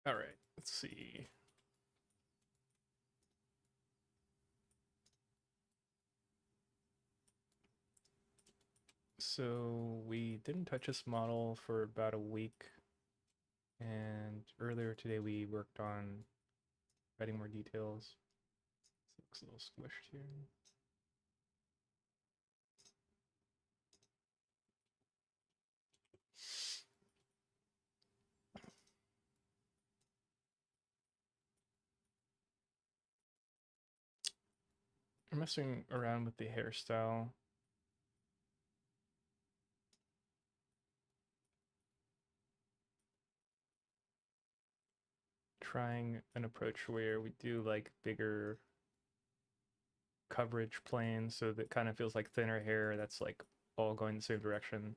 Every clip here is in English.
All right, let's see. So we didn't touch this model for about a week, and earlier today we worked on adding more details. It looks a little squished here. I'm messing around with the hairstyle. Trying an approach where we do like bigger coverage planes so that kind of feels like thinner hair that's like all going the same direction.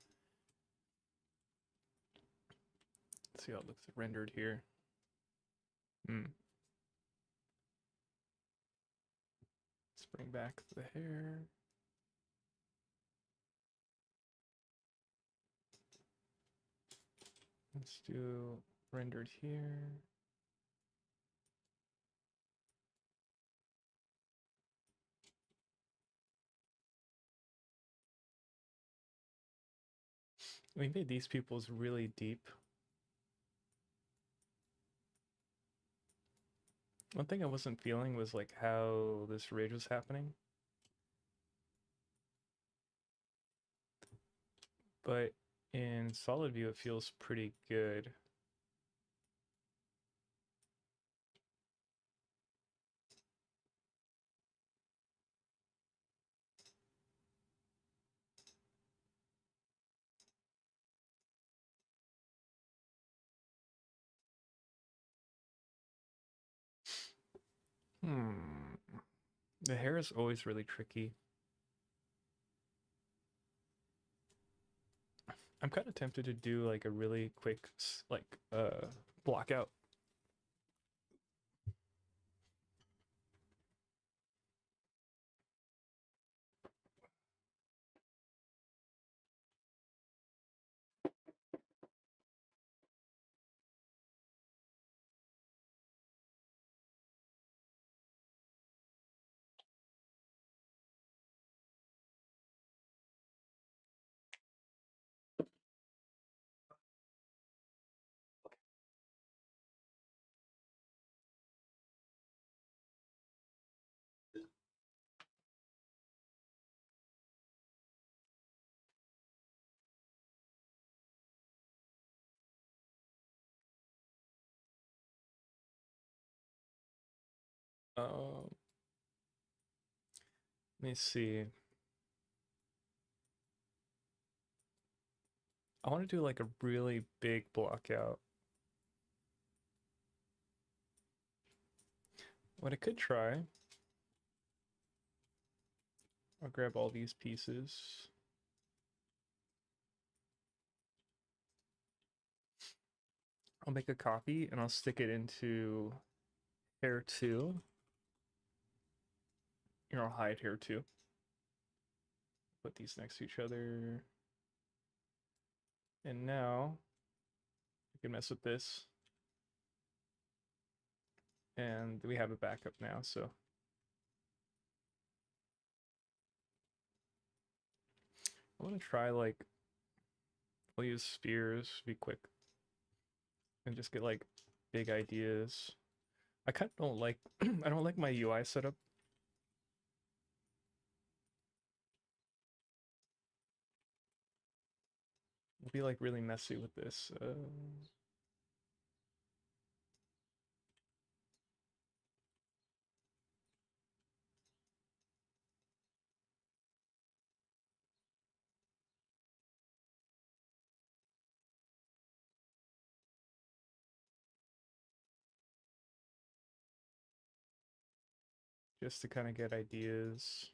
Let's see how it looks rendered here. Hmm. Let's bring back the hair. Let's do rendered here. We made these people's really deep. One thing I wasn't feeling was like how this ridge was happening. But in solid view, it feels pretty good. Hmm. The hair is always really tricky. I'm kind of tempted to do like a really quick like block out. Um, Let me see. I want to do like a really big block out. What I could try, I'll grab all these pieces. I'll make a copy and I'll stick it into hair 2. I'll hide hair 2. Put these next to each other. And now we can mess with this. And we have a backup now, so I want to try like I'll use spheres, be quick, and just get like big ideas. I kind of don't like I don't like my UI setup. I'll be like really messy with this. Just to kind of get ideas.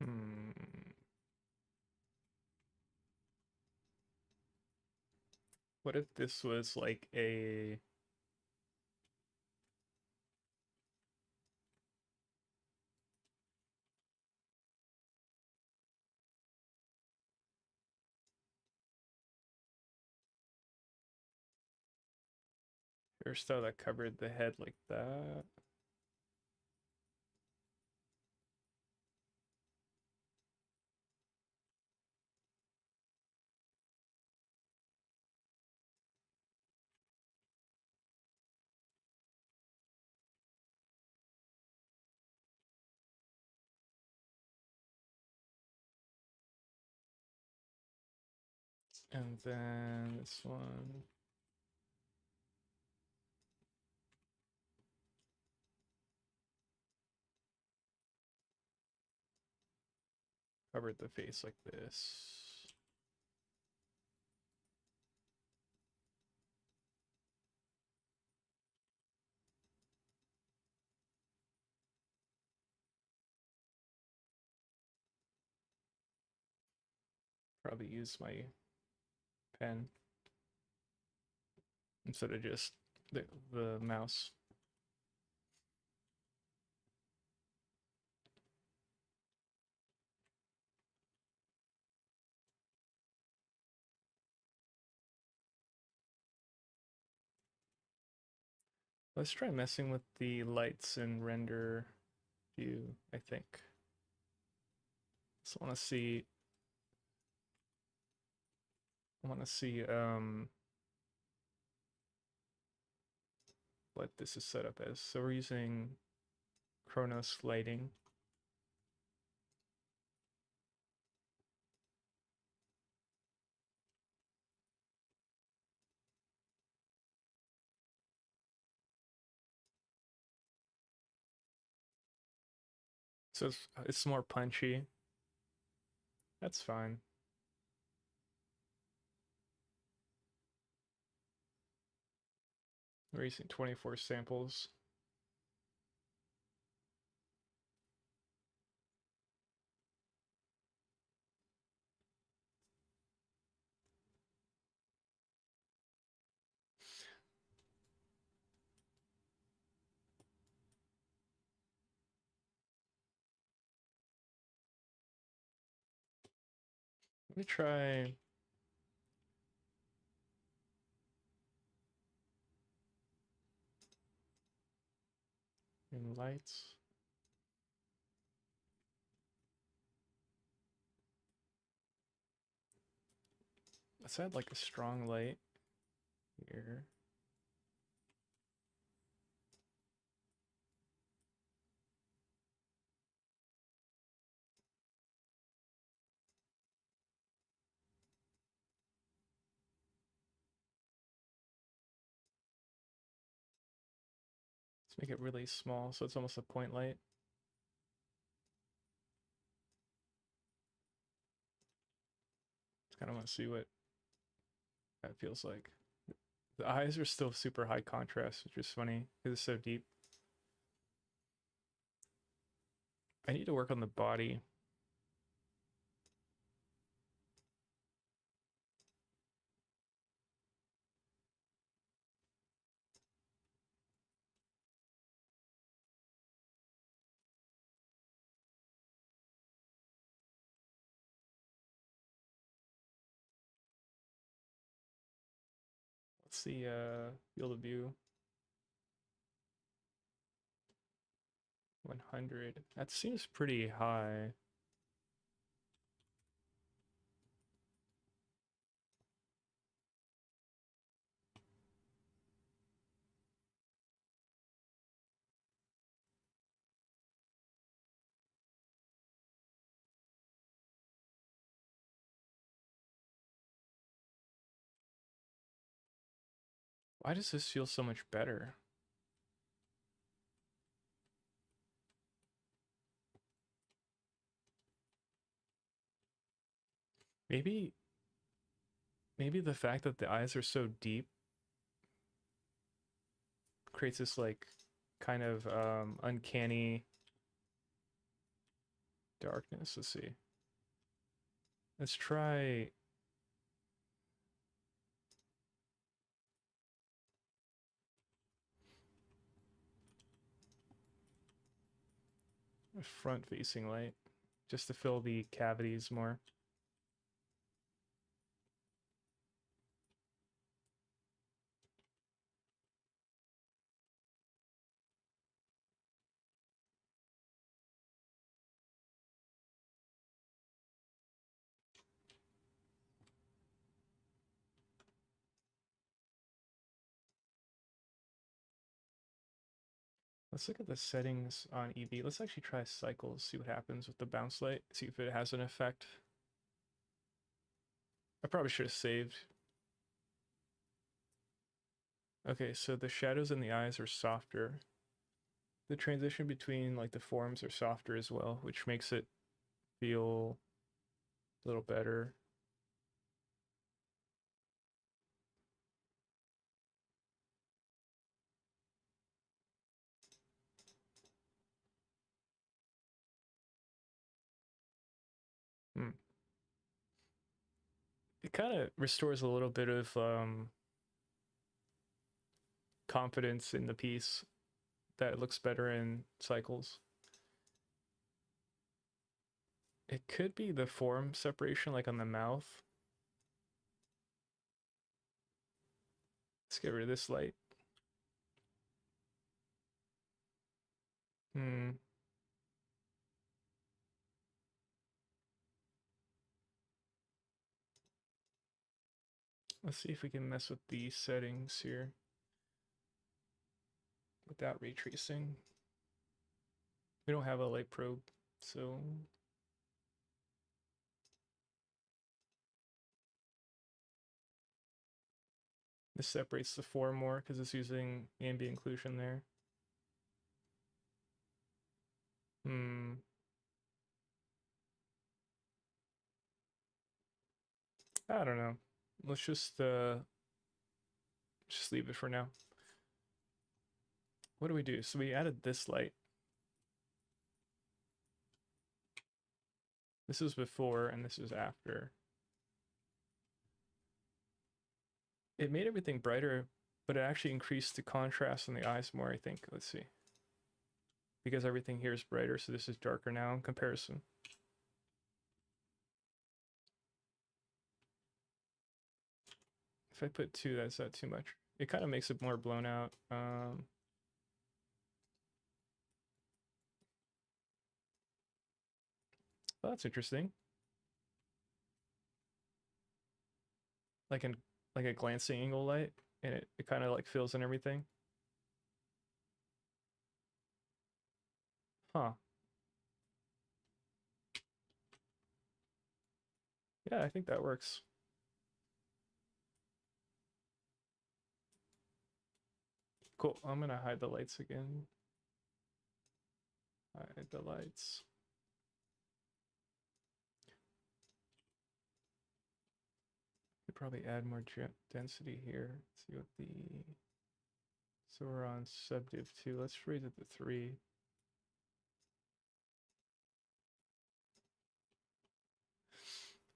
Hmm. What if this was like a hairstyle that covered the head like that? And then this one. Covered the face like this. Probably use my pen instead of just the mouse. Let's try messing with the lights and render view, I think. Just want to see. I want to see what this is set up as. So we're using Chronos lighting. So it's more punchy. That's fine. We're using 24 samples. Let me try in lights. Let's add like a strong light here. Let's make it really small so it's almost a point light. Just kind of want to see what that feels like. The eyes are still super high contrast, which is funny because it's so deep. I need to work on the body. Let's see, field of view. 100. That seems pretty high. Why does this feel so much better? Maybe maybe the fact that the eyes are so deep creates this like kind of uncanny darkness. Let's see. Let's try A front-facing light, just to fill the cavities more. Let's look at the settings on EV. Let's actually try cycles, see what happens with the bounce light, see if it has an effect. I probably should have saved. Okay, so the shadows in the eyes are softer. The transition between like the forms are softer as well, which makes it feel a little better. Hmm. It kind of restores a little bit of confidence in the piece that it looks better in cycles. It could be the form separation, like on the mouth. Let's get rid of this light. Hmm. Let's see if we can mess with the settings here without ray tracing. We don't have a light probe, so this separates the form more because it's using ambient occlusion there. Hmm. I don't know. Let's just leave it for now. What do we do? So we added this light. This is before and this is after. It made everything brighter, but it actually increased the contrast in the eyes more, I think. Let's see. Because everything here is brighter, so this is darker now in comparison. If I put 2, that's not too much. It kind of makes it more blown out. Oh, that's interesting. Like in like a glancing angle light, and it kind of like fills in everything. Huh. Yeah, I think that works. Cool. I'm gonna hide the lights again. Hide the lights. Could probably add more density here. Let's see what the... So we're on subdiv 2. Let's raise it to 3.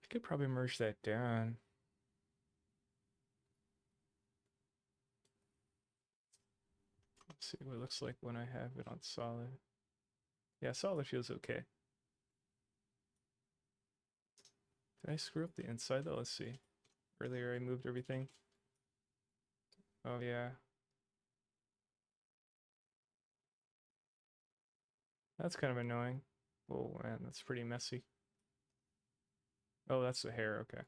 I could probably merge that down. Let's see what it looks like when I have it on solid. Yeah, solid feels okay. Did I screw up the inside though? Let's see. Earlier I moved everything. Oh yeah. That's kind of annoying. Oh man, that's pretty messy. Oh, that's the hair, okay.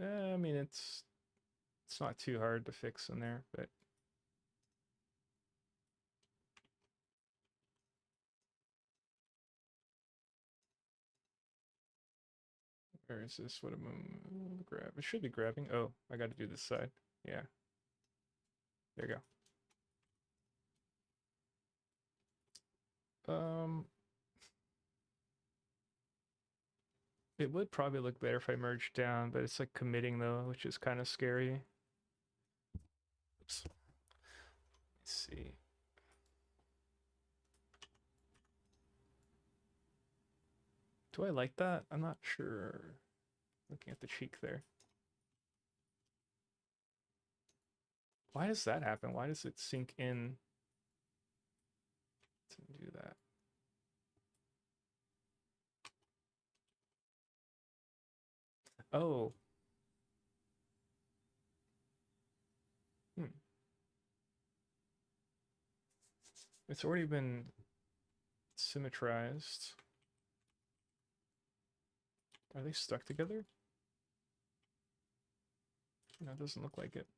I mean it's not too hard to fix in there, but where is this? What am I grab? It should be grabbing. Oh, I got to do this side. Yeah. There you go. It would probably look better if I merged down, but it's like committing though, which is kind of scary. Oops. Let's see. Do I like that? I'm not sure. Looking at the cheek there. Why does that happen? Why does it sink in? to do that. Oh. Hmm. It's already been symmetrized. Are they stuck together? No, it doesn't look like it.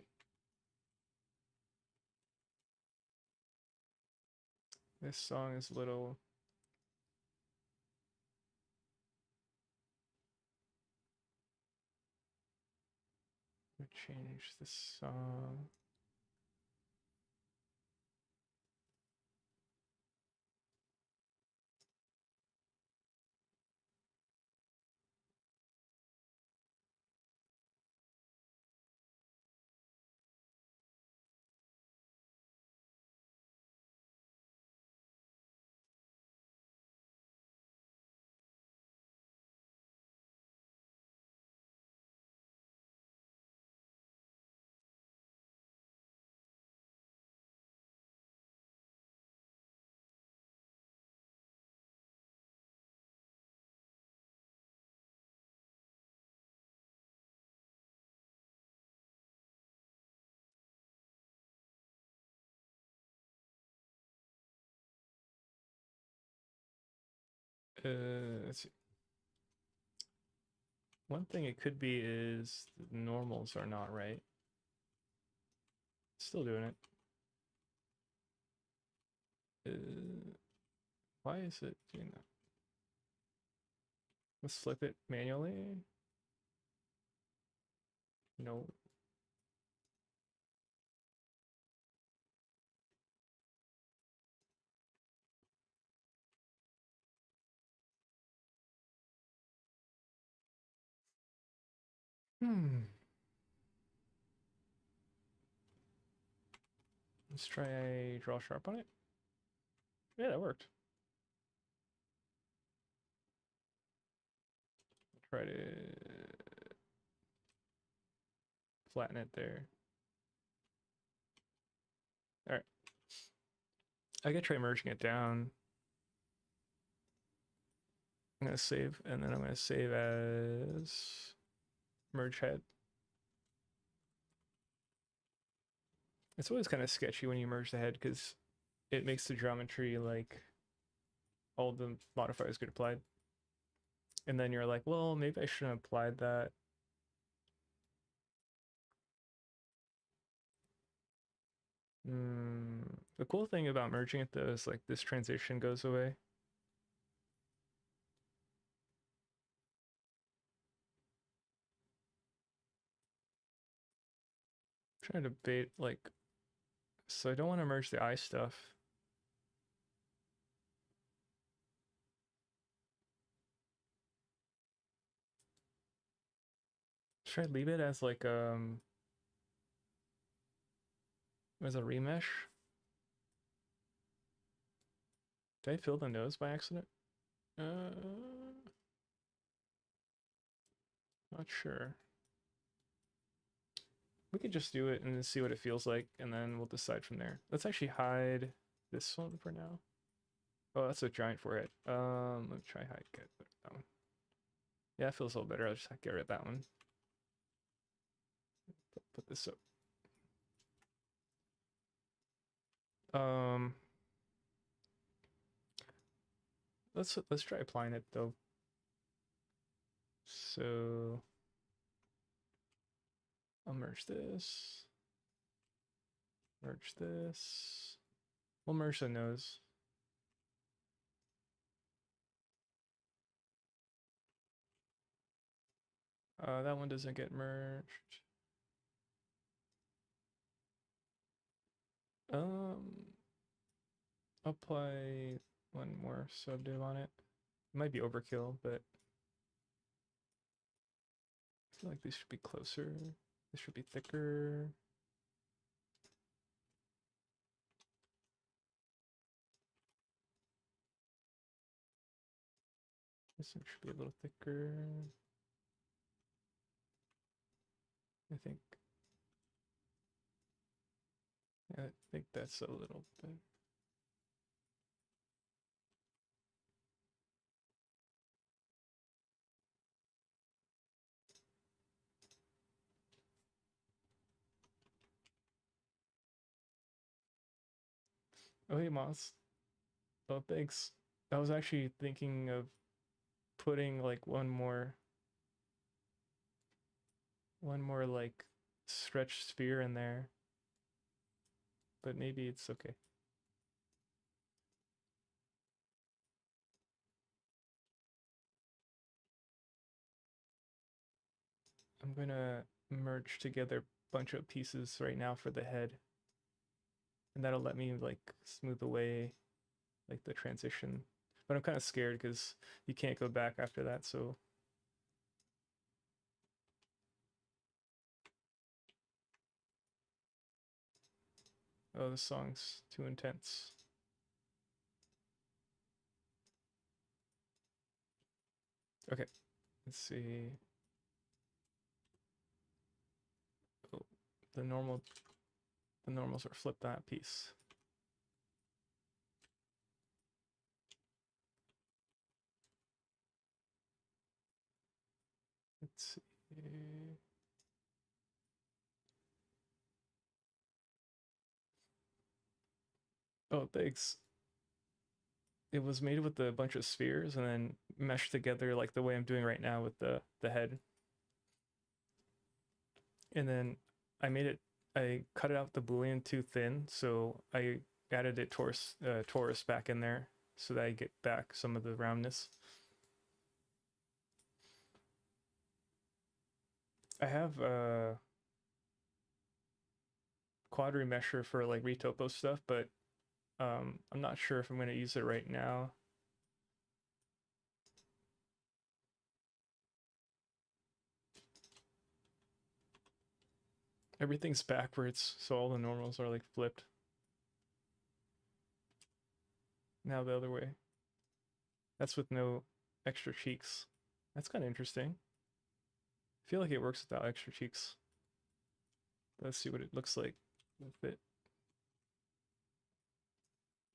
This song is a little... change this song. Let's see. One thing it could be is the normals are not right. Still doing it. Why is it doing that? Let's flip it manually. No. Let's try draw sharp on it. Yeah, that worked. Try to flatten it there. All right. I could try merging it down. I'm gonna save, and then I'm gonna save as merge head. It's always kind of sketchy when you merge the head because it makes the geometry like all the modifiers get applied. And then you're like, well, maybe I shouldn't have applied that. The cool thing about merging it though is like this transition goes away. I'm trying to bait like, so I don't want to merge the eye stuff. Should I leave it as like as a remesh? Did I fill the nose by accident? Not sure. We could just do it and see what it feels like, and then we'll decide from there. Let's actually hide this one for now. Oh, that's a giant forehead. Let me try hide get that one. Yeah, it feels a little better. I'll just get rid of that one. Put this up. Let's try applying it though. So I'll merge this. Merge this. We'll merge the nose. That one doesn't get merged. Apply one more subdiv on it. It might be overkill, but I feel like these should be closer. This should be thicker. This one should be a little thicker. I think. Yeah, I think that's a little bit. Oh, hey, Moss. Oh, thanks. I was actually thinking of putting like one more like stretch sphere in there, but maybe it's okay. I'm gonna merge together a bunch of pieces right now for the head, and that'll let me like smooth away like the transition. But I'm kind of scared because you can't go back after that, so oh, this song's too intense. Okay, let's see. Oh, the normal the normals are flip that piece. Let's see. Oh, thanks. It was made with a bunch of spheres and then meshed together like the way I'm doing right now with the head. And then I cut it out the boolean too thin, so I added it torus back in there so that I get back some of the roundness. I have a quad remesher for like retopo stuff, but I'm not sure if I'm going to use it right now. Everything's backwards, so all the normals are like flipped. Now the other way. That's with no extra cheeks. That's kind of interesting. I feel like it works without extra cheeks. Let's see what it looks like with it.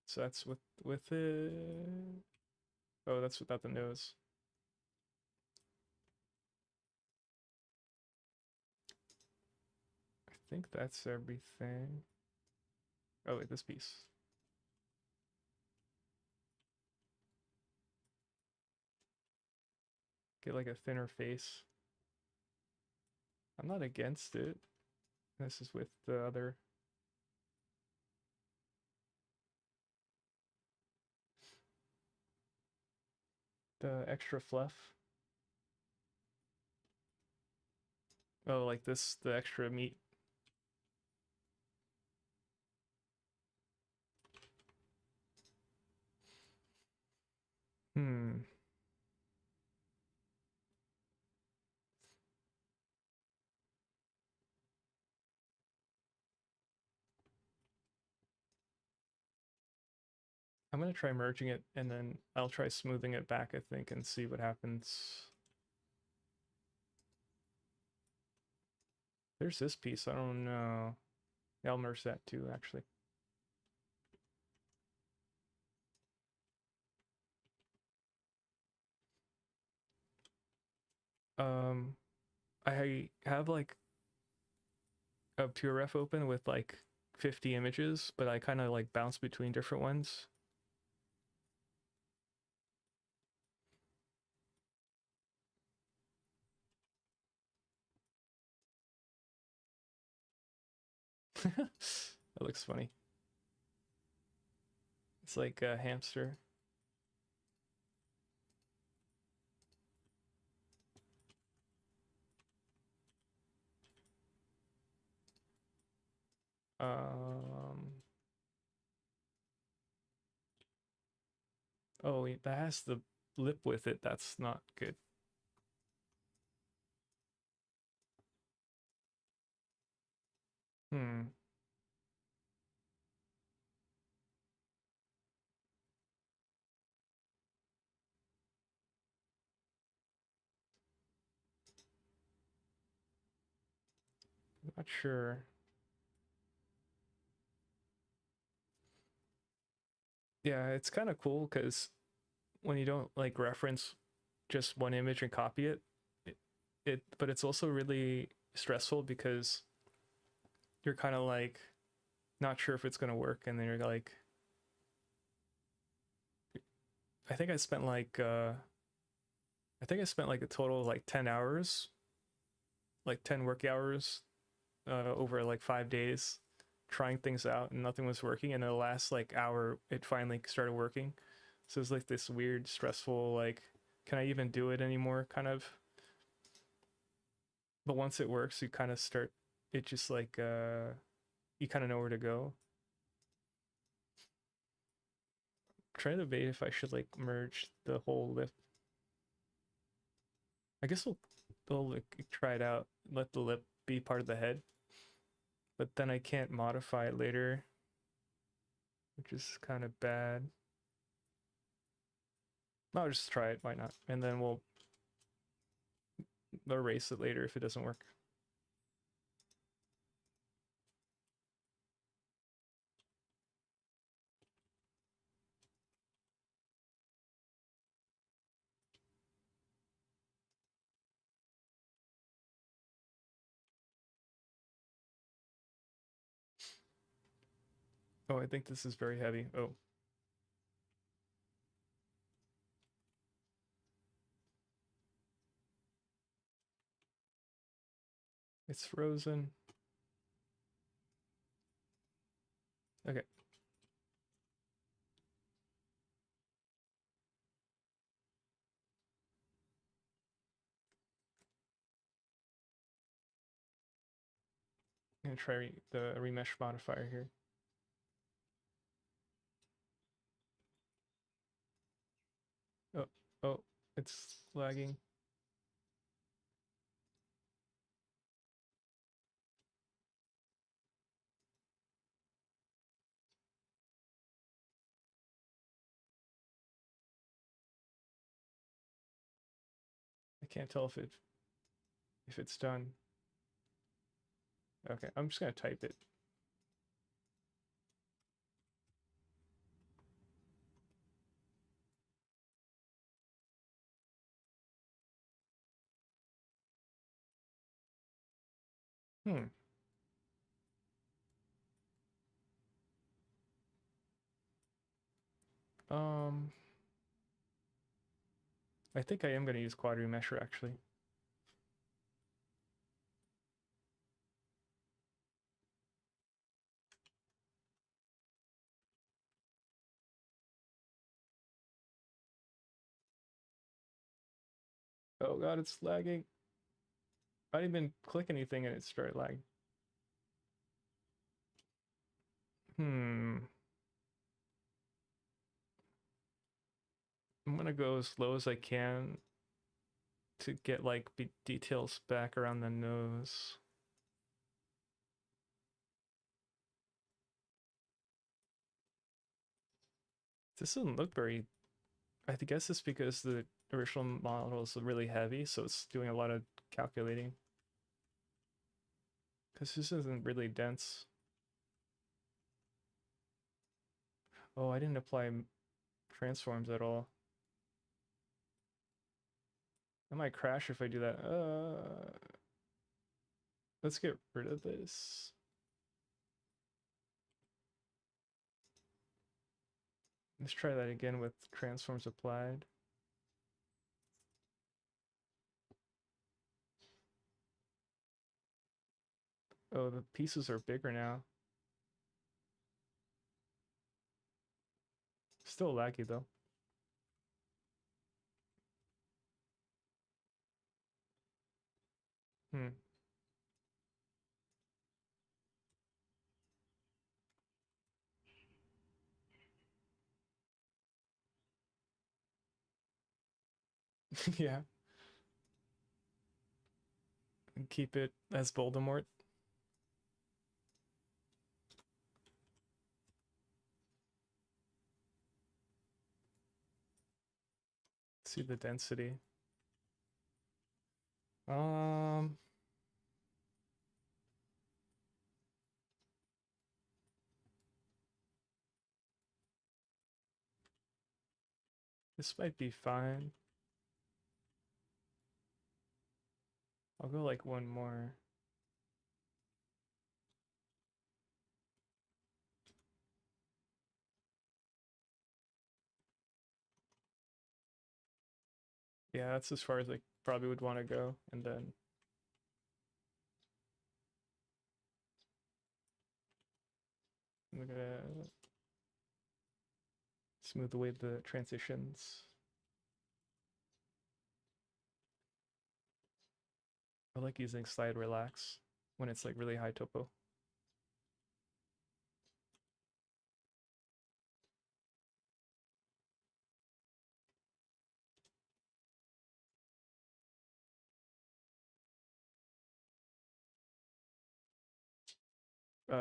So that's with it. Oh, that's without the nose. I think that's everything. Oh wait, this piece. Get like a thinner face. I'm not against it. This is with the other. The extra fluff. Oh, like this, the extra meat. Hmm. I'm gonna try merging it and then I'll try smoothing it back, I think, and see what happens. There's this piece, I don't know. Yeah, I'll merge that too, actually. Um, I have like a pure ref open with like 50 images, but I kind of like bounce between different ones. That looks funny. It's like a hamster. Um, oh, wait, that has the lip with it. That's not good. Hmm. Not sure. Yeah, it's kind of cool because when you don't like reference just one image and copy but it's also really stressful because you're kind of like not sure if it's going to work, and then you're like I think I spent like a total of like 10 hours, like 10 work hours over like 5 days trying things out, and nothing was working, and in the last like hour it finally started working. So it's like this weird stressful like, can I even do it anymore kind of. But once it works you kind of start, it just like you kind of know where to go. Try to debate if I should like merge the whole lip. I guess we'll like, try it out, let the lip be part of the head, but then I can't modify it later, which is kind of bad. I'll just try it, why not? And then we'll erase it later if it doesn't work. Oh, I think this is very heavy. Oh, it's frozen. Okay. I'm gonna try the remesh modifier here. Oh, oh, it's lagging. I can't tell if it's done. Okay, I'm just gonna type it. Hmm. Um, I think I am gonna use quad remesher actually. Oh god, it's lagging. I didn't even click anything and it started lagging. Hmm. I'm gonna go as low as I can to get like details back around the nose. This doesn't look very, I guess it's because the original model is really heavy, so it's doing a lot of calculating. Because this isn't really dense. Oh, I didn't apply transforms at all. I might crash if I do that. Let's get rid of this. Let's try that again with transforms applied. Oh, the pieces are bigger now. Still laggy though. Hmm. Yeah. And keep it as Voldemort. See the density. Um, this might be fine. I'll go like one more. Yeah, that's as far as I probably would want to go. And then I'm gonna smooth away the transitions. I like using slide relax when it's like really high topo.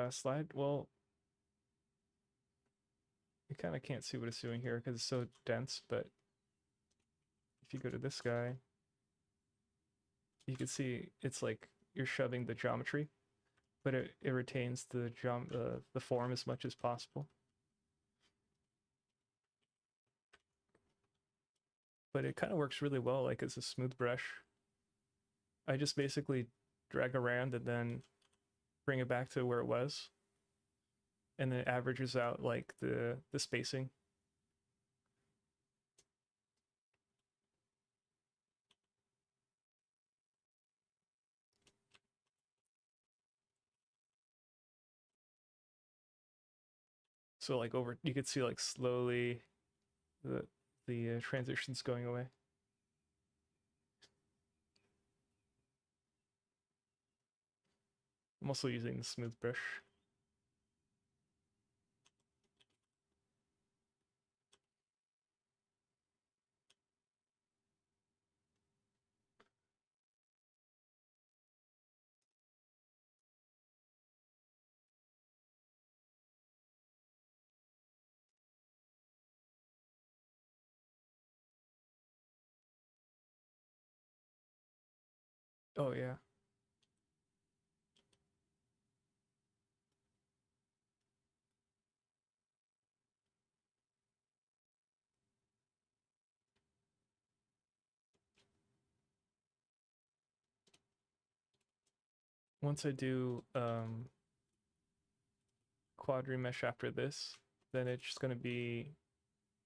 Slide, well, you kind of can't see what it's doing here because it's so dense, but if you go to this guy, you can see it's like you're shoving the geometry, but it retains the form as much as possible. But it kind of works really well, like it's a smooth brush. I just basically drag around and then bring it back to where it was, and then it averages out like the spacing. So like over, you could see like slowly the transitions going away. I'm also using the smooth brush. Oh yeah. Once I do quad remesh after this, then it's just gonna be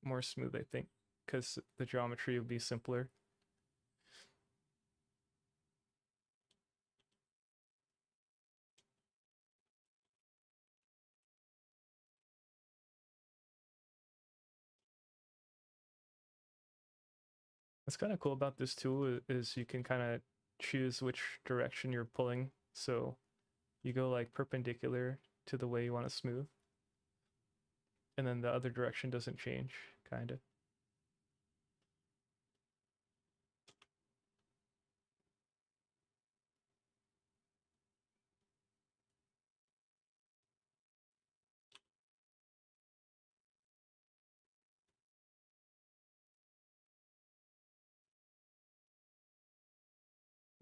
more smooth, I think, because the geometry will be simpler. What's kind of cool about this tool is you can kind of choose which direction you're pulling. So you go like perpendicular to the way you want to smooth, and then the other direction doesn't change, kind of.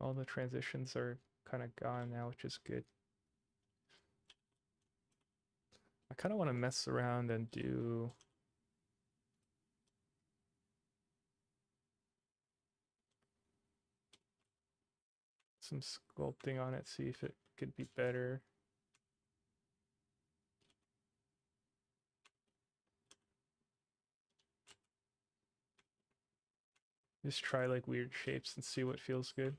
All the transitions are kind of gone now, which is good. I kind of want to mess around and do some sculpting on it, see if it could be better. Just try like weird shapes and see what feels good.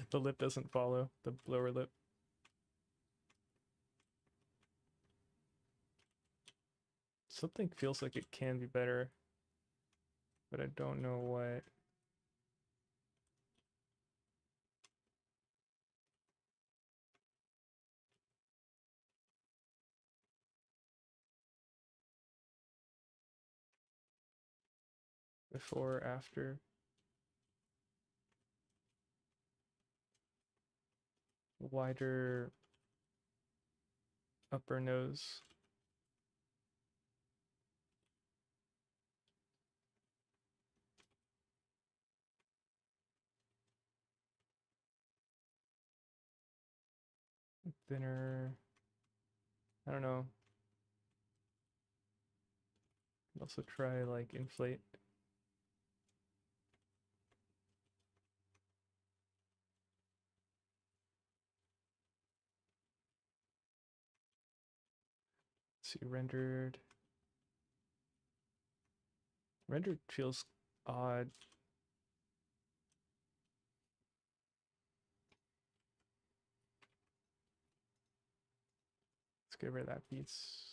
The lip doesn't follow, the lower lip. Something feels like it can be better, but I don't know what. Before, after. Wider upper nose. Thinner. I don't know. Also try like inflate. Let's see, rendered. Rendered feels odd. Let's get rid of that piece.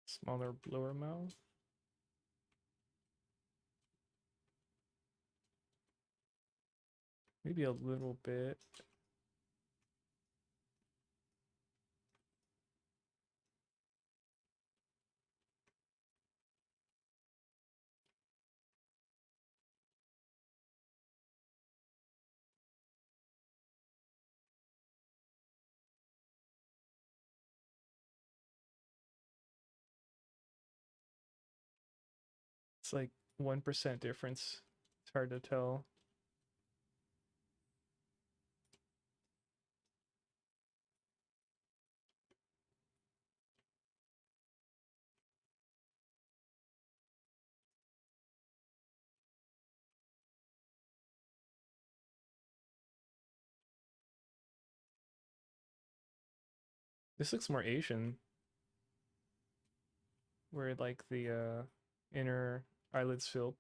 Smaller blower mouth. Maybe a little bit. It's like 1% difference. It's hard to tell. This looks more Asian, where like the inner eyelids filled.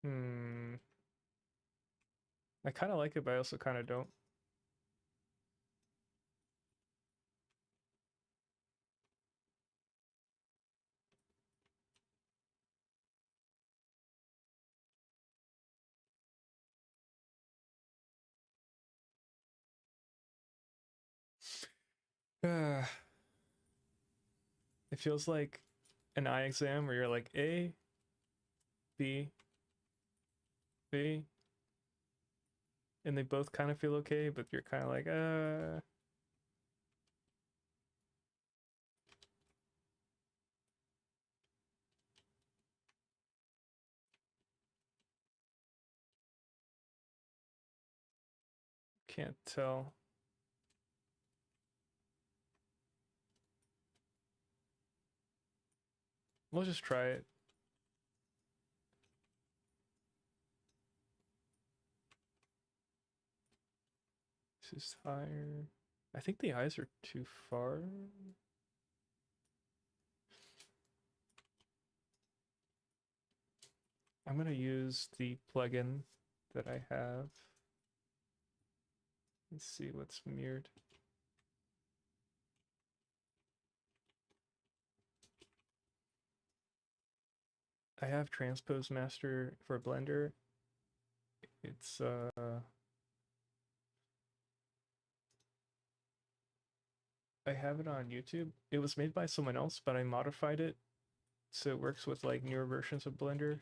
Hmm. I kind of like it, but I also kind of don't. It feels like an eye exam where you're like A, B, B, and they both kind of feel okay, but you're kind of like, can't tell. We'll just try it. This is higher. I think the eyes are too far. I'm gonna use the plugin that I have. Let's see what's mirrored. I have Transpose Master for Blender. It's I have it on YouTube. It was made by someone else, but I modified it so it works with like newer versions of Blender.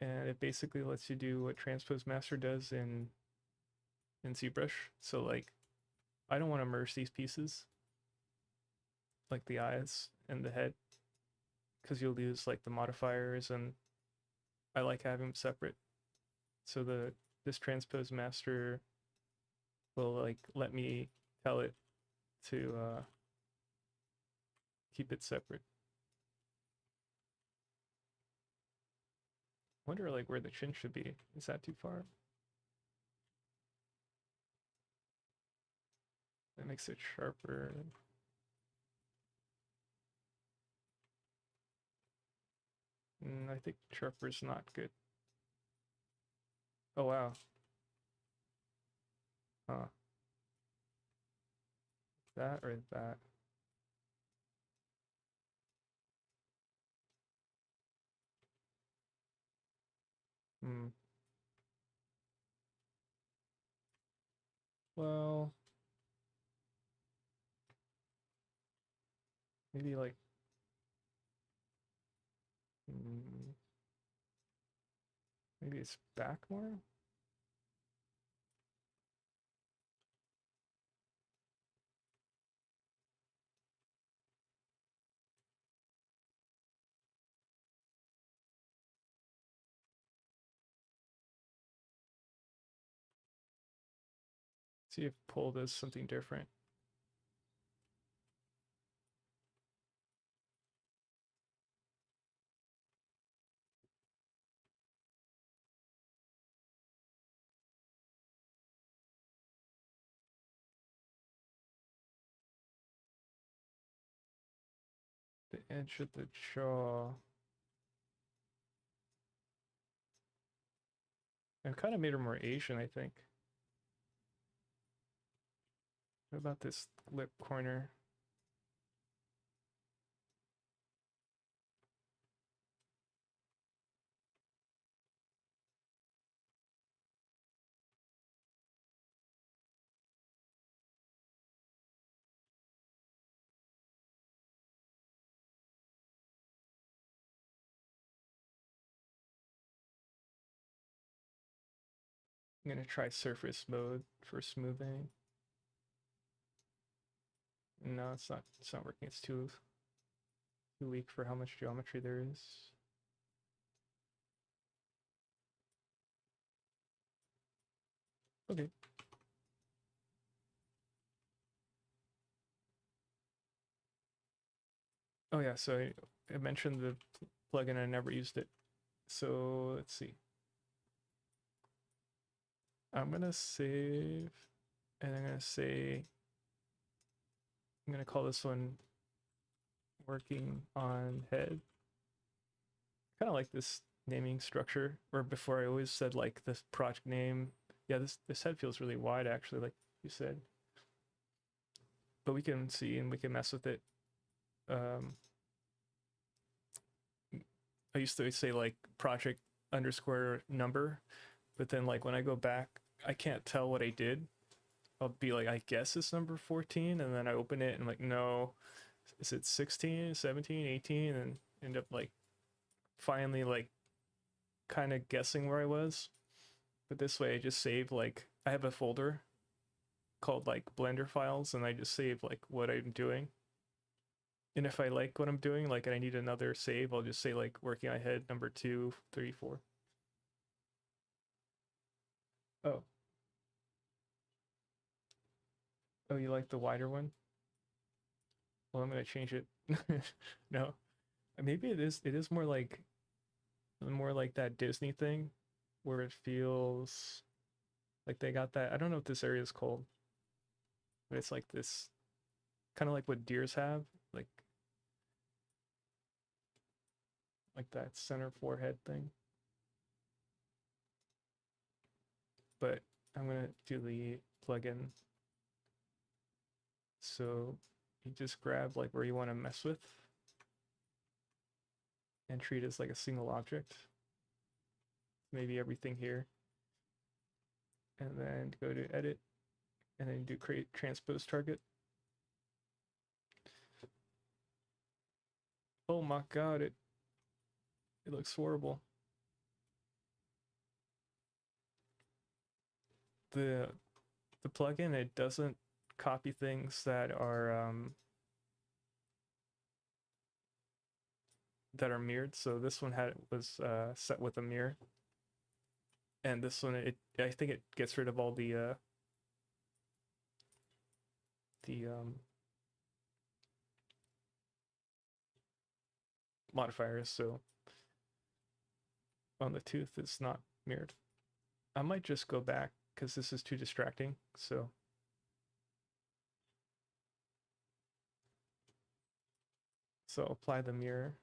And it basically lets you do what Transpose Master does in ZBrush. So like I don't want to merge these pieces, like the eyes and the head, because you'll lose like the modifiers, and I like having them separate. So this Transpose Master will like let me tell it to keep it separate. Wonder like where the chin should be. Is that too far? That makes it sharper. I think sharper's not good. Oh wow. Huh. That or that? Hmm. Well, Maybe like, mm, maybe it's back more? See if pull does something different. The edge of the jaw. I've kind of made her more Asian, I think. What about this lip corner? I'm gonna try surface mode for smoothing. No, it's not. It's not working. It's too weak for how much geometry there is. Okay. Oh yeah. So I mentioned the plugin. I never used it. So let's see. I'm gonna save, and I'm gonna say. I'm gonna call this one working on head. Kind of like this naming structure, where before I always said like this project name. Yeah, this head feels really wide actually, like you said. But we can see and we can mess with it. I used to say like project underscore number, but then like when I go back, I can't tell what I did. I'll be like, I guess it's number 14, and then I open it and I'm like, no, is it 16, 17, 18, and end up like finally like kind of guessing where I was. But this way I just save like I have a folder called like Blender files, and I just save like what I'm doing. And if I like what I'm doing, like and I need another save, I'll just say like working on head number 2, 3, 4. Oh, oh, you like the wider one? Well, I'm gonna change it. No, maybe it is. It is more like that Disney thing, where it feels like they got that. I don't know what this area is called, but it's like this, kind of like what deers have, like that center forehead thing. But I'm gonna do the plugin. So you just grab like where you want to mess with, and treat it as like a single object. Maybe everything here, and then go to edit, and then do create transpose target. Oh my god, it looks horrible. The plugin, it doesn't copy things that are mirrored. So this one was set with a mirror, and this one I think it gets rid of all the modifiers. So on the tooth, it's not mirrored. I might just go back because this is too distracting. So apply the mirror,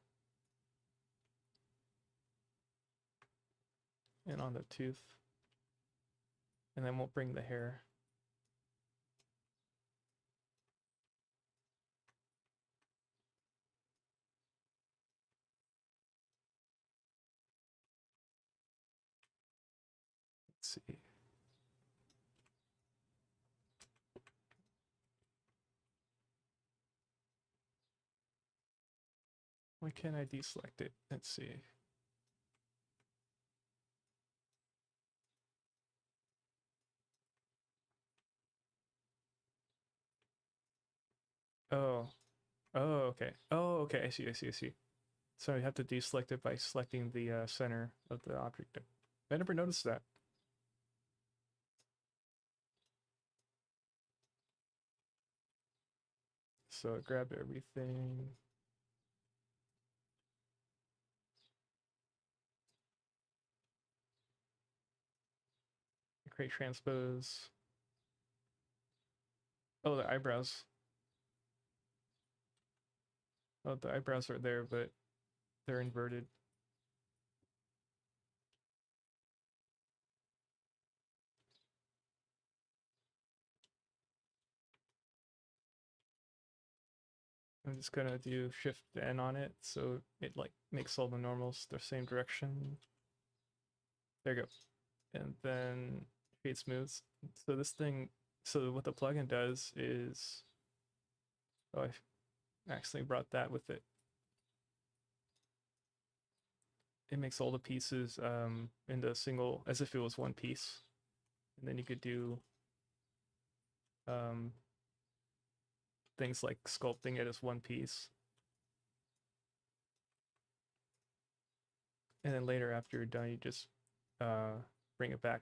and on the tooth, and then we'll bring the hair. Let's see. Why can't I deselect it? Let's see. Oh. Oh, okay. Oh, okay. I see, I see, I see. So you have to deselect it by selecting the center of the object. I never noticed that. So I grab everything. Create transpose. Oh, the eyebrows. Oh, the eyebrows are there, but they're inverted. I'm just gonna do Shift N on it so it like makes all the normals the same direction. There you go. And then fade smooths. So this thing, so what the plugin does is, oh, I accidentally brought that with it. It makes all the pieces into a single, as if it was one piece. And then you could do um, things like sculpting it as one piece. And then later, after you're done, you just bring it back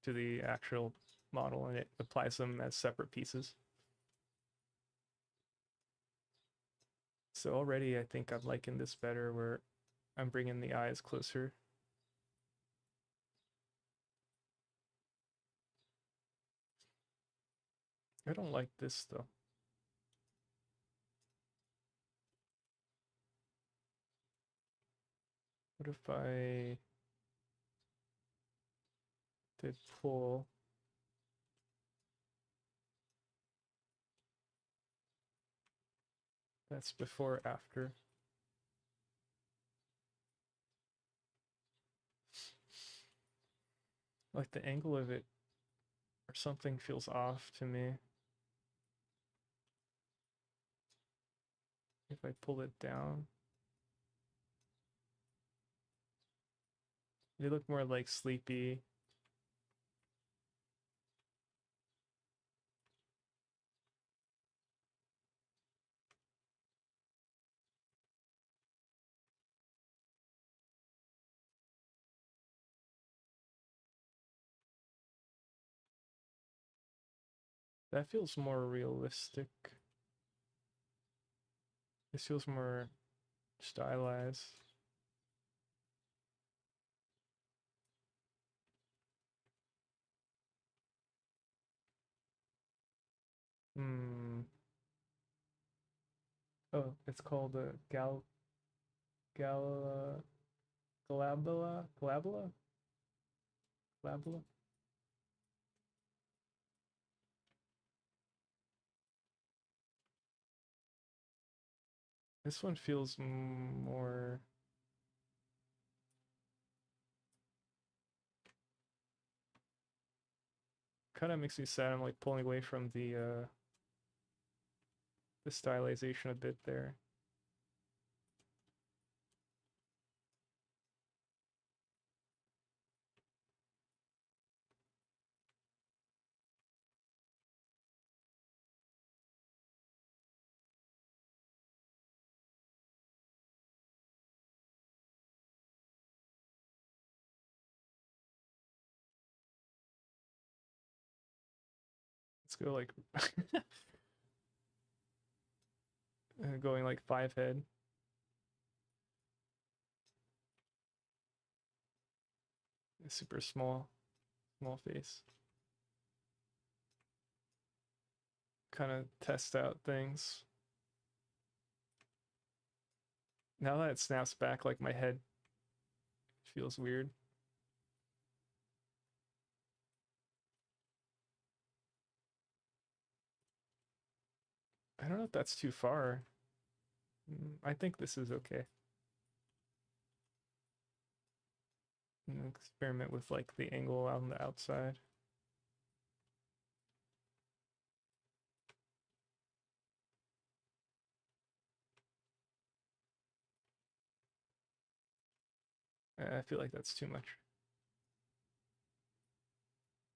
to the actual model and it applies them as separate pieces. So already I think I'm liking this better where I'm bringing the eyes closer. I don't like this though. What if I did pull? That's before, after. Like the angle of it or something feels off to me. If I pull it down, they look more like sleepy. That feels more realistic. This feels more stylized. Hmm. Oh, it's called a gal glabella. This one feels more. Kind of makes me sad. I'm like pulling away from the stylization a bit there. Let's go like going like 5 head. Super small face. Kind of test out things. Now that it snaps back, like my head feels weird. I don't know if that's too far. I think this is okay. Experiment with like the angle on the outside. I feel like that's too much.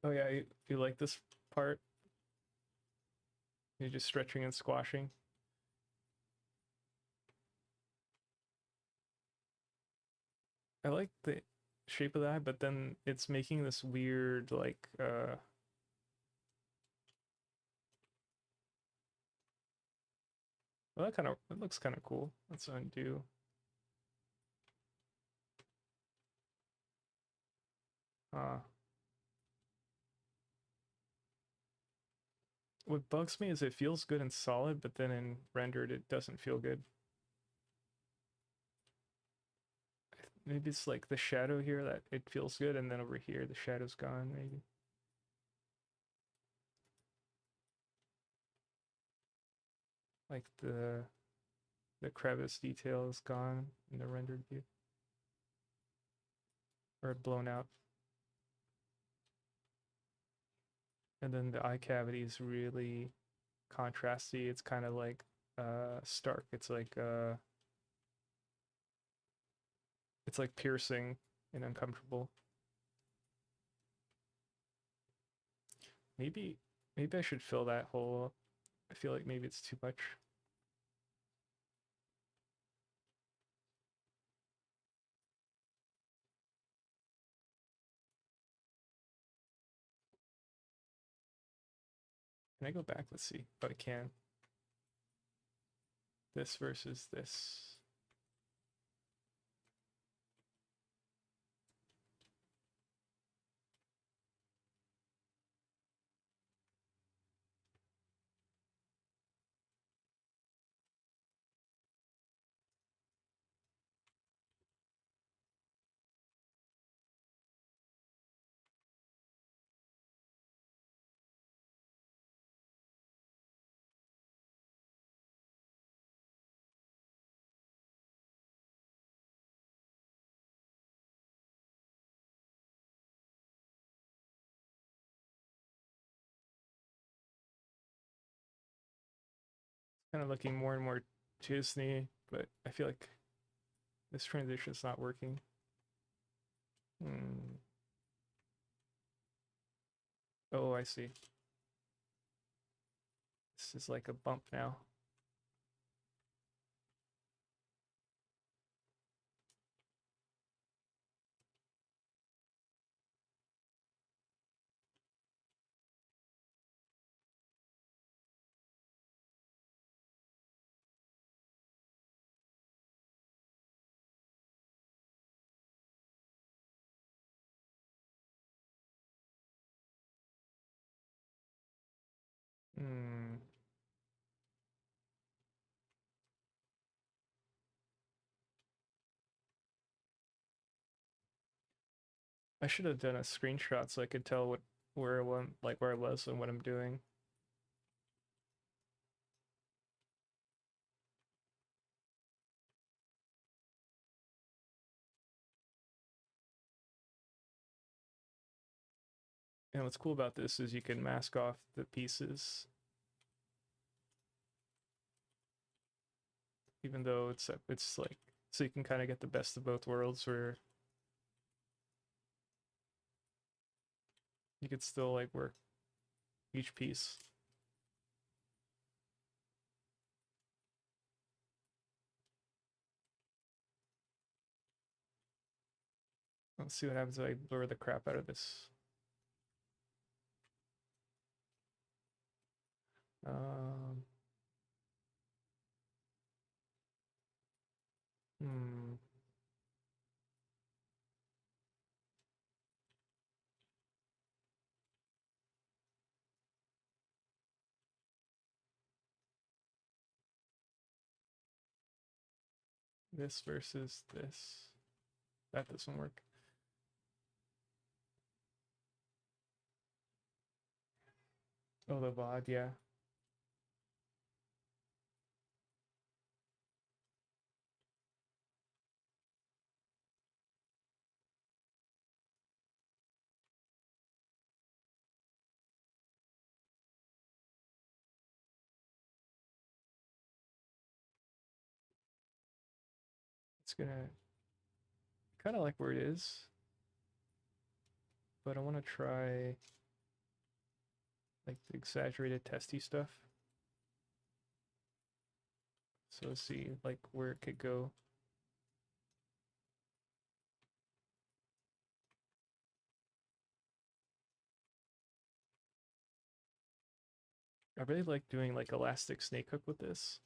Oh yeah, you like this part? You're just stretching and squashing. I like the shape of that, but then it's making this weird like well, that looks kind of cool. Let's undo. Uh what bugs me is it feels good and solid, but then in rendered it doesn't feel good. Maybe it's like the shadow here that it feels good, and then over here the shadow's gone, maybe. Like the crevice detail is gone in the rendered view. Or blown out. And then the eye cavity is really contrasty. It's kind of like stark. It's like piercing and uncomfortable. Maybe maybe I should fill that hole up. I feel like maybe it's too much. Can I go back? Let's see. Oh, I can. This versus this. Kind of looking more and more Disney, but I feel like this transition is not working. Hmm. Oh, I see. This is like a bump now. Hmm. I should have done a screenshot so I could tell where I went, like where I was and what I'm doing. And what's cool about this is you can mask off the pieces, even though it's like so you can kind of get the best of both worlds, where you could still like work each piece. Let's see what happens if I blur the crap out of this. Um, hmm. This versus this. That doesn't work. Oh, the VOD, yeah. It's gonna kind of like where it is, but I want to try like the exaggerated testy stuff. So let's see like where it could go. I really like doing like elastic snake hook with this,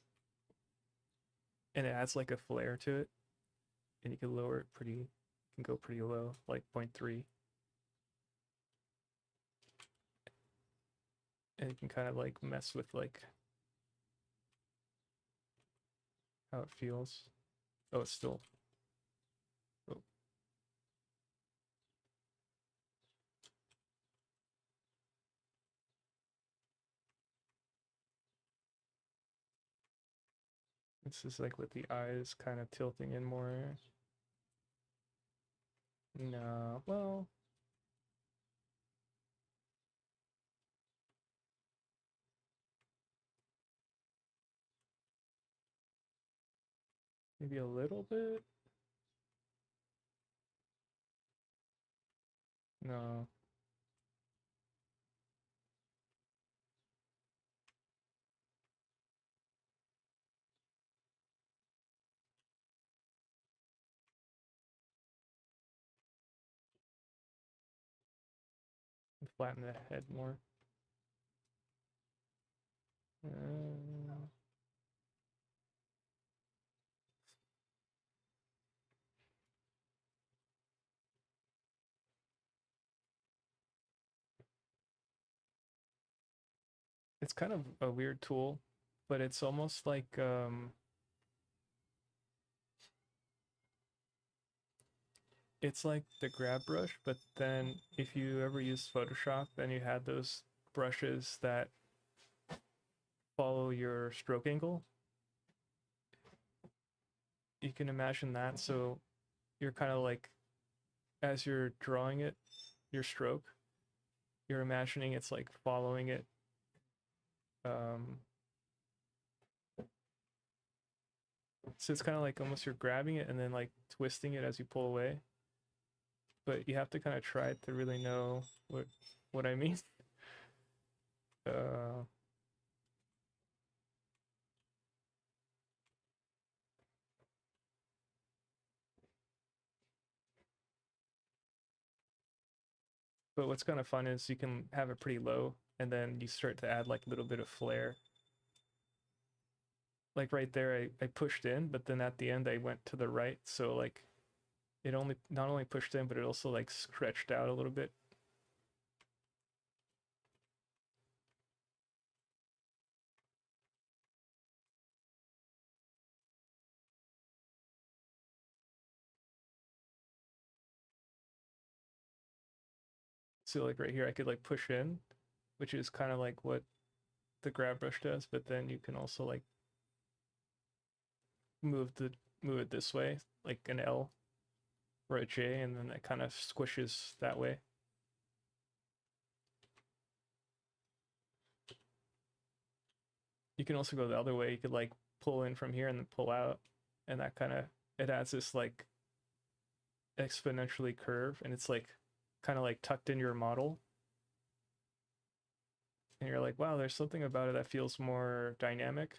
and it adds like a flare to it, and you can lower it pretty, you can go pretty low, like 0.3, and you can kind of like mess with like how it feels. Oh, it's still, oh. This is like with the eyes kind of tilting in more. No, well, maybe a little bit. No. Flatten the head more. Uh, it's kind of a weird tool, but it's almost like it's like the grab brush, but then if you ever used Photoshop, then you had those brushes that follow your stroke angle. You can imagine that, so you're kind of like, as you're drawing it, your stroke, you're imagining it's like following it. So it's kind of like almost you're grabbing it and then like twisting it as you pull away. But you have to kind of try it to really know what I mean. Uh, but what's kind of fun is you can have it pretty low and then you start to add like a little bit of flair. Like right there, I pushed in, but then at the end I went to the right. So like it only not only pushed in, but it also like stretched out a little bit. So like right here, I could like push in, which is kind of like what the grab brush does, but then you can also like move the move it this way, like an L or a J, and then it kind of squishes that way. You can also go the other way. You could like pull in from here and then pull out, and that kind of it adds this like exponentially curve, and it's like kind of like tucked in your model. And you're like, wow, there's something about it that feels more dynamic.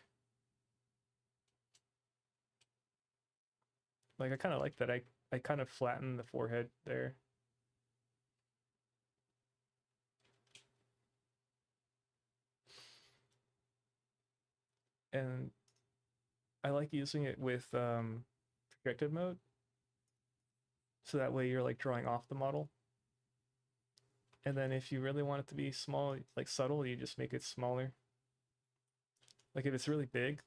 Like I kind of like that. I kind of flatten the forehead there. And I like using it with projected mode. So that way you're like drawing off the model. And then if you really want it to be small, like subtle, you just make it smaller. Like if it's really big,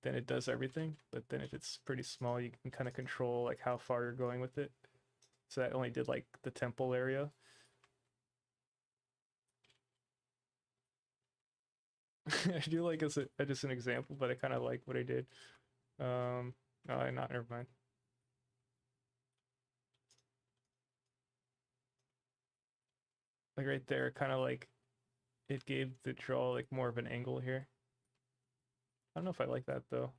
then it does everything. But then if it's pretty small, you can kind of control like how far you're going with it. So that only did like the temple area. I do like as just an example, but I kind of like what I did. No, not never mind. Like right there, kind of like it gave the draw like more of an angle here. I don't know if I like that though.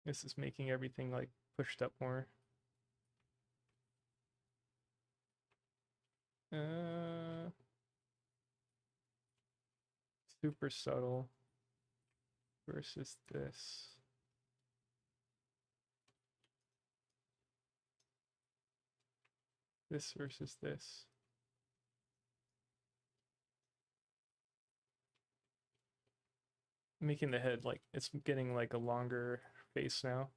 This is making everything like pushed up more. Super subtle versus this. This versus this. Making the head like it's getting like a longer face now.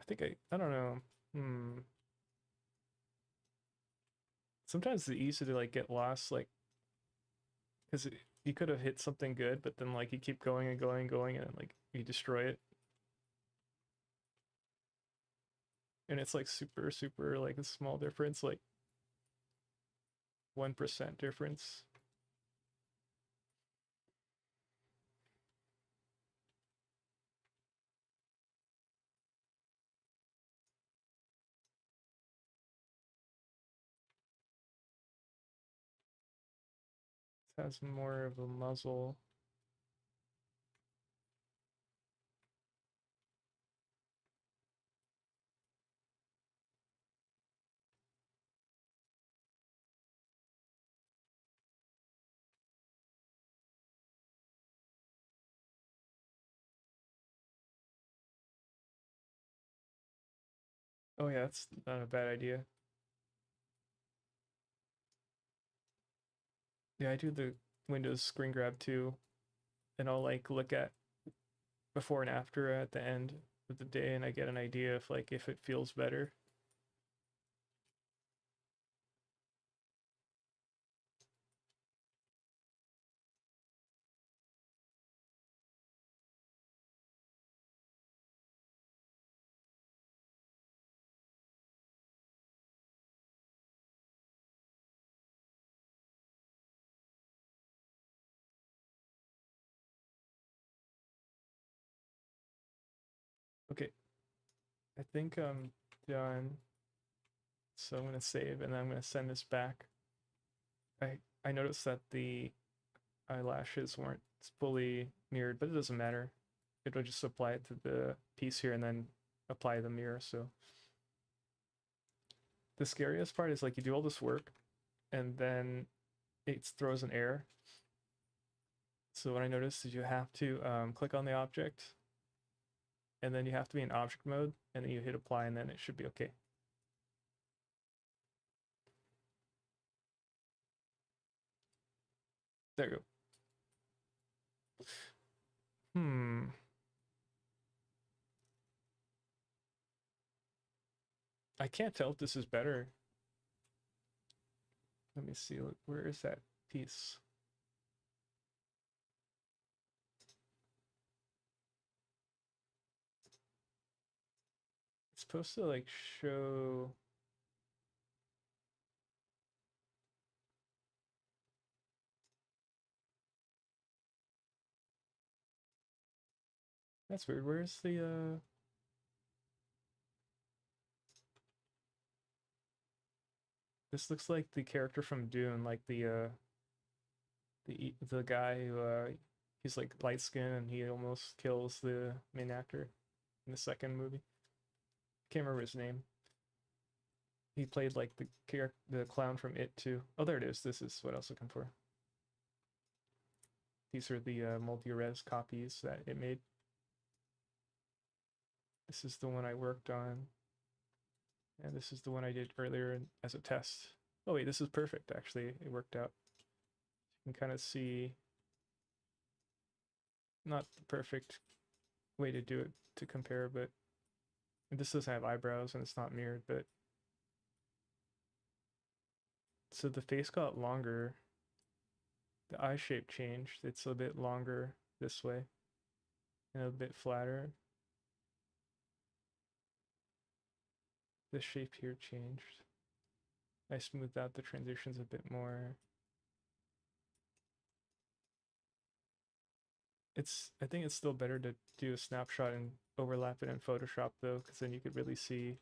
I think I don't know. Sometimes it's easy to like get lost, like because you could have hit something good, but then like you keep going and going and going, and like you destroy it, and it's like super like a small difference, like 1% difference. It has more of a muzzle. Oh yeah, that's not a bad idea. Yeah, I do the Windows screen grab too, and I'll like look at before and after at the end of the day, and I get an idea if it feels better. Okay, I think I'm done. So I'm gonna save and then I'm gonna send this back. I noticed that the eyelashes weren't fully mirrored, but it doesn't matter. It'll just apply it to the piece here and then apply the mirror. So the scariest part is like you do all this work and then it throws an error. So what I noticed is you have to click on the object and then you have to be in object mode and then you hit apply and then it should be okay. There you go. I can't tell if this is better. Let me see. Where is that piece? It's supposed to like show. That's weird. Where's the This looks like the character from Dune, like the guy who he's like light skin and he almost kills the main actor in the second movie. Can't remember his name. He played like the clown from It too. Oh, there it is. This is what I was looking for. These are the multi-res copies that it made. This is the one I worked on. And this is the one I did earlier as a test. Oh wait, this is perfect actually. It worked out. You can kind of see not the perfect way to do it to compare, but this doesn't have eyebrows and it's not mirrored, but so the face got longer. The eye shape changed. It's a bit longer this way and a bit flatter. The shape here changed. I smoothed out the transitions a bit more. I think it's still better to do a snapshot and overlap it in Photoshop though, because then you could really see.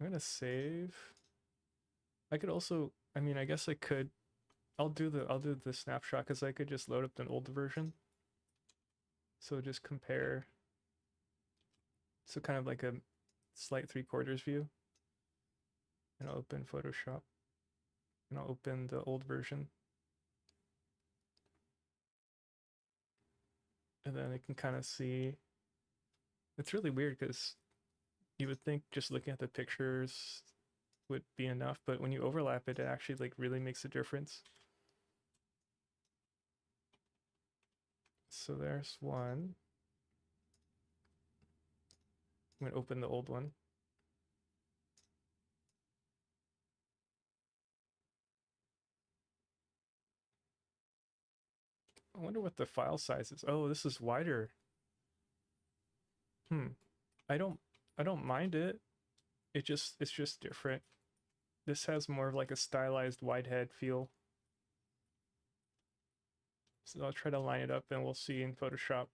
I'm gonna save. I could also, I mean, I guess I could. I'll do the snapshot because I could just load up an old version. So just compare. So kind of like a slight 3/4 view. And I'll open Photoshop. And I'll open the old version. And then I can kind of see. It's really weird because you would think just looking at the pictures would be enough, but when you overlap it, it actually like really makes a difference. So there's one. I'm gonna open the old one. I wonder what the file size is. Oh, this is wider. I don't I don't mind it. It's just different. This has more of like a stylized wide head feel. So I'll try to line it up and we'll see in Photoshop.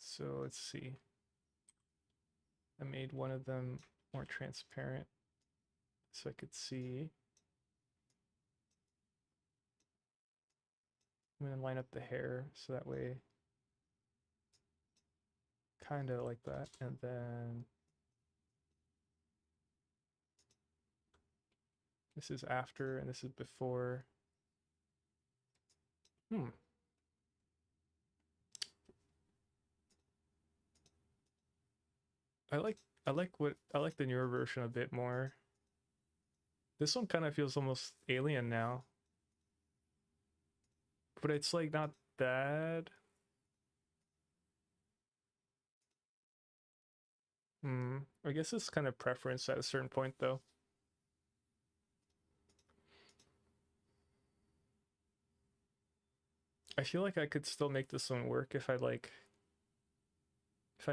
So let's see. I made one of them more transparent so I could see. I'm gonna line up the hair so that way, kind of like that. And then this is after and this is before. I like I like the newer version a bit more. This one kind of feels almost alien now. But it's like not bad. I guess it's kind of preference at a certain point though. I feel like I could still make this one work if I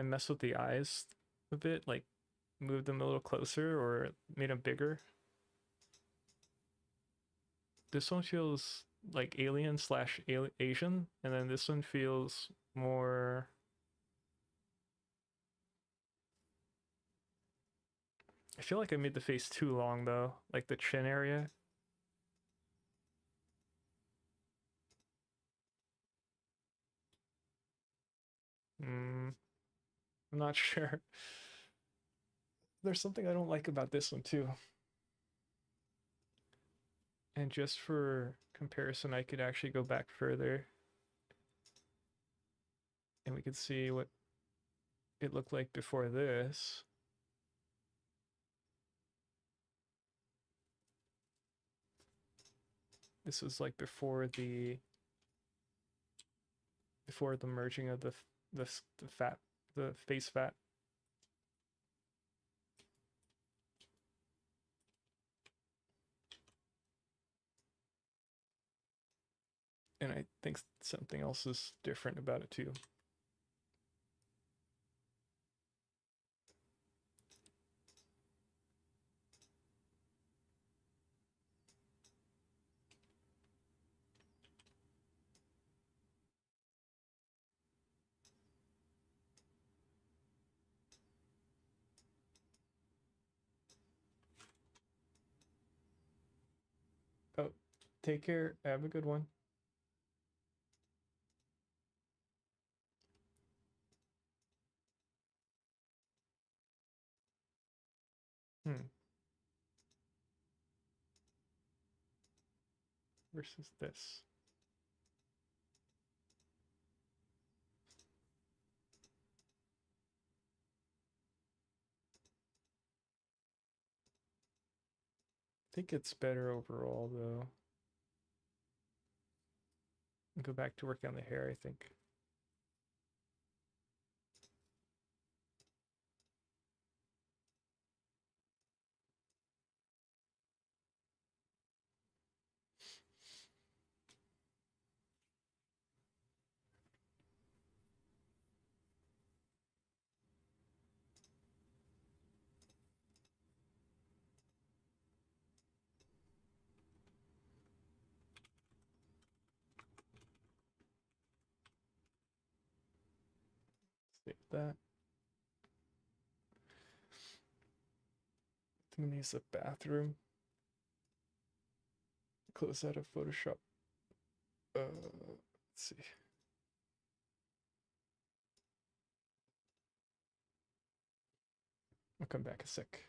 mess with the eyes a bit, like move them a little closer or made them bigger. This one feels like alien slash Asian, and then this one feels more. I feel like I made the face too long though, like the chin area. I'm not sure. There's something I don't like about this one too. And just for comparison, I could actually go back further and we could see what it looked like before this. This was like before the merging of the fat, the face fat. And I think something else is different about it too. Oh, take care. Have a good one. Versus this. I think it's better overall though. Go back to work on the hair, I think. save that. I think I'm gonna use the bathroom. Close out of Photoshop. Let's see. I'll come back a sec.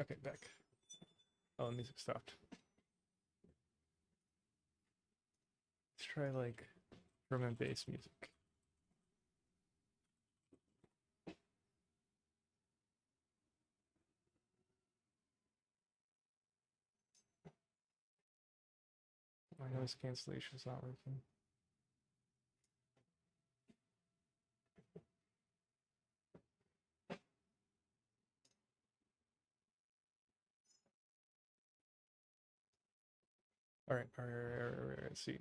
Okay, back. Oh, the music stopped. Let's try like drum and bass music. My noise cancellation is not working. All right, let's see.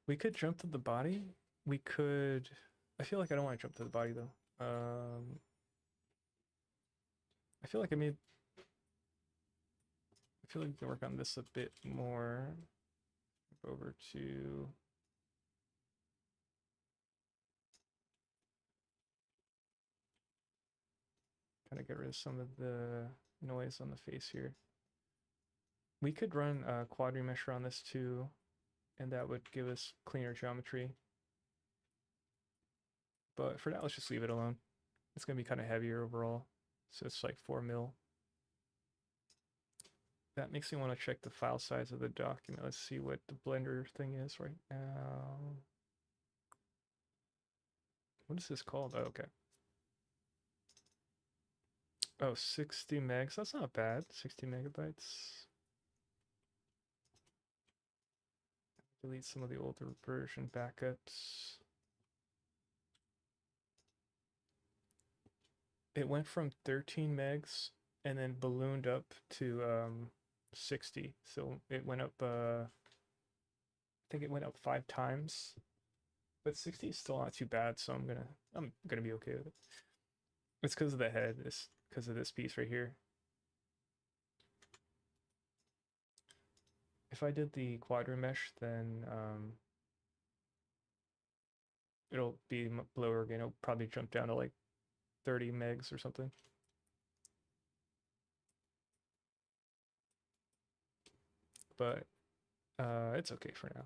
We could jump to the body. We could. I feel like I don't want to jump to the body though. I feel like I made. I feel like we can work on this a bit more. Over to. Kind of get rid of some of the noise on the face here. We could run a quad remesher on this too, and that would give us cleaner geometry. But for now, let's just leave it alone. It's going to be kind of heavier overall, so it's like 4 mil. That makes me want to check the file size of the document. Let's see what the Blender thing is right now. What is this called? Oh, okay. Oh, 60 megs. That's not bad. 60 megabytes. Delete some of the older version backups. It went from 13 megs and then ballooned up to 60. So it went up, I think it went up 5 times. But 60 is still not too bad, so I'm gonna be okay with it. It's because of the head. It's because of this piece right here. If I did the quad remesh, then it'll be lower again. It'll probably jump down to like 30 megs or something. But it's okay for now.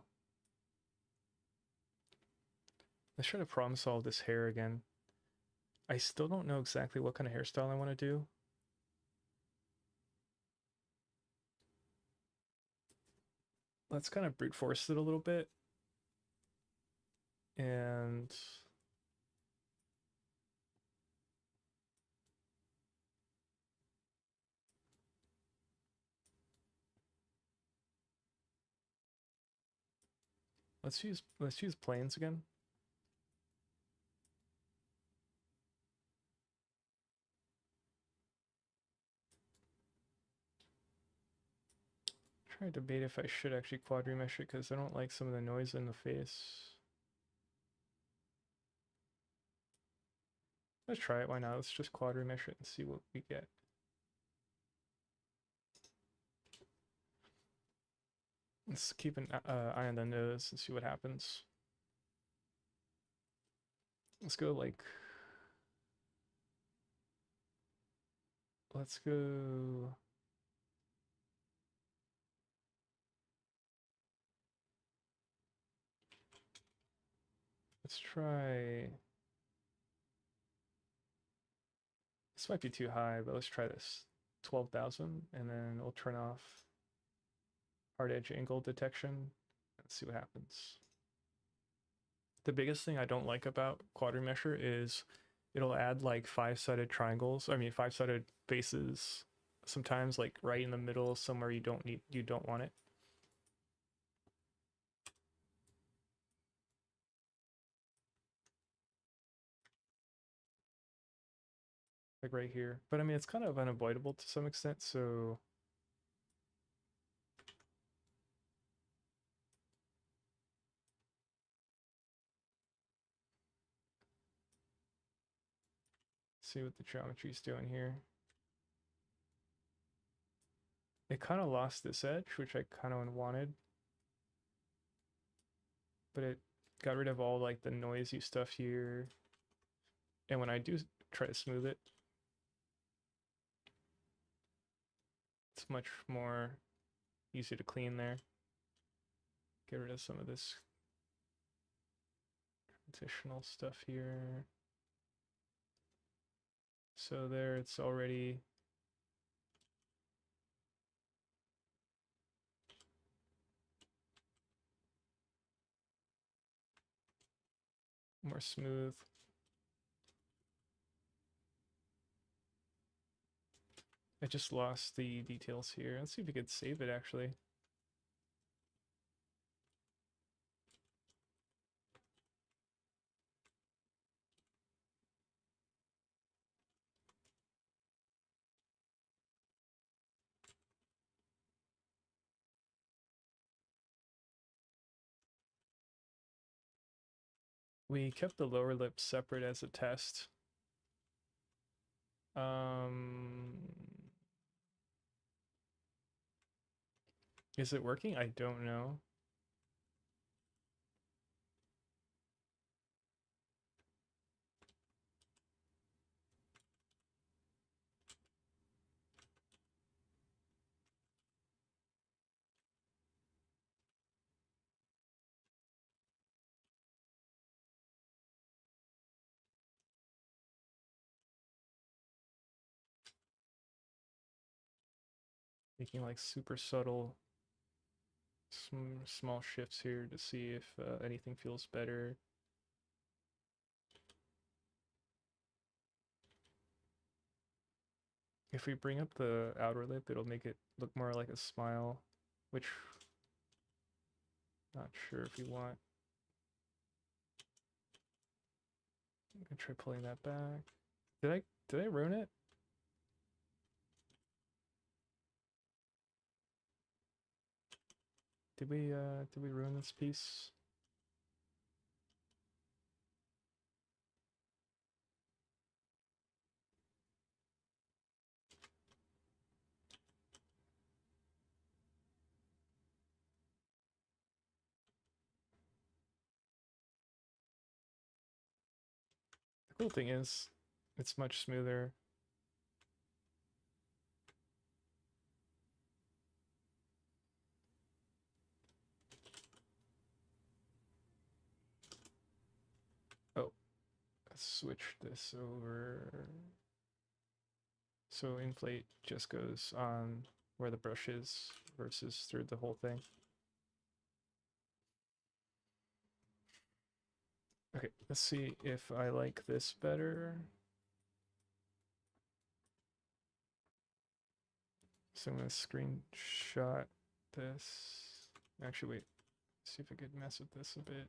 Let's try to problem solve this hair again. I still don't know exactly what kind of hairstyle I want to do. Let's kind of brute force it a little bit. And let's use planes again. Trying to debate if I should actually quad remesh it because I don't like some of the noise in the face. Let's try it. Why not? Let's just quad remesh it and see what we get. Let's keep an eye on the nose and see what happens. Let's go like. Let's go. Let's try. This might be too high, but let's try this. 12,000, and then we'll turn off hard edge angle detection and see what happens. The biggest thing I don't like about Quadrimesher is it'll add like five-sided triangles. I mean, five-sided faces sometimes like right in the middle somewhere you don't want it. Like right here. But I mean, it's kind of unavoidable to some extent, so see what the geometry is doing here. It kind of lost this edge, which I kind of wanted, but it got rid of all like the noisy stuff here. And when I do try to smooth it, it's much more easy to clean there. Get rid of some of this transitional stuff here. So there, it's already more smooth. I just lost the details here. Let's see if we could save it actually. We kept the lower lip separate as a test. Is it working? I don't know. Making like super subtle small shifts here to see if anything feels better. If we bring up the outer lip, it'll make it look more like a smile, which not sure if we want. I'm gonna try pulling that back. Did I ruin it? Did we ruin this piece? The cool thing is it's much smoother. Oh, let's switch this over. So inflate just goes on where the brush is versus through the whole thing. Okay, let's see if I like this better. So I'm gonna screenshot this. Actually, wait, see if I could mess with this a bit.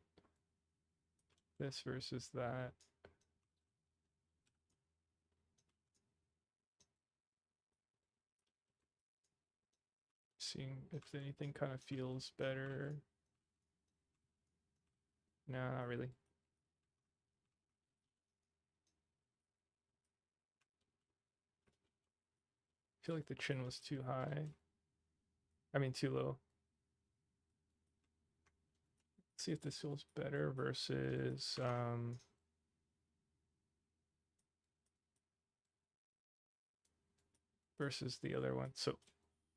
This versus that. Seeing if anything kind of feels better. No, not really. I feel like the chin was too high. I mean, too low. Let's see if this feels better versus versus the other one. So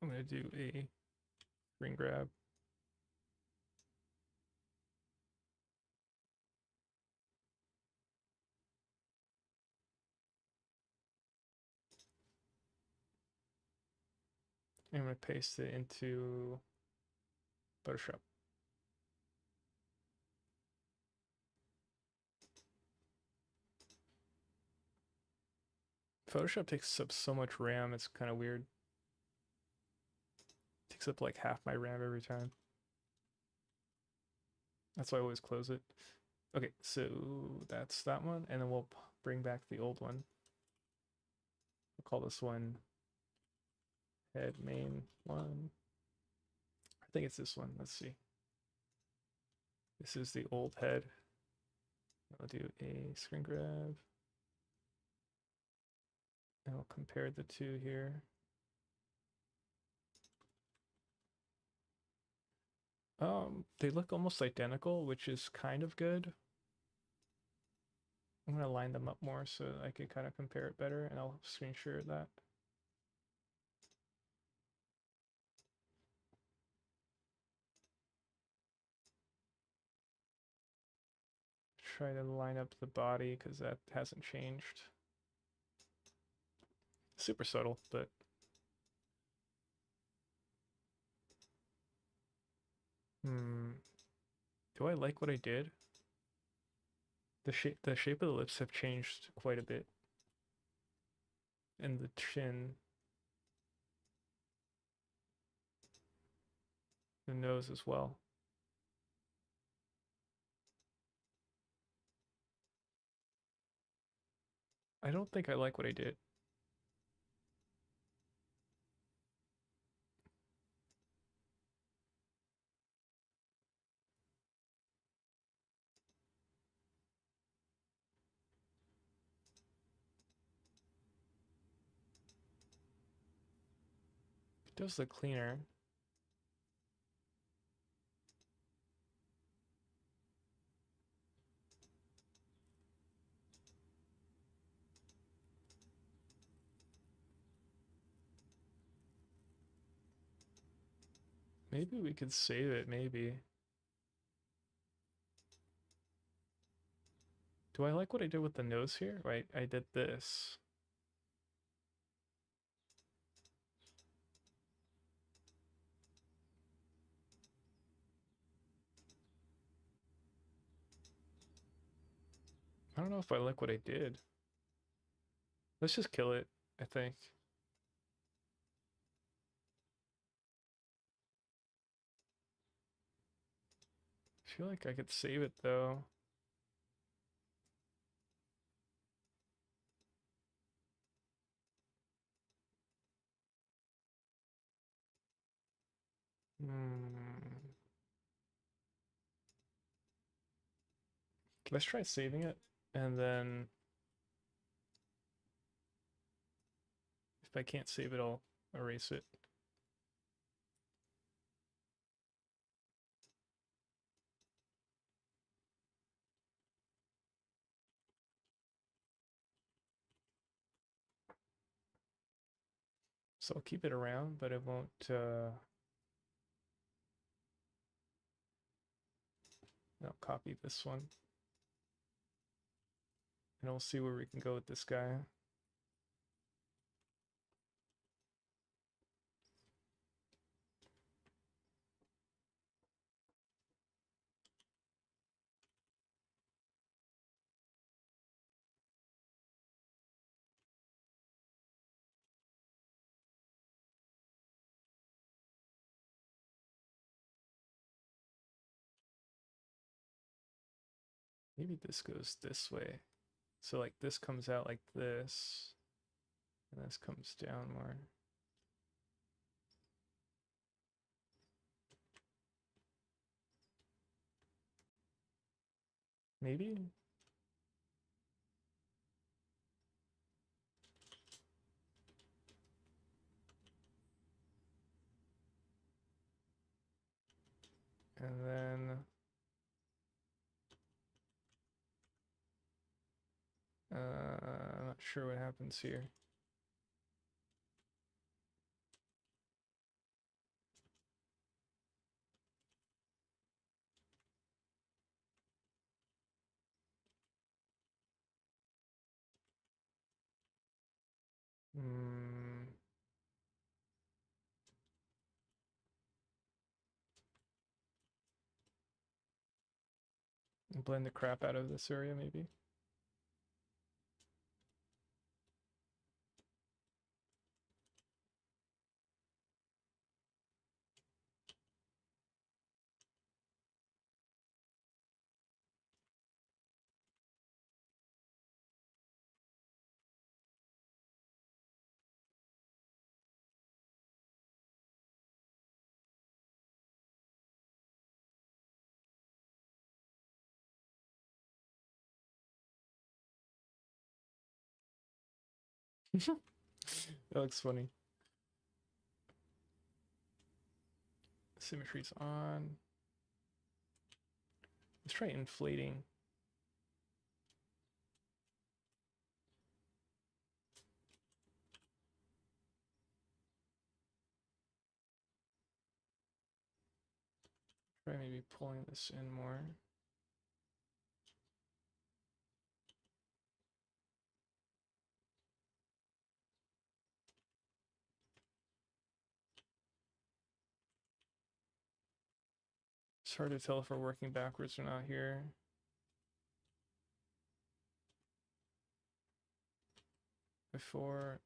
I'm gonna do a screen grab. I'm gonna paste it into Photoshop. Photoshop takes up so much RAM, it's kind of weird. It takes up like half my RAM every time. That's why I always close it. Okay, so that's that one, and then we'll bring back the old one. We'll call this one head main one. I think it's this one. Let's see. This is the old head. I'll do a screen grab. And I'll compare the two here. They look almost identical, which is kind of good. I'm gonna line them up more so I can kind of compare it better, and I'll screen share that. Try to line up the body because that hasn't changed. Super subtle, but do I like what I did? The shape of the lips have changed quite a bit. And the chin, the nose as well. I don't think I like what I did. It does look cleaner. Maybe we could save it, maybe. Do I like what I did with the nose here? Right, I did this. I don't know if I like what I did. Let's just kill it, I think. I feel like I could save it though. Hmm. Let's try saving it, and then if I can't save it, I'll erase it. So I'll keep it around, but it won't, I'll copy this one. And we'll see where we can go with this guy. Maybe this goes this way. So like this comes out like this, and this comes down more. Maybe? And then I'm not sure what happens here. Hmm. Blend the crap out of this area, maybe. That looks funny. Symmetry's on. Let's try inflating. Try maybe pulling this in more. It's hard to tell if we're working backwards or not here. Before.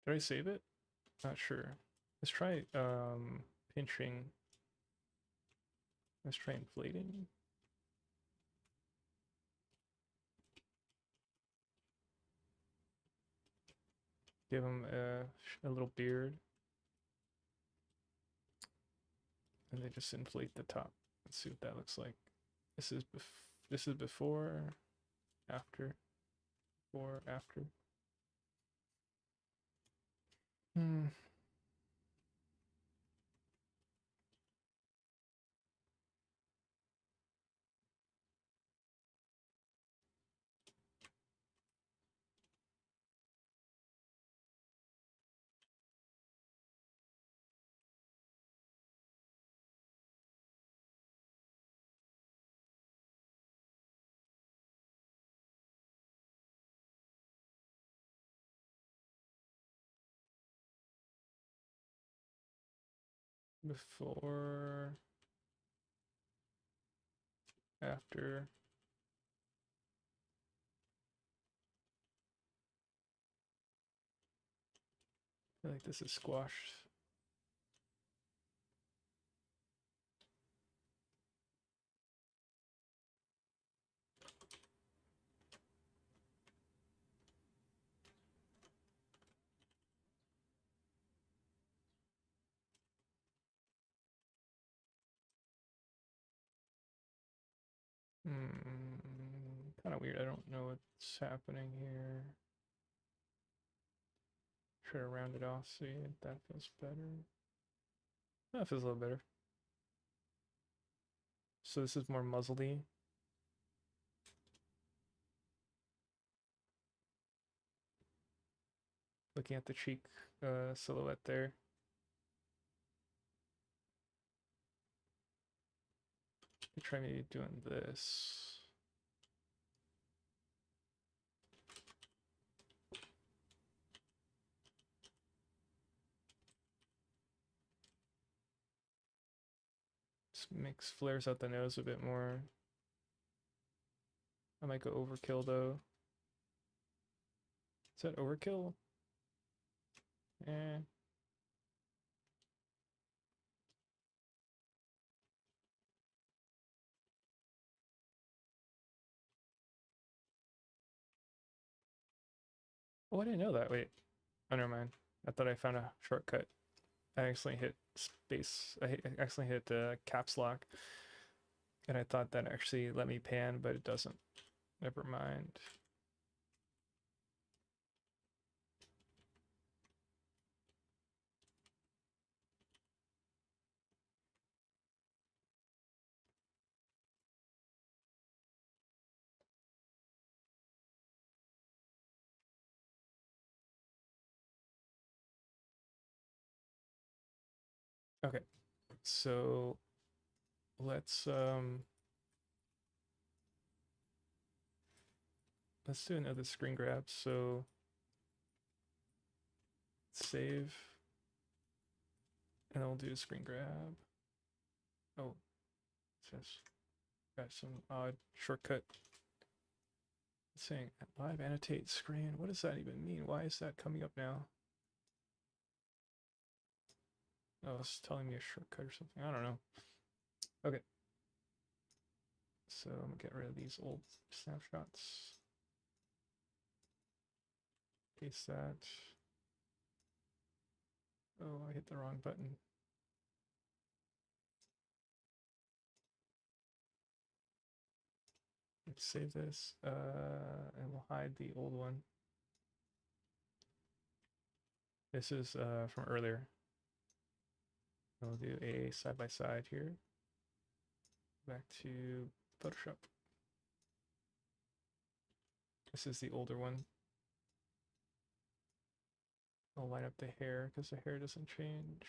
Did I save it? Not sure. Let's try pinching. Let's try inflating. Give him a little beard. And they just inflate the top. Let's see what that looks like. This is before, after, before, after. Before, after. I feel like this is squashed. Kind of weird. I don't know what's happening here. Try to round it off, see if that feels better. That feels a little better. So this is more muzzly. Looking at the cheek silhouette there. Try maybe doing this. Just flares out the nose a bit more. I might go overkill though. Is that overkill? Eh. Oh, I didn't know that. Wait. Oh, never mind. I thought I found a shortcut. I accidentally hit space. I accidentally hit the caps lock. And I thought that actually let me pan, but it doesn't. Never mind. Okay. So let's do another screen grab. So save, and I'll do a screen grab. Oh, just got some odd shortcut. It's saying live annotate screen. What does that even mean? Why is that coming up now? Oh, it's telling me a shortcut or something. I don't know. Okay. So I'm gonna get rid of these old snapshots. Paste that. Oh, I hit the wrong button. Let's save this, and we'll hide the old one. This is from earlier. We'll do a side by side here. Back to Photoshop. This is the older one. I'll line up the hair because the hair doesn't change.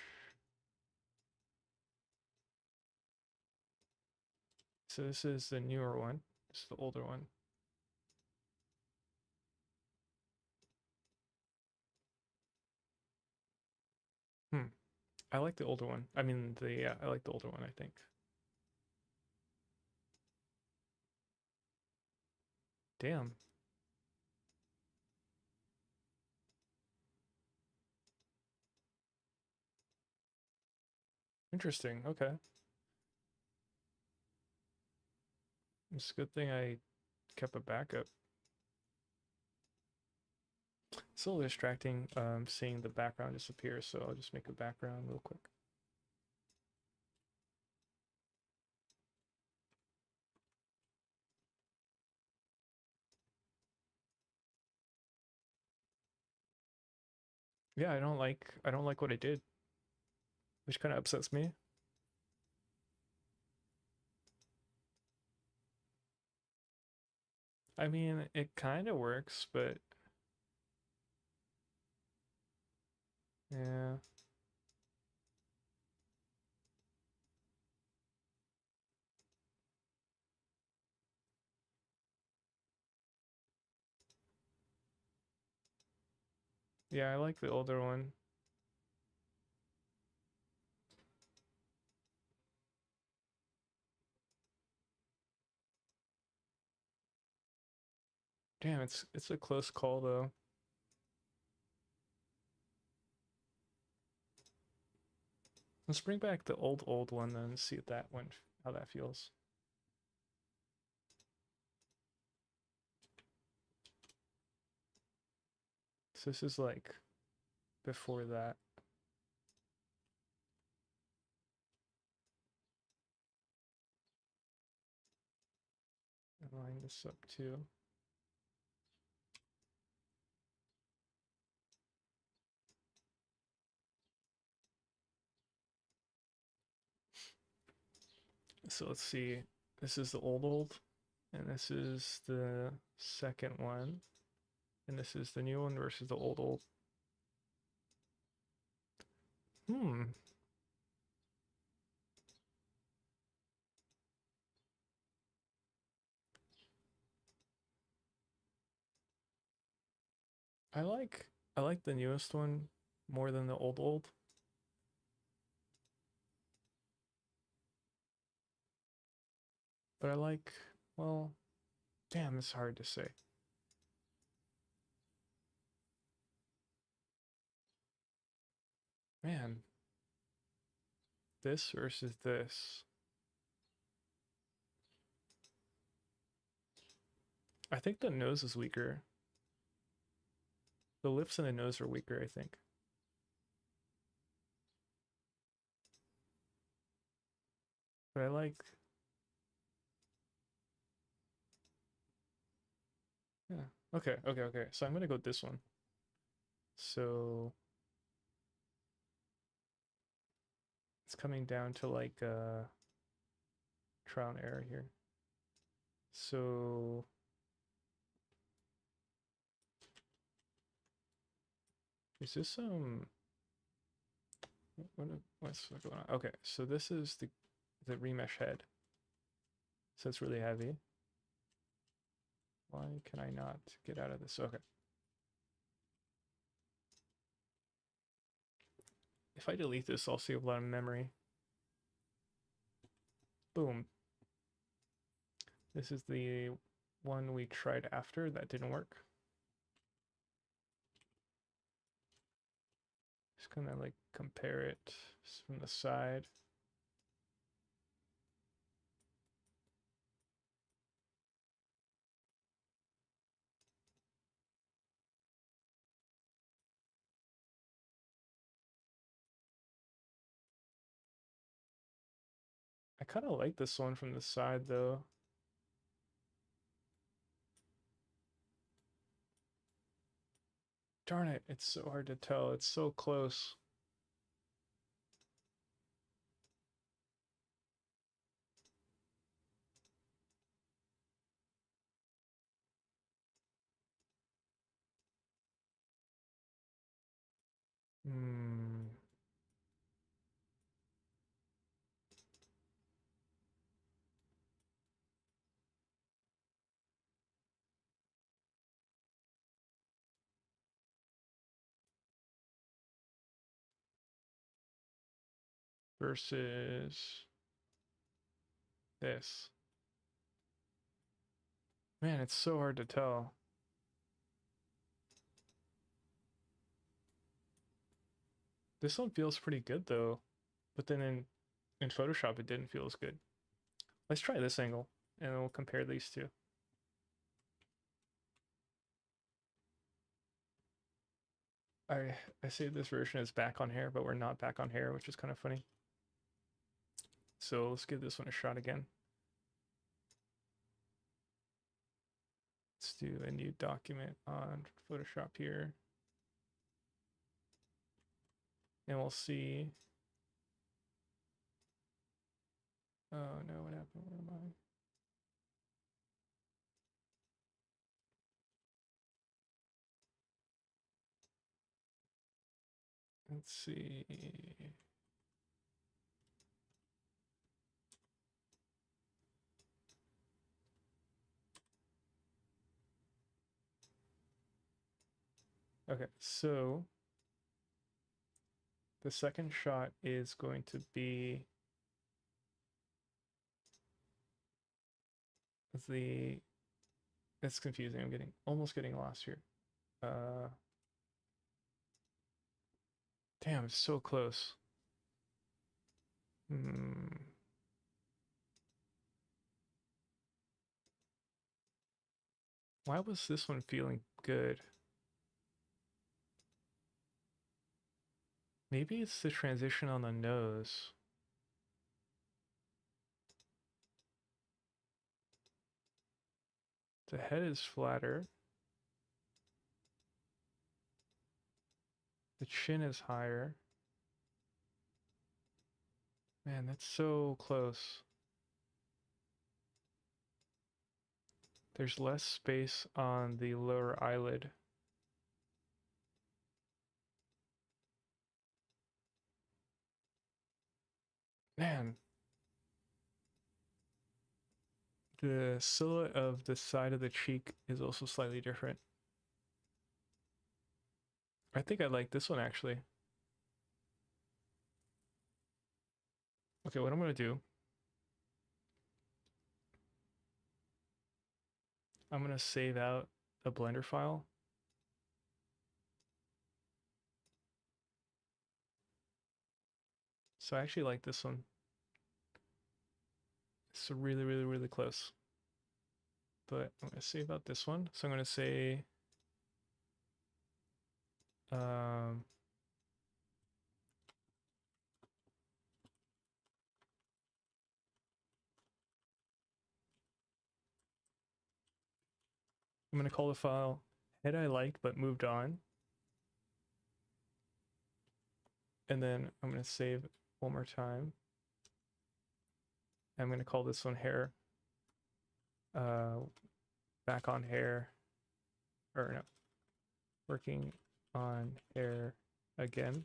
So this is the newer one. This is the older one. I like the older one. I mean, I like the older one, I think. Damn. Interesting. Okay. It's a good thing I kept a backup. It's a little distracting seeing the background disappear, so I'll just make a background real quick. Yeah, I don't like what I did, which kind of upsets me. I mean, it kind of works, but yeah. Yeah, I like the older one. Damn, it's a close call though. Let's bring back the old one then and see if that went how that feels. So this is like before that. Line this up too. So let's see. This is the old, and this is the second one, and this is the new one versus the old. Hmm. I like I like the newest one more than the old. But I like, well, Damn, it's hard to say. Man, this versus this. I think the nose is weaker. The lips and the nose are weaker, I think. But I like... Yeah. Okay, okay, okay. So I'm gonna go with this one. So it's coming down to like trial and error here. So is this what's going on? Okay, so this is the remesh head. So it's really heavy. Why can I not get out of this? Okay. If I delete this, I'll save a lot of memory. Boom. This is the one we tried after that didn't work. Just gonna like compare it from the side. I kind of like this one from the side though. Darn it, it's so hard to tell. It's so close. Hmm. Versus this. Man, it's so hard to tell. This one feels pretty good though, but then in Photoshop it didn't feel as good. Let's try this angle and we'll compare these two. I say this version is back on hair, but we're not back on hair, which is kind of funny. So let's give this one a shot again. Let's do a new document on Photoshop here. And we'll see. Oh no, what happened? Where am I? Let's see. Okay, so the second shot is going to be the, it's confusing. I'm almost getting lost here. Damn, it's so close. Why was this one feeling good? Maybe it's the transition on the nose. The head is flatter. The chin is higher. Man, that's so close. There's less space on the lower eyelid. Man. The silhouette of the side of the cheek is also slightly different. I think I like this one actually. Okay, what I'm gonna do, I'm gonna save out a Blender file. So I actually like this one. It's really, really, really close. But I'm gonna save out this one. So I'm gonna say um, I'm gonna call the file head I like but moved on. And then I'm gonna save one more time. I'm gonna call this one hair. Back on hair, or no, working on hair again.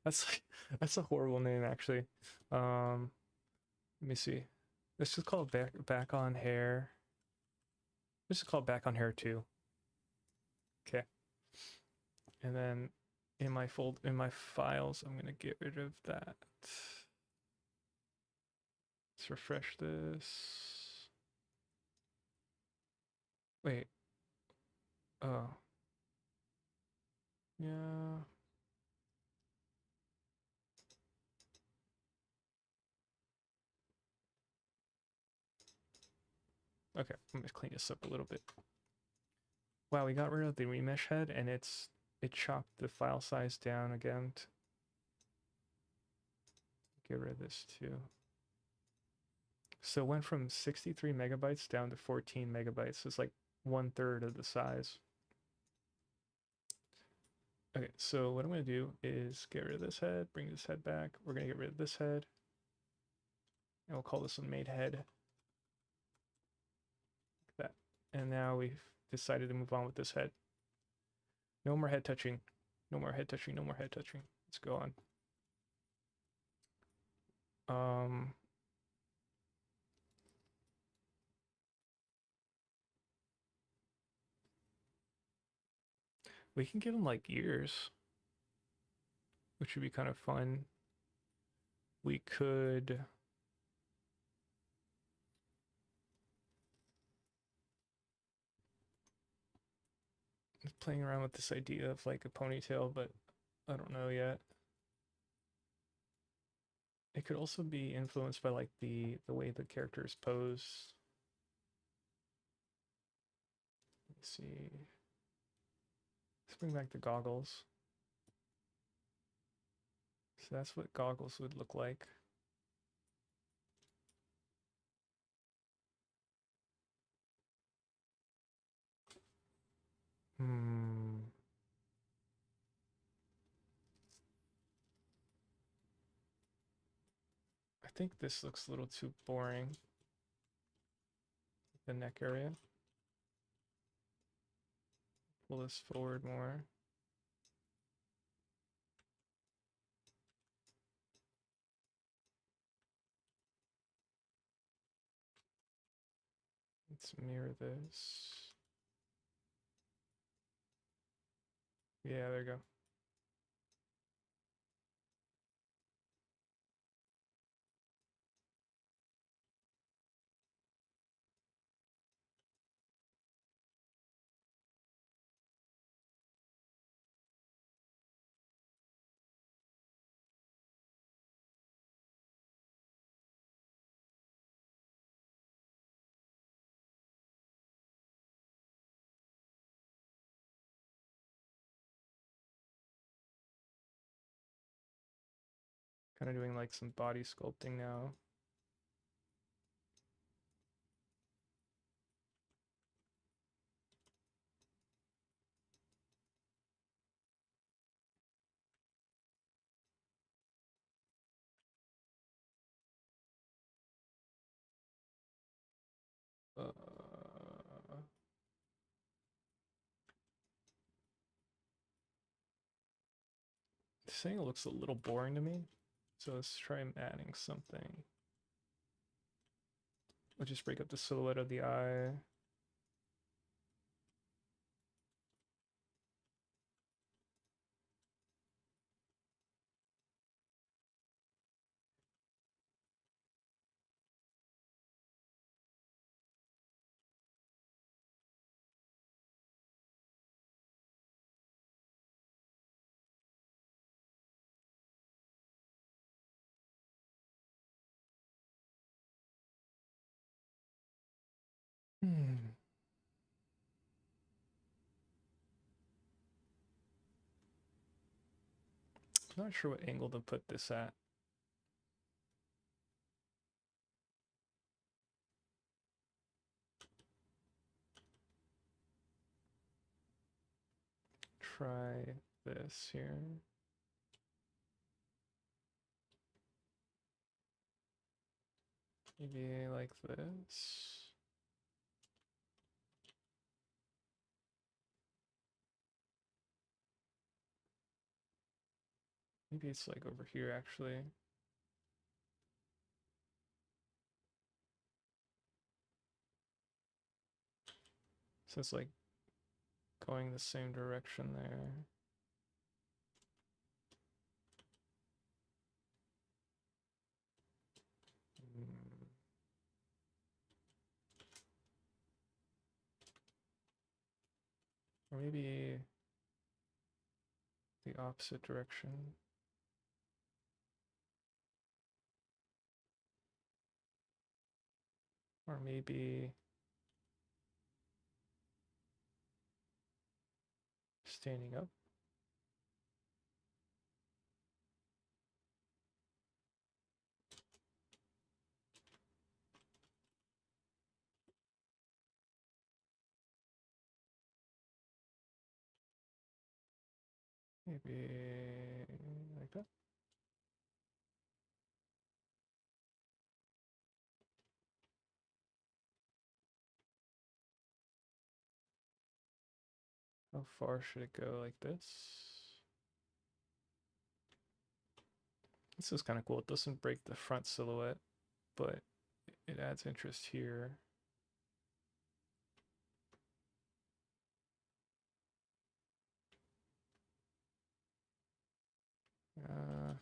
That's that's a horrible name actually. Let me see. Let's just call it back on hair. Let's just call it back on hair 2. Okay. And then in my files, I'm gonna get rid of that. Let's refresh this. Wait. Oh. Yeah. Okay, I'm gonna clean this up a little bit. Wow, we got rid of the remesh head and it chopped the file size down again. Get rid of this too. So it went from 63 megabytes down to 14 megabytes. It's like 1/3 of the size. Okay, so what I'm going to do is get rid of this head, bring this head back. We're going to get rid of this head. And we'll call this one made head. Like that. And now we've decided to move on with this head. No more head touching. No more head touching. No more head touching. Let's go on. We can give him like ears, which would be kind of fun. We could playing around with this idea of like a ponytail, but I don't know yet. It could also be influenced by like the way the character is posed. Let's see. Let's bring back the goggles. So that's what goggles would look like. I think this looks a little too boring. The neck area. Pull this forward more. Let's mirror this. Yeah, there you go. Kind of doing like some body sculpting now. Uh, this thing looks a little boring to me. So let's try adding something. We'll just break up the silhouette of the eye. not sure what angle to put this at. Try this here. Maybe like this. Maybe it's like over here actually. So it's like going the same direction there. Or maybe the opposite direction. Or maybe standing up. Maybe like that. How far should it go? Like this? This is kind of cool. It doesn't break the front silhouette, but it adds interest here. Uh,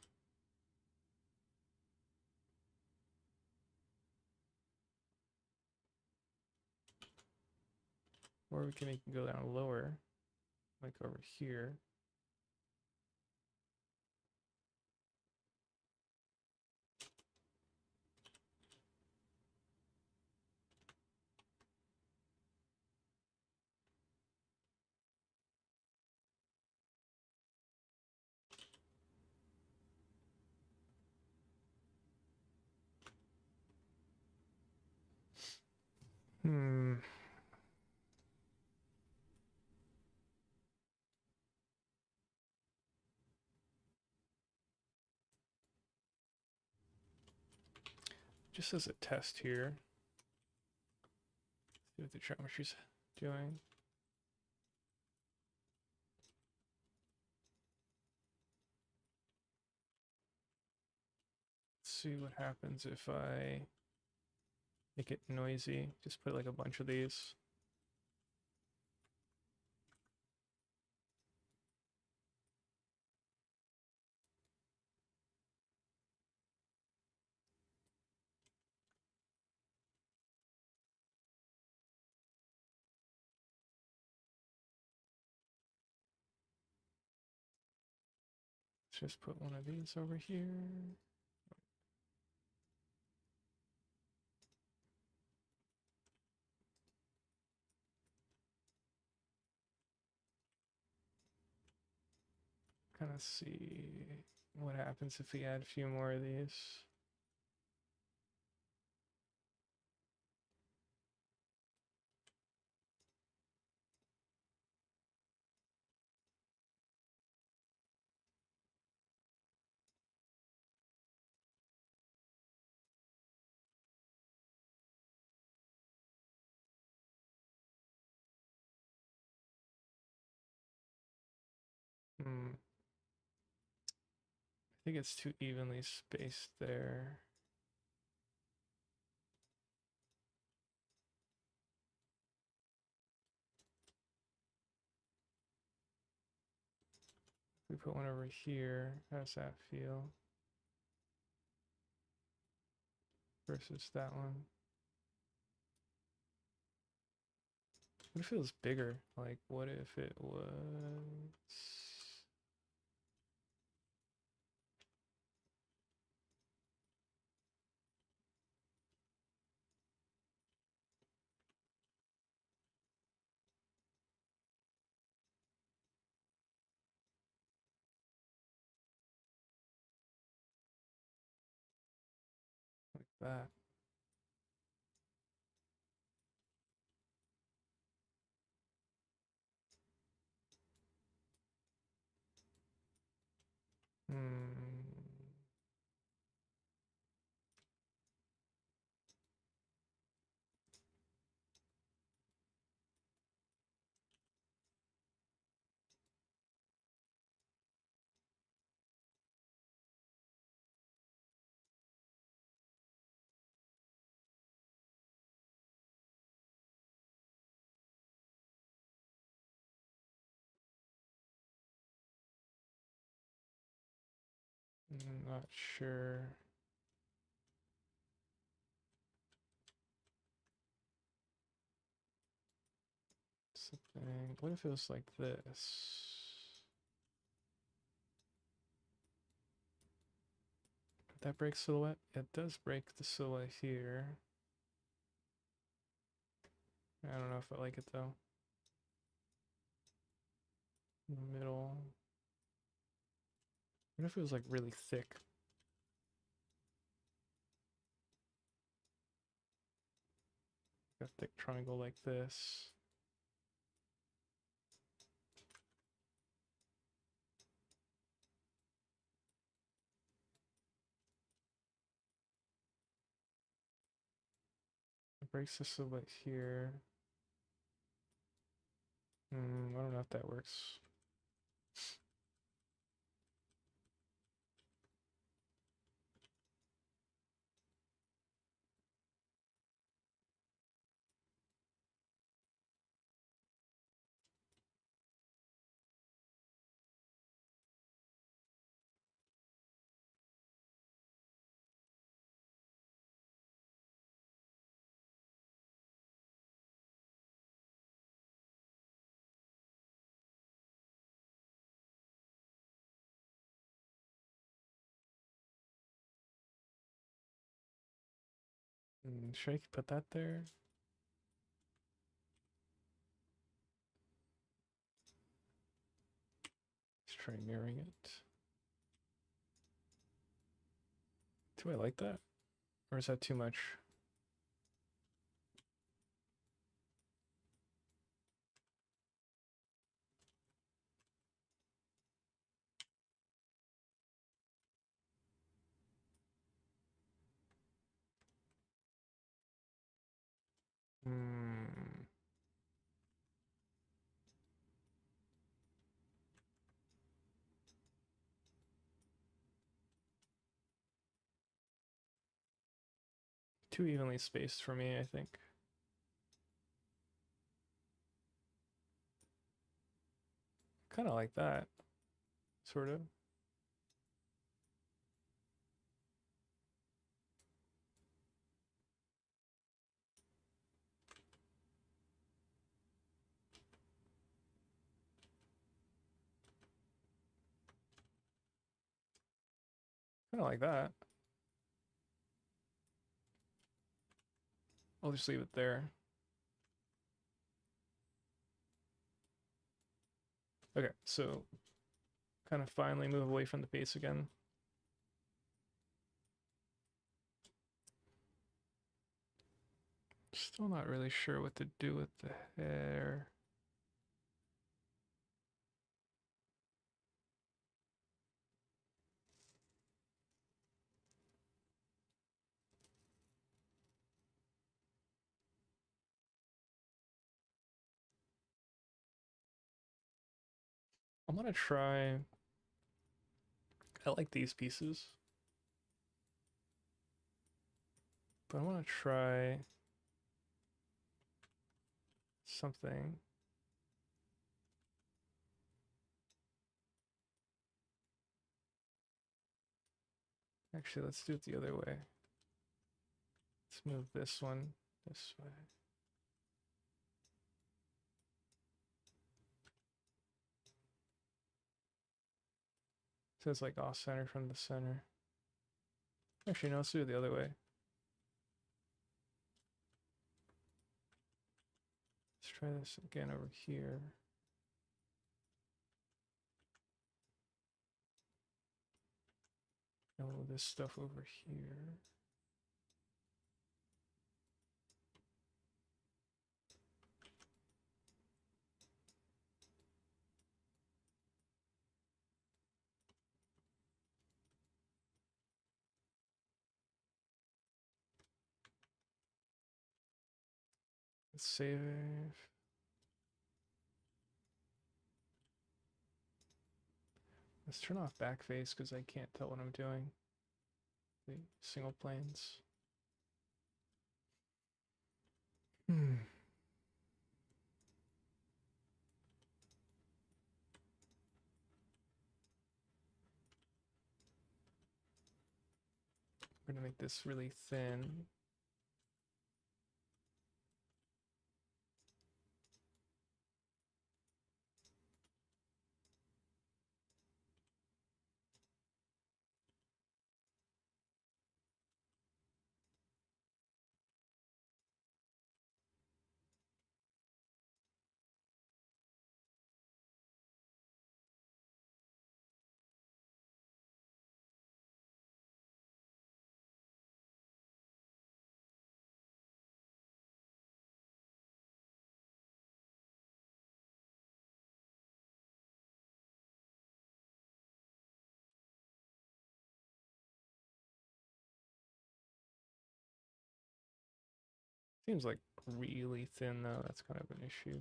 or we can make it go down lower, like over here. Just as a test here, see what the geometry's doing. Let's see what happens if I make it noisy. Just put like a bunch of these. Let's just put one of these over here. Kind of see what happens if we add a few more of these. I think it's too evenly spaced there. If we put one over here, how does that feel? Versus that one. What if it was bigger? Like, what if it was... that. Hmm. Not sure. Something. What if it was like this? Did that break silhouette? It does break the silhouette here. I don't know if I like it though. In the middle. What if it was like really thick? A thick triangle like this. It breaks the silhouette here. I don't know if that works. Should I put that there? Let's try mirroring it. Do I like that? Or is that too much? Too evenly spaced for me, I think. Kind of like that, sort of. Kind of like that. I'll just leave it there. Okay, so kind of finally move away from the base again. Still not really sure what to do with the hair. I'm gonna try. I like these pieces, but I want to try something. Actually, let's do it the other way. Let's move this one this way. So it's like off center from the center. Actually, no, let's do it the other way. Let's try this again over here. All this stuff over here. Let's save. Let's turn off backface because I can't tell what I'm doing. The single planes. Hmm. We're gonna make this really thin. Seems like really thin though. That's kind of an issue.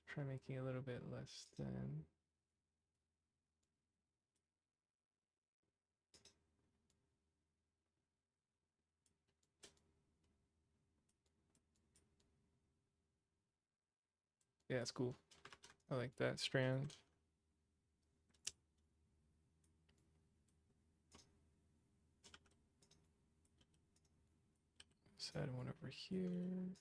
Try making it a little bit less thin. Yeah, it's cool. I like that strand. Let's add one over here.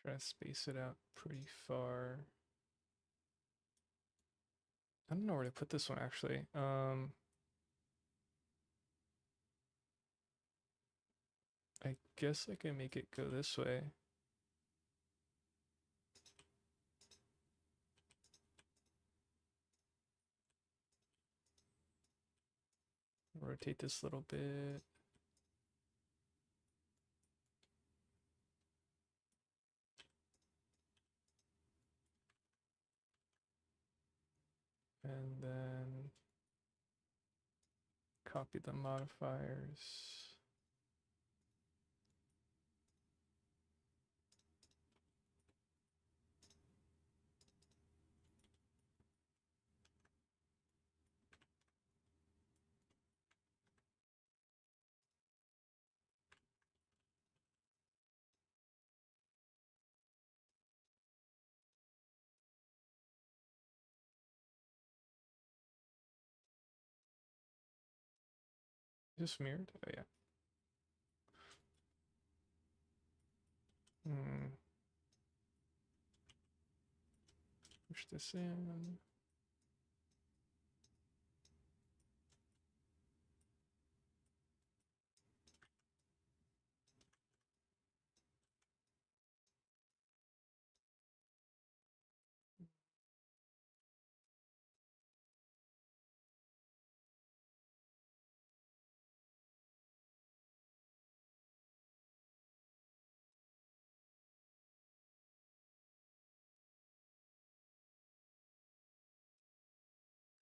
Try to space it out pretty far. I don't know where to put this one actually. I guess I can make it go this way. Rotate this a little bit. And then copy the modifiers. Just mirrored? Oh yeah. Push this in.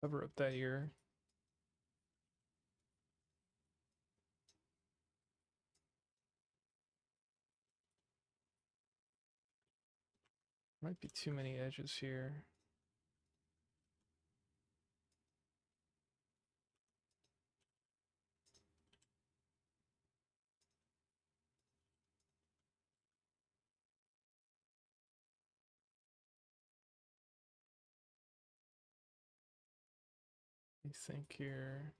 Cover up that ear. Might be too many edges here. I think here.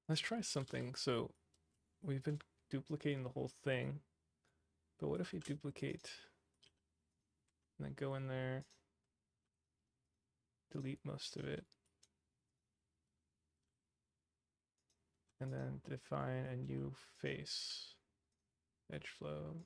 Let's try something. So we've been duplicating the whole thing, But what if you duplicate and then go in there, delete most of it, and then define a new face, edge flow.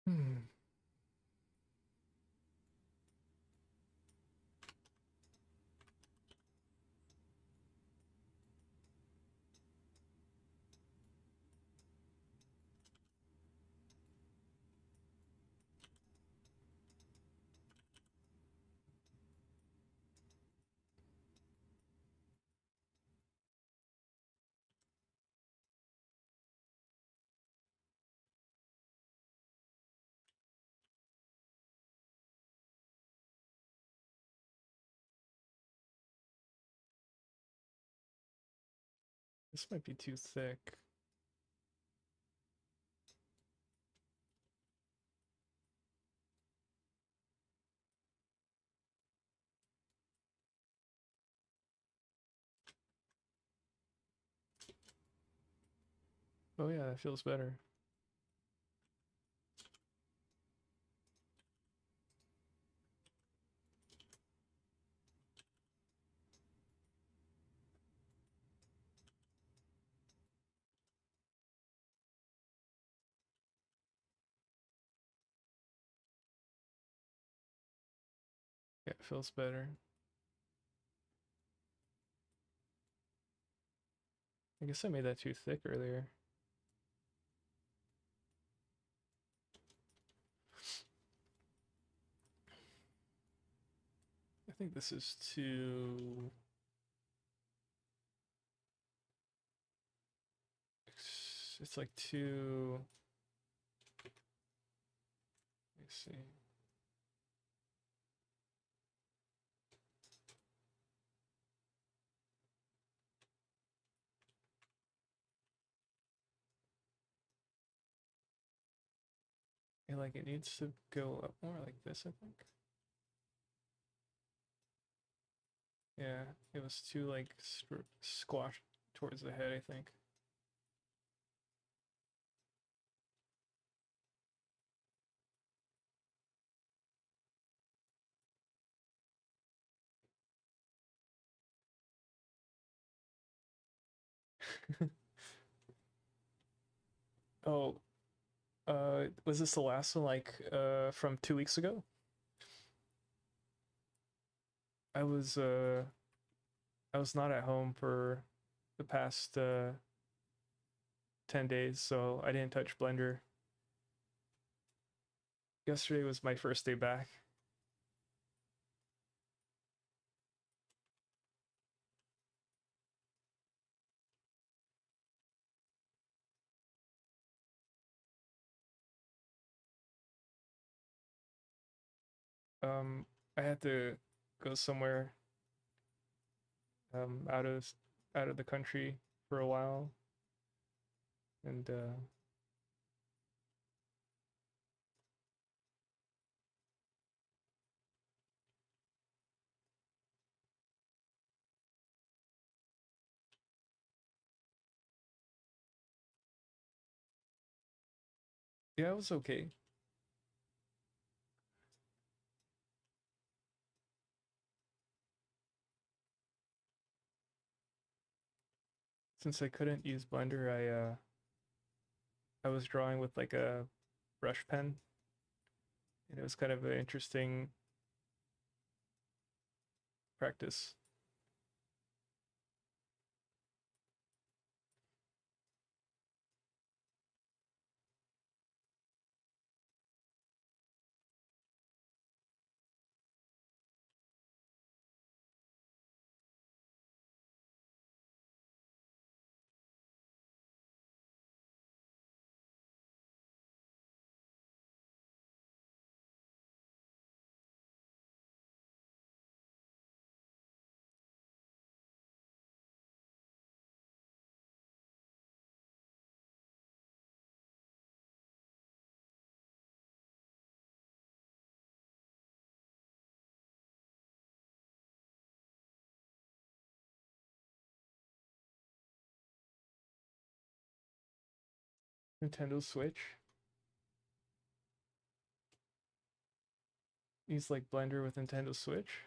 Hmm. This might be too thick. Oh yeah, that feels better. Yeah, it feels better. I guess I made that too thick earlier. I think this is too... It's like too... Let me see. Yeah, like it needs to go up more like this, I think. Yeah, it was too like squashed towards the head, I think. Oh, was this the last one like from 2 weeks ago? I was uh I was not at home for the past 10 days, so I didn't touch Blender. Yesterday was my first day back. I had to go somewhere um out of out of the country for a while, and yeah, it was okay. Since I couldn't use Blender, I was drawing with like a brush pen, and it was kind of an interesting practice. Nintendo Switch. He's like Blender with Nintendo Switch.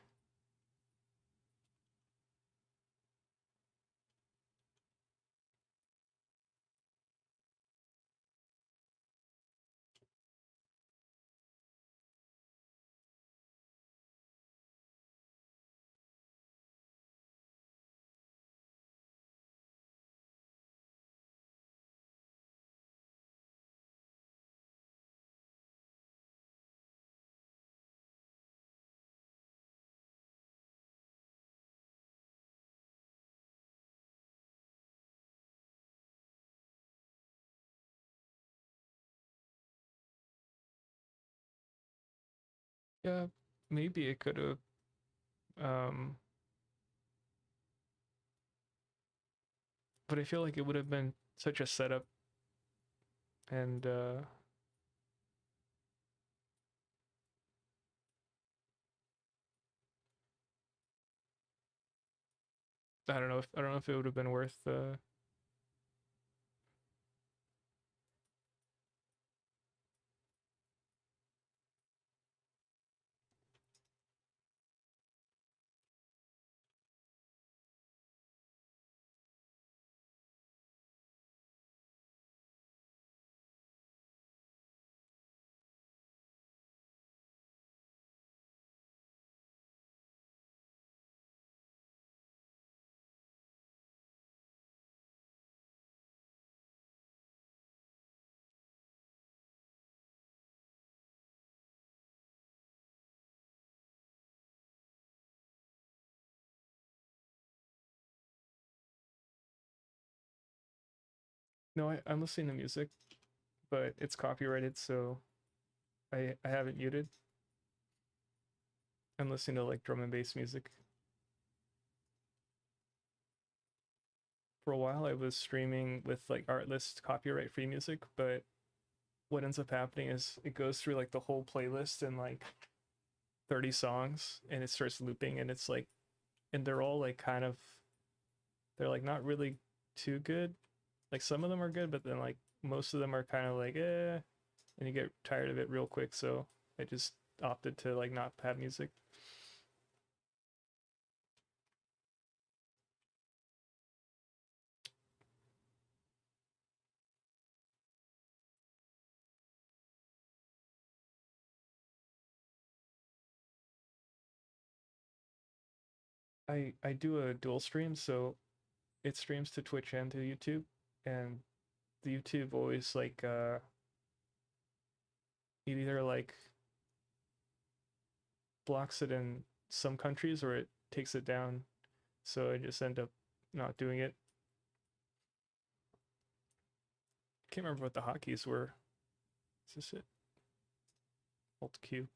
Yeah, maybe it could have. Um, but I feel like it would have been such a setup, and I don't know if it would have been worth. No, I'm listening to music, but it's copyrighted, so I have it muted. I'm listening to like drum and bass music. For a while, I was streaming with like artlist copyright free music, but what ends up happening is it goes through like the whole playlist and like 30 songs and it starts looping and it's like, and they're all like kind of, they're like not really too good. Like some of them are good, but then like most of them are kind of like and you get tired of it real quick. So I just opted to like not have music. I do a dual stream, so it streams to Twitch and to YouTube, and the YouTube always like it either like blocks it in some countries or it takes it down. So I just end up not doing it. Can't remember what the hotkeys were. Is this it? Alt Q.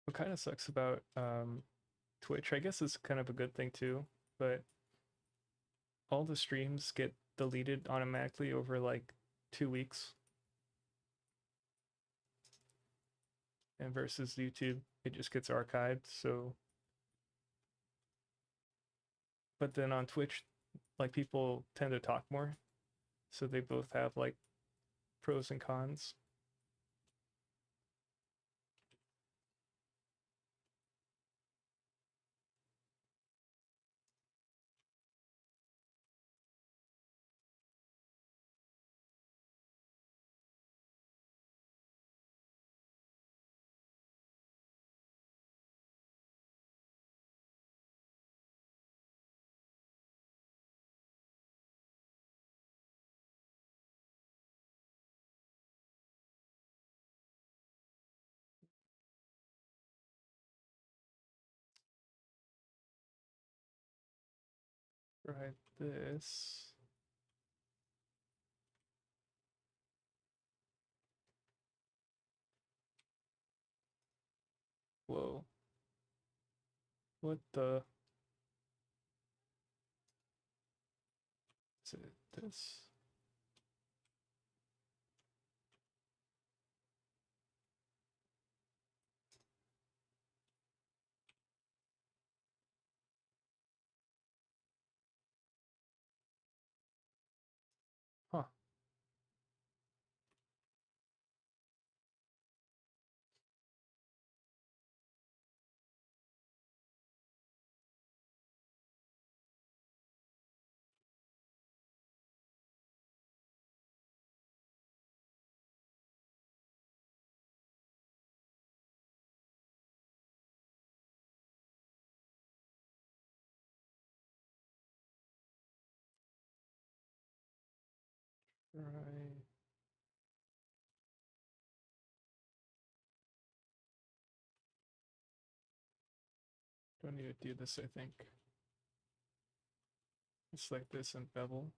What kind of sucks about Twitch, I guess it's kind of a good thing too, but all the streams get deleted automatically over like 2 weeks. And versus YouTube, it just gets archived. So, but then on Twitch, like people tend to talk more. So they both have like pros and cons. Try this. Whoa. What the? Is it this? Huh. Right. Don't need to do this, I think. It's like this and bevel.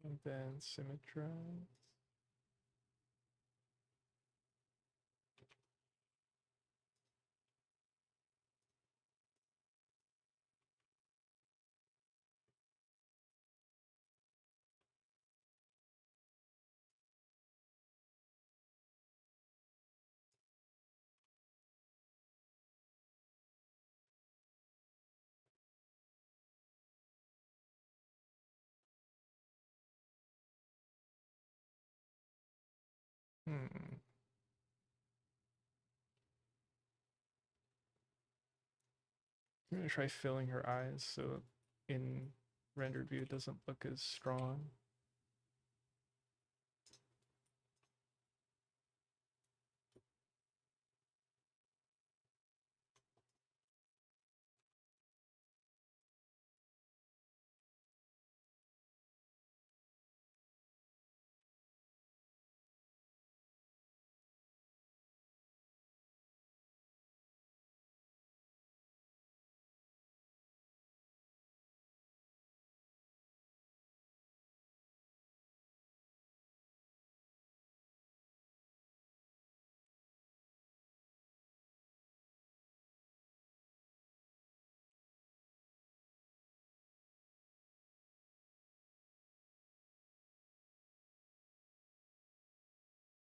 And then symmetrize. Hmm. I'm gonna try filling her eyes so in rendered view it doesn't look as strong.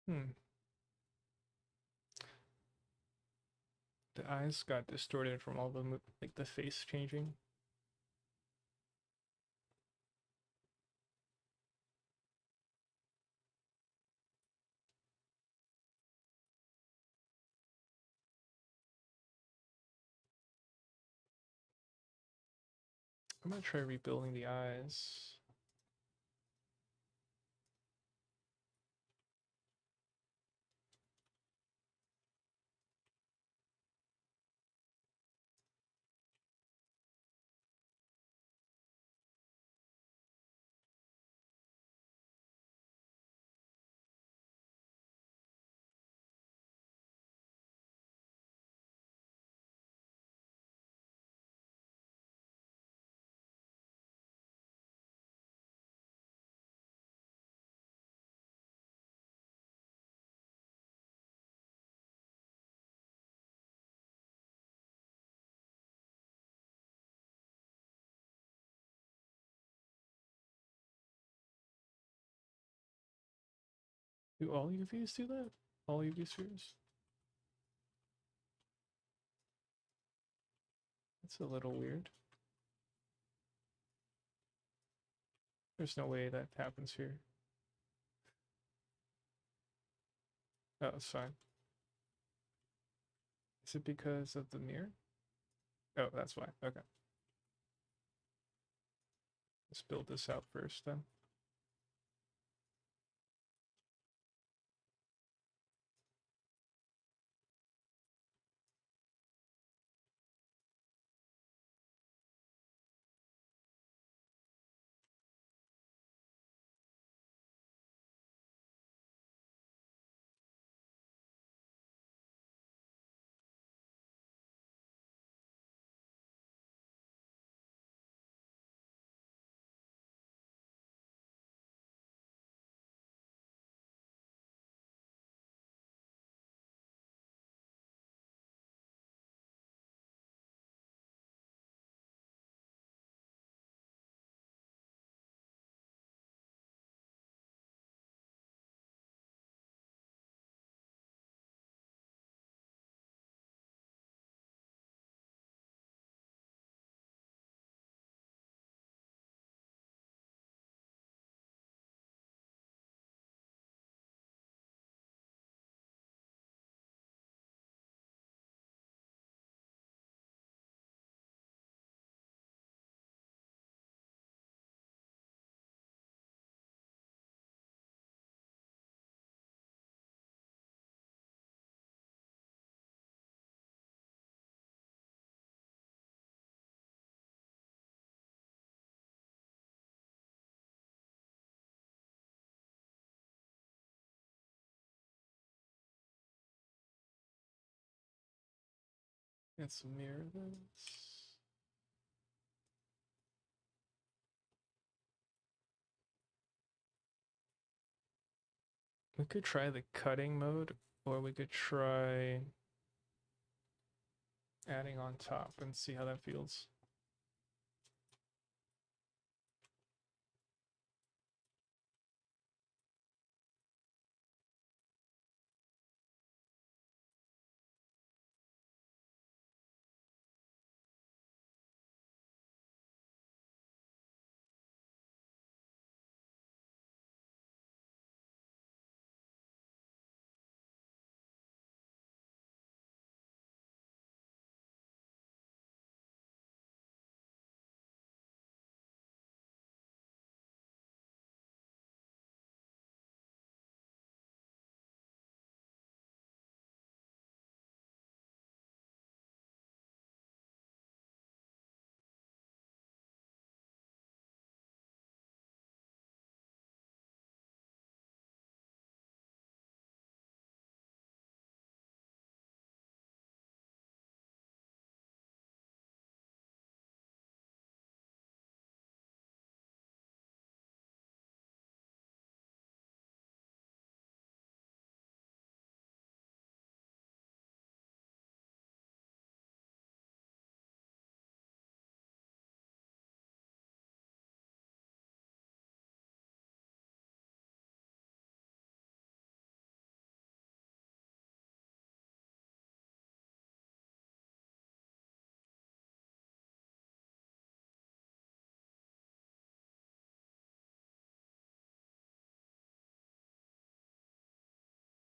Hmm. The eyes got distorted from all the like the face changing. I'm gonna try rebuilding the eyes. Do all UVs do that? All UV spheres? That's a little weird. There's no way that happens here. Oh, it's fine. Is it because of the mirror? Oh, that's why. Okay. Let's build this out first then. Let's mirror this. We could try the cutting mode, or we could try adding on top and see how that feels.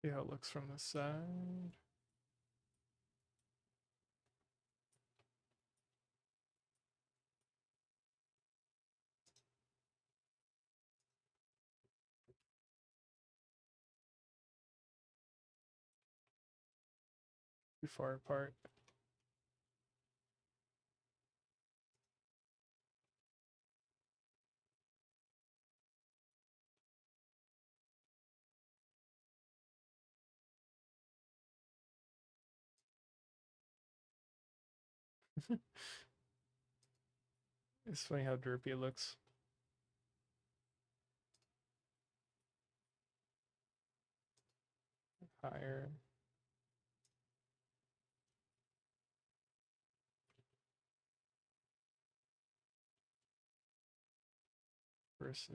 See how it looks from the side. Too far apart. It's funny how derpy it looks. Higher. Versus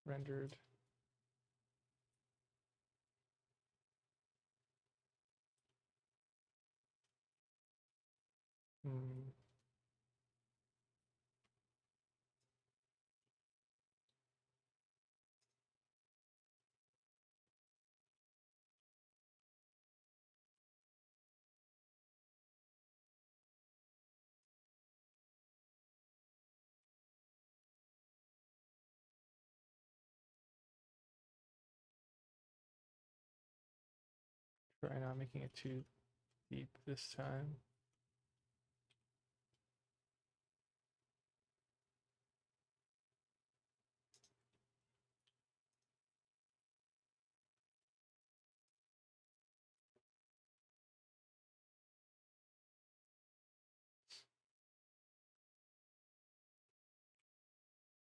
rendered. Hmm. Try not making it too deep this time.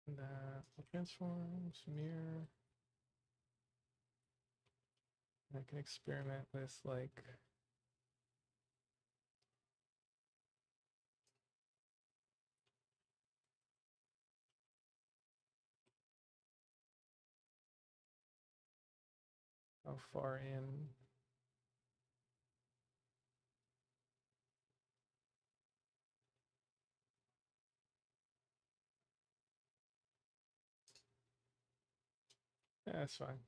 That transforms, mirror. I can experiment with like how far in. Yeah, that's fine.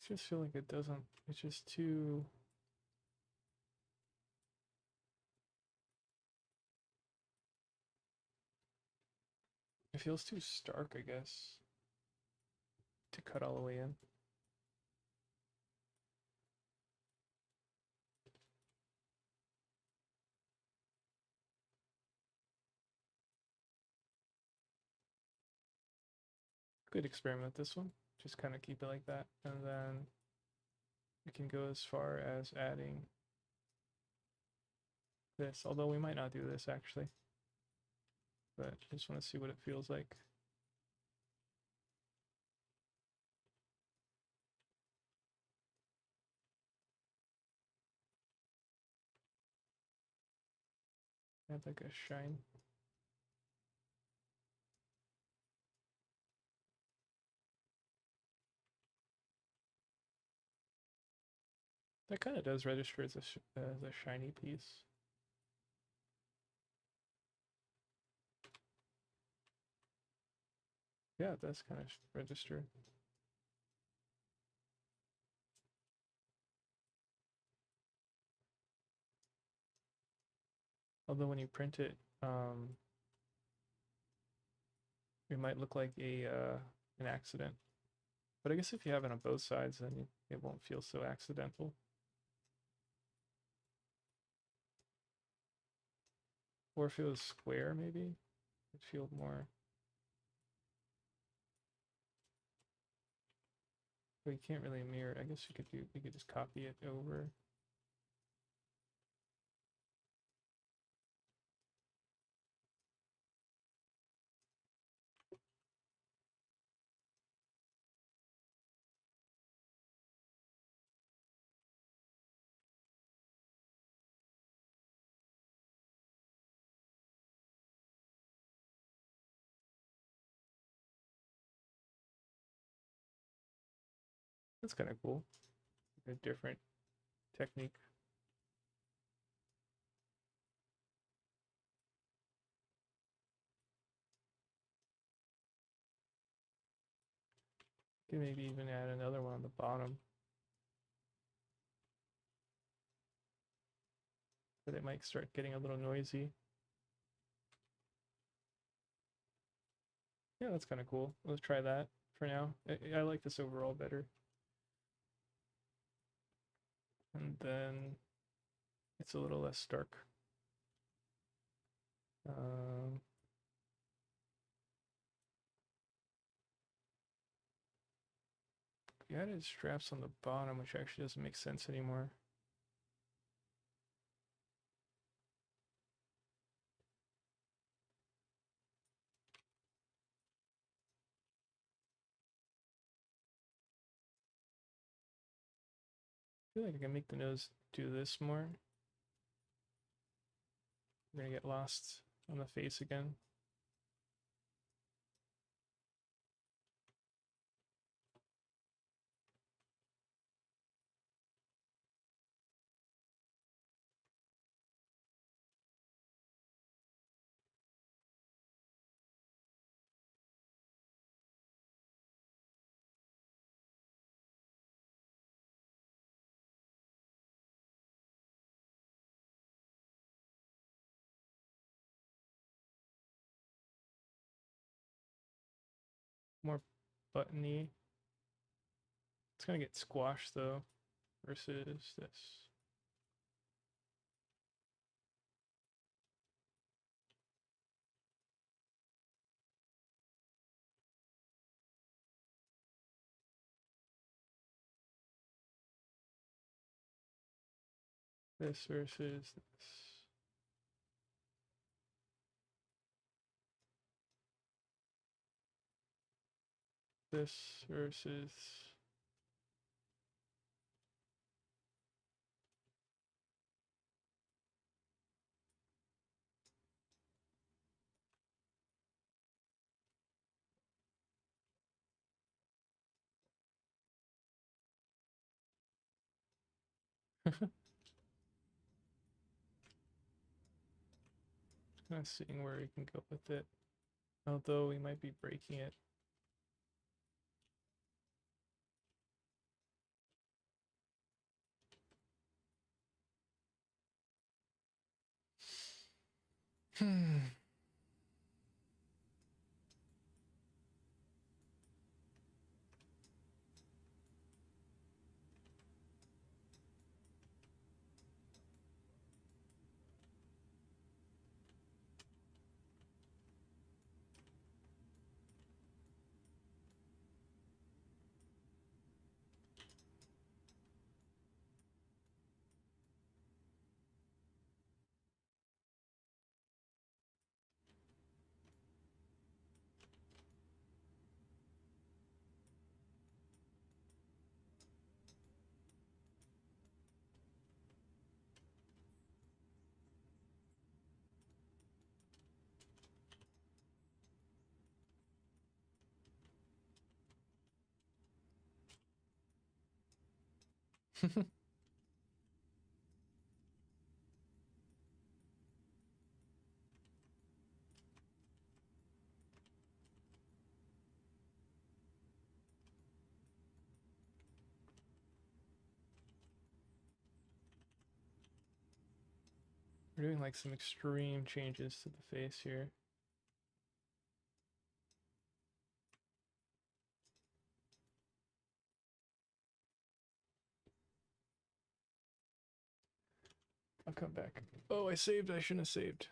I just feel like it doesn't, it's just too, it feels too stark, I guess. to cut all the way in. Good experiment this one. Just kind of keep it like that, and then we can go as far as adding this, although we might not do this actually, but I just want to see what it feels like. Add like a shine. That kind of does register as a shiny piece. Yeah, it does kind of register. Although when you print it, it might look like an accident. But I guess if you have it on both sides, then it won't feel so accidental. Or if it was square, maybe it'd feel more. But you can't really mirror. I guess you could just copy it over. That's kind of cool. A different technique. You can maybe even add another one on the bottom. But it might start getting a little noisy. Yeah, that's kind of cool. Let's try that for now. I like this overall better. And then it's a little less stark. We added straps on the bottom, which actually doesn't make sense anymore. I feel like I can make the nose do this more. We're gonna get lost on the face again. More buttony. It's gonna get squashed though, versus this. This versus this. This versus kind of seeing where we can go with it. Although we might be breaking it. We're doing like some extreme changes to the face here. I'll come back. Oh, I saved. I shouldn't have saved.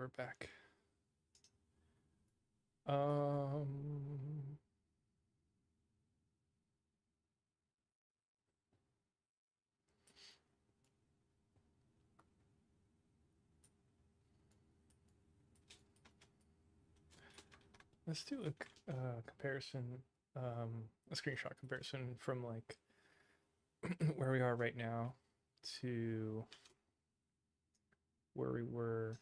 we're back. Um, let's do a comparison, a screenshot comparison from like where we are right now to where we were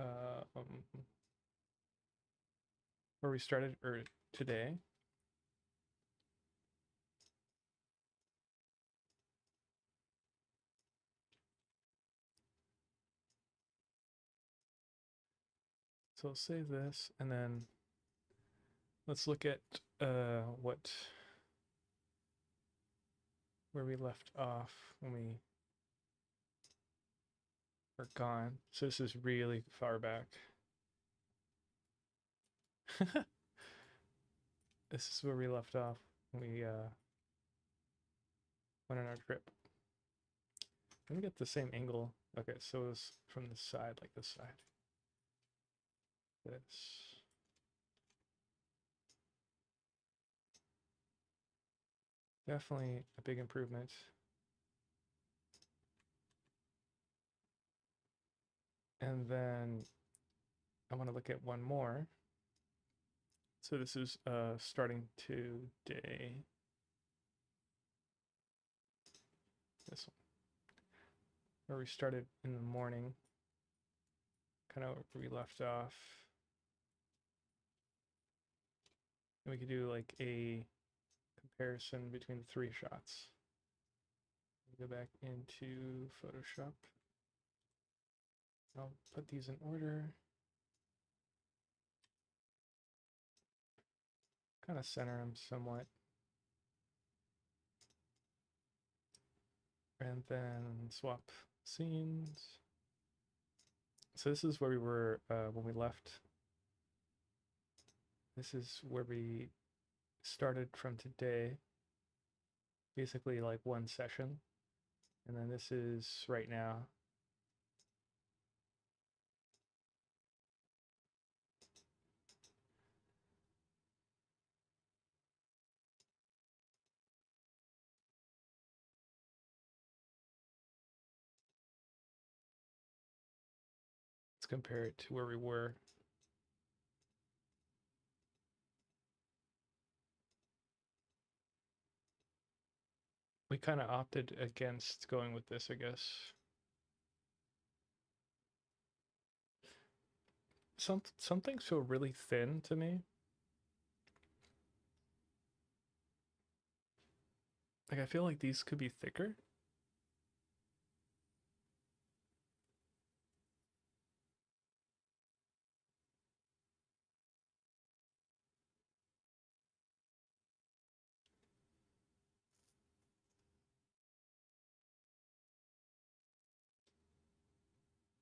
um, where we started or today. So I'll save this and then let's look at what where we left off when we were gone. So this is really far back. This is where we left off when we went on our trip. Let me get the same angle. Okay, so it's from the side, like this side. This. Definitely a big improvement. And then I want to look at one more. So this is starting today. This one. Where we started in the morning. Kind of where we left off. And we could do like a comparison between the three shots. Go back into Photoshop. I'll put these in order. Kind of center them somewhat. And then swap scenes. So this is where we were when we left. This is where we started from today. Basically like one session. And then this is right now. Let's compare it to where we were. We kind of opted against going with this, I guess. Some things feel really thin to me. Like I feel like these could be thicker.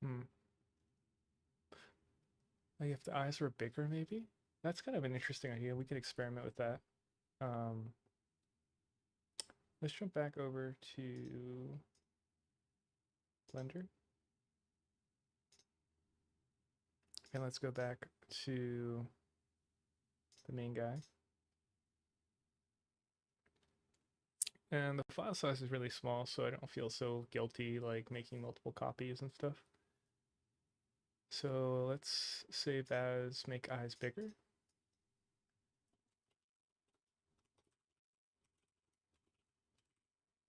Hmm. Like if the eyes were bigger, maybe? That's kind of an interesting idea. We could experiment with that. Um, let's jump back over to Blender. And let's go back to the main guy. And the file size is really small, so I don't feel so guilty like making multiple copies and stuff. So let's save as make eyes bigger.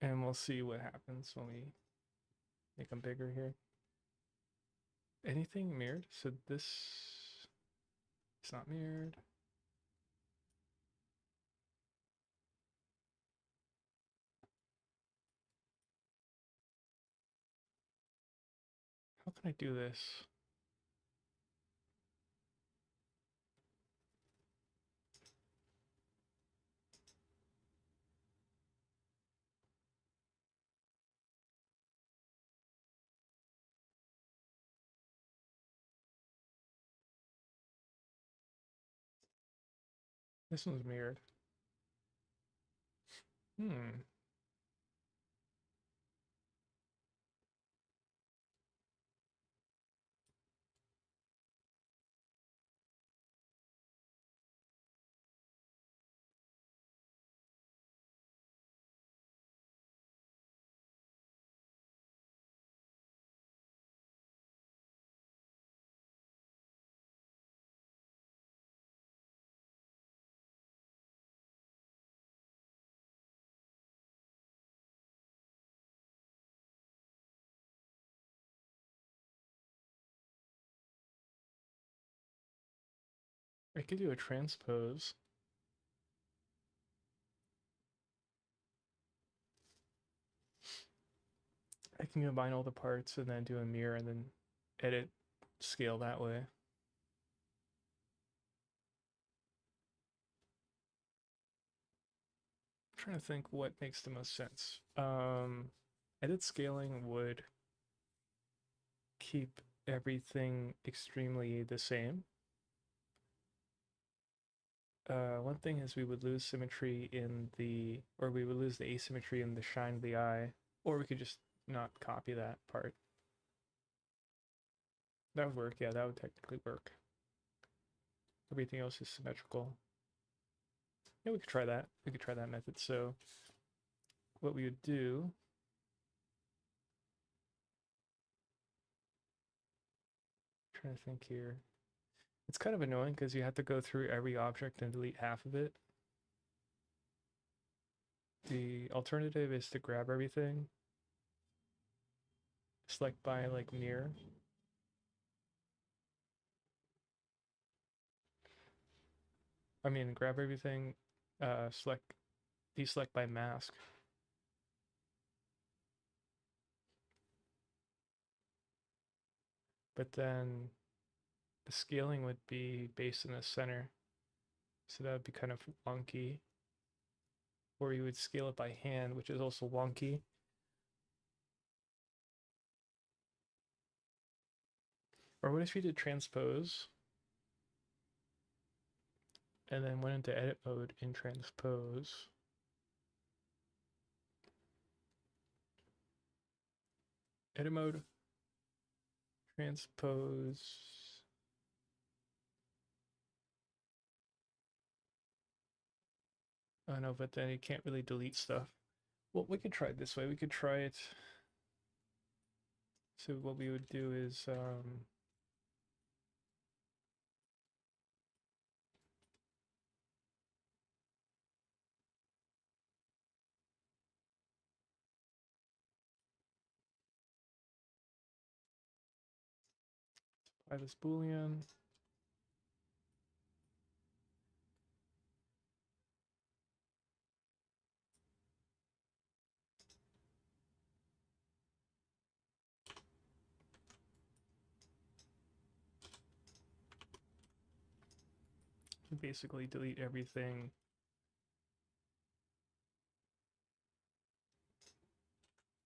And we'll see what happens when we make them bigger here. Anything mirrored? So this is not mirrored. How can I do this? This one's mirrored. Hmm. I could do a transpose. I can combine all the parts and then do a mirror and then edit scale that way. I'm trying to think what makes the most sense. Edit scaling would keep everything extremely the same. One thing is we would lose symmetry in the, or we would lose the asymmetry in the shine of the eye, or we could just not copy that part. That would work, yeah, that would technically work. Everything else is symmetrical. Yeah, we could try that. We could try that method. So what we would do, trying to think here. It's kind of annoying because you have to go through every object and delete half of it. The alternative is to grab everything, select by like mirror. I mean, grab everything, deselect by mask. But then the scaling would be based in the center. So that would be kind of wonky. Or you would scale it by hand, which is also wonky. Or what if you did transpose and then went into edit mode in transpose? Edit mode, transpose. Oh no, but then you can't really delete stuff. Well, we could try it this way. We could try it. So what we would do is apply this boolean. Basically delete everything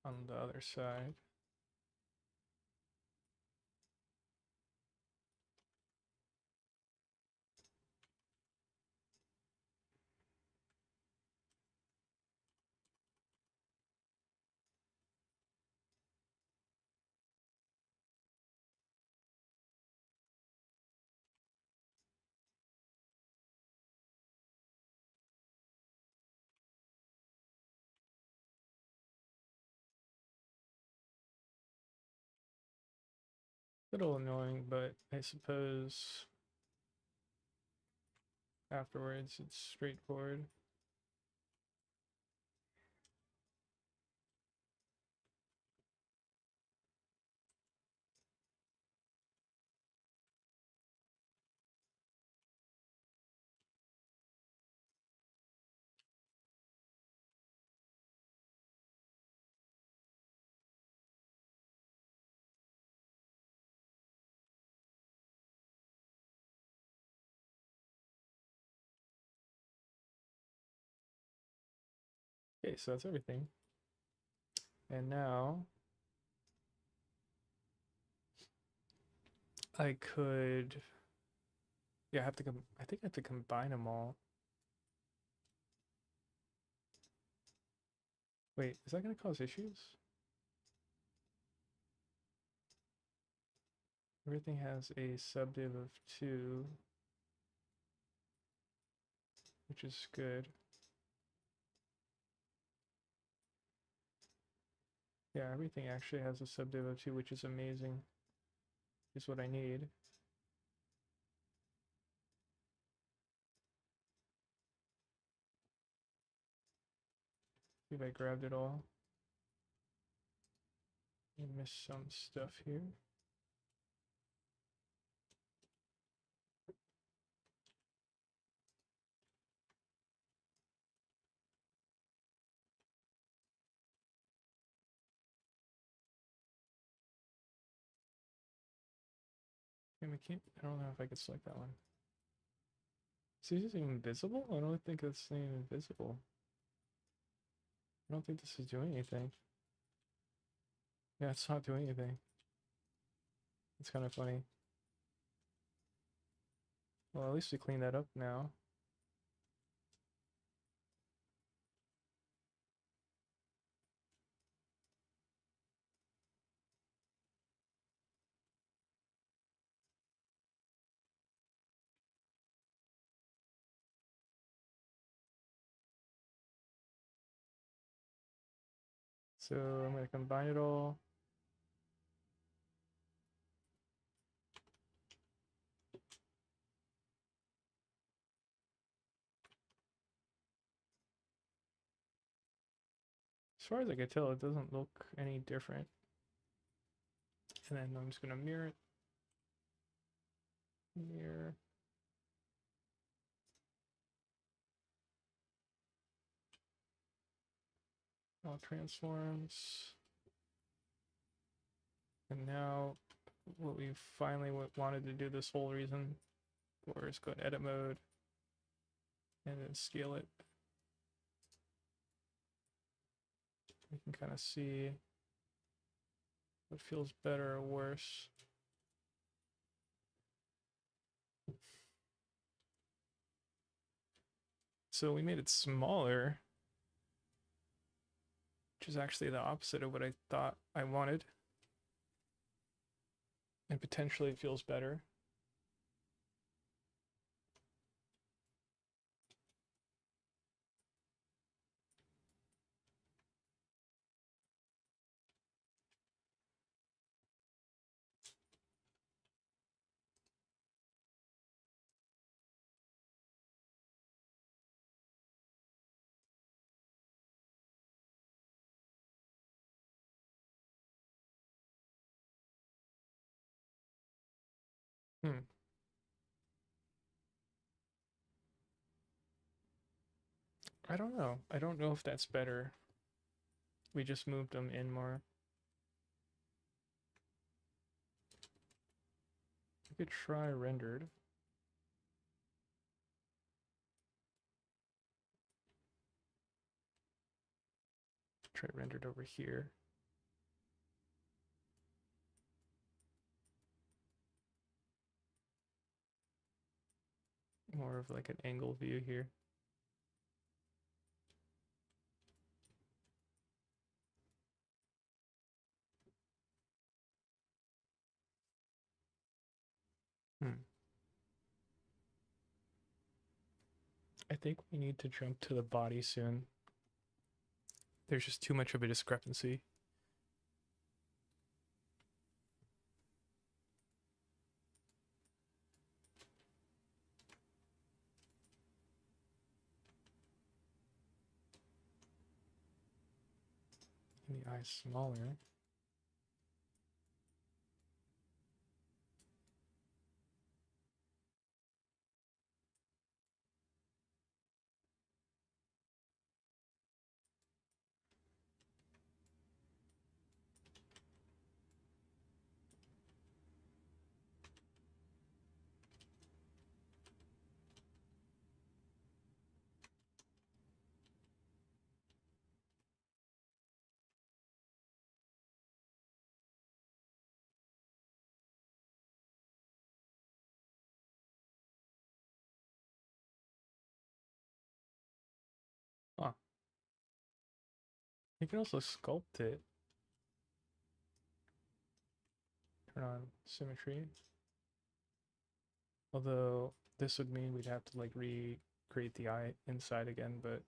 on the other side. Little annoying, but I suppose afterwards it's straightforward. Okay, so that's everything. And now I could, yeah, I have to I think I have to combine them all. Wait, is that going to cause issues? Everything has a subdiv of 2, which is good. Yeah, everything actually has a subdiv of 2, which is amazing. Is what I need. If I grabbed it all. I missed some stuff here. I can't. I don't know if I could select that one. Is this even invisible? I don't think it's even invisible. I don't think this is doing anything. Yeah, it's not doing anything. It's kind of funny. Well, at least we cleaned that up now. So I'm going to combine it all. As far as I can tell, it doesn't look any different. And then I'm just going to mirror it. Mirror. All transforms. And now what we finally wanted to do this whole reason for is go to edit mode and then scale it. You can kind of see what feels better or worse. So we made it smaller, which is actually the opposite of what I thought I wanted. And potentially it feels better. Hmm. I don't know. I don't know if that's better. We just moved them in more. We could try rendered. Try rendered over here. More of like an angle view here. Hmm. I think we need to jump to the body soon. There's just too much of a discrepancy. And the eye's smaller. Ah, you can also sculpt it. Turn on symmetry. Although this would mean we'd have to like recreate the eye inside again, but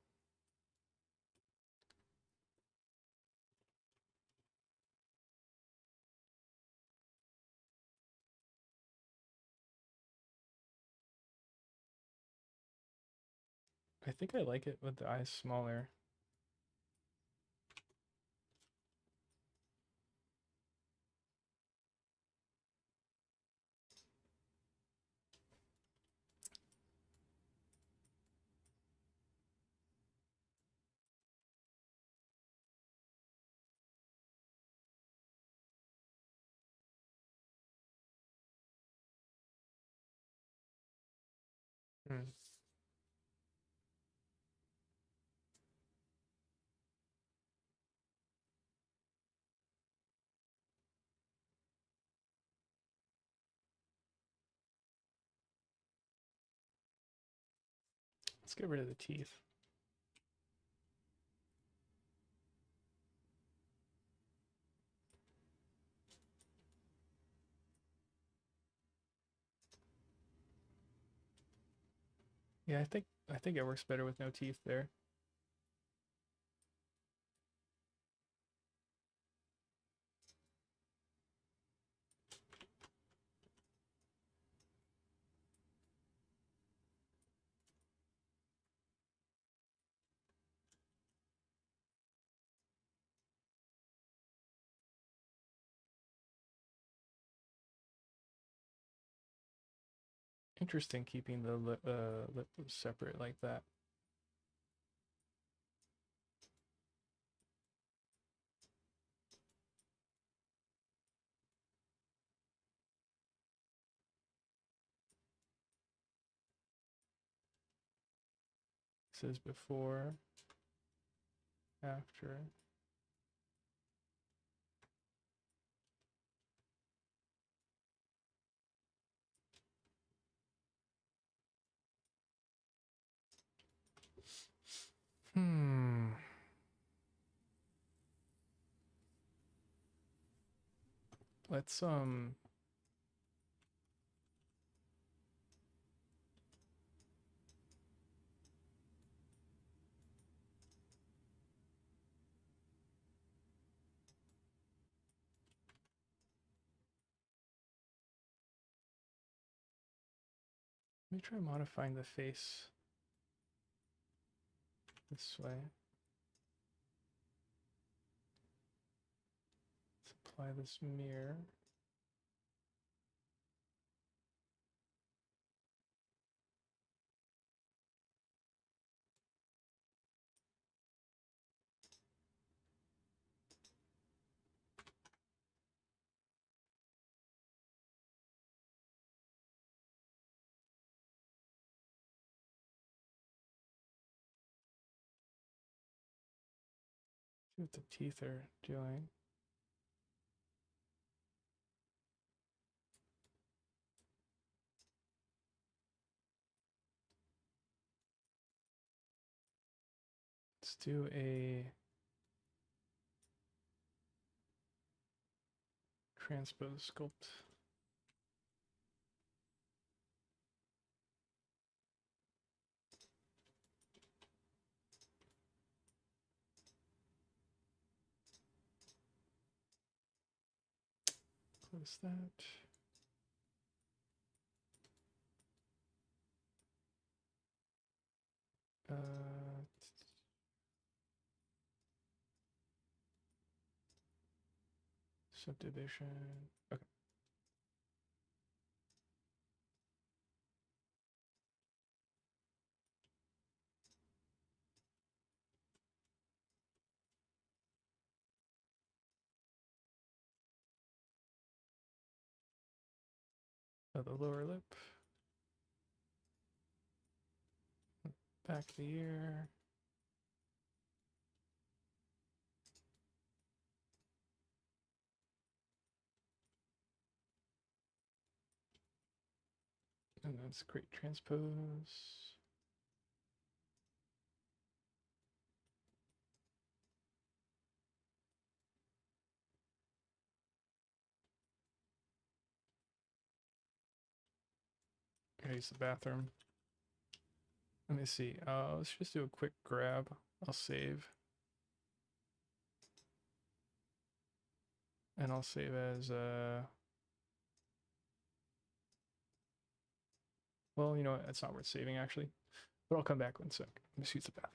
I think I like it with the eyes smaller. Hmm. Let's get rid of the teeth. Yeah, I think it works better with no teeth there. Interesting keeping the lip separate like that. It says before, after. Hmm. Let's let me try modifying the face this way. Let's apply this mirror. See what the teeth are doing. Let's do a transpose sculpt. Close that. Subdivision. Okay. The lower lip. Back of the ear. And that's great transpose. Gotta use the bathroom. Let me see. Let's just do a quick grab. I'll save. And I'll save as well, you know what? It's not worth saving actually. But I'll come back one sec. Let me use the bathroom.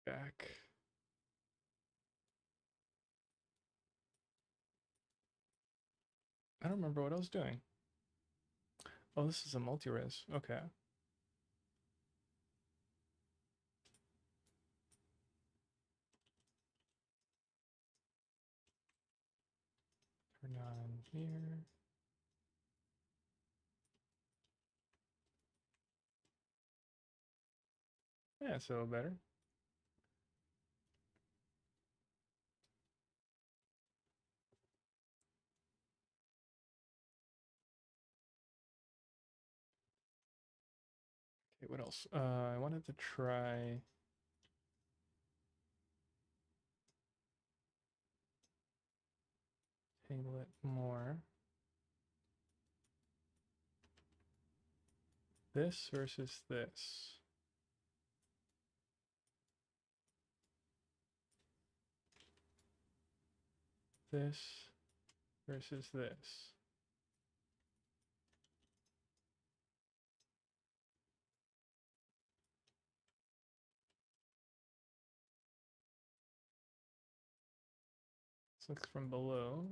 back. I don't remember what I was doing. Oh, this is a multi-res. Okay. Turn on here. Yeah, it's a little better. Okay, what else? I wanted to try table it more. This versus this. This versus this. This looks from below.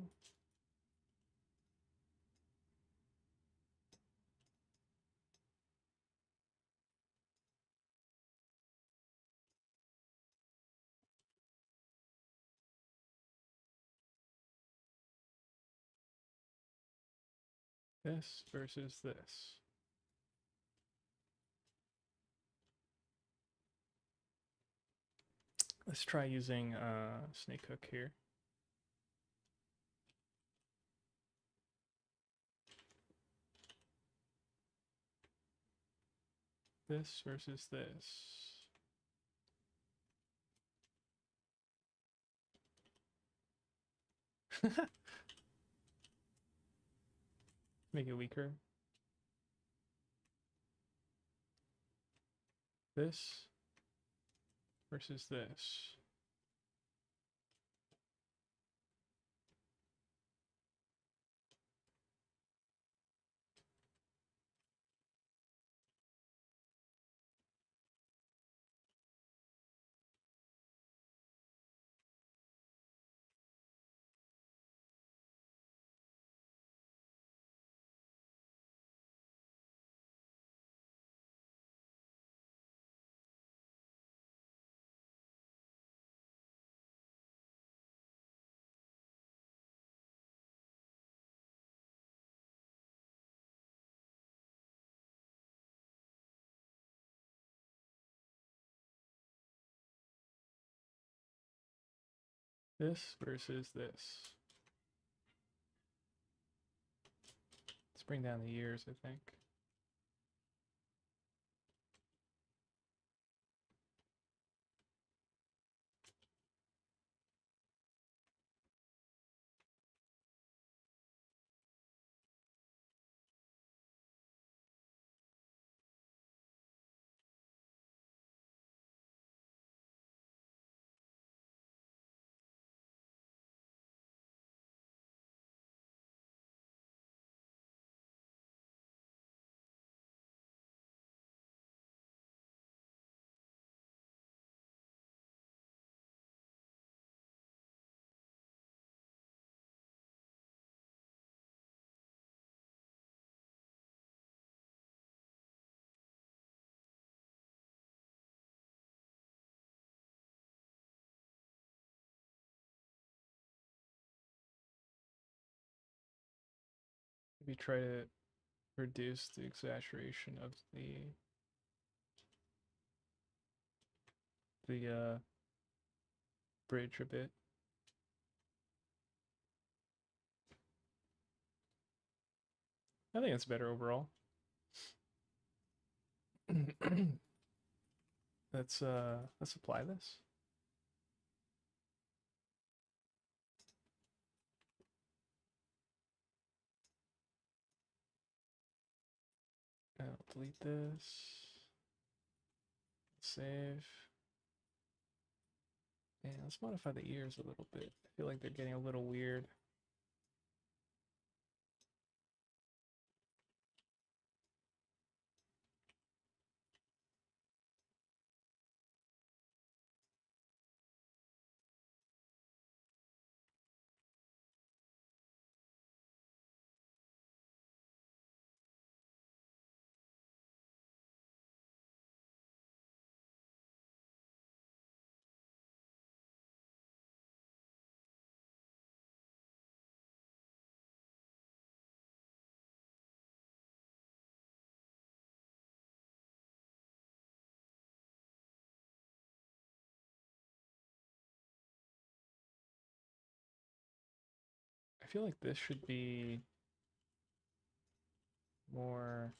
This versus this. Let's try using snake hook here. This versus this. Make it weaker. This versus this. This versus this. Let's bring down the ears, I think. Maybe try to reduce the exaggeration of the bridge a bit. I think it's better overall. Let's apply this. I'll delete this. Save. And let's modify the ears a little bit. I feel like they're getting a little weird. feel like this should be more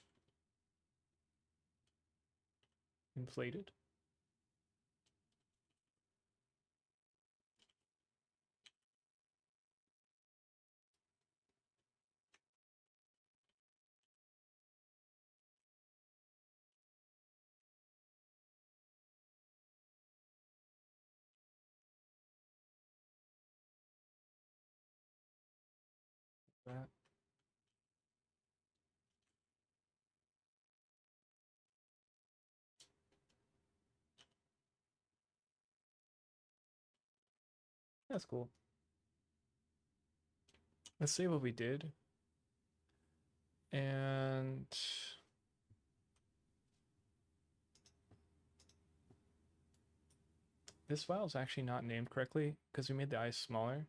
inflated. That. That's cool. Let's see what we did. And this file is actually not named correctly because we made the eyes smaller.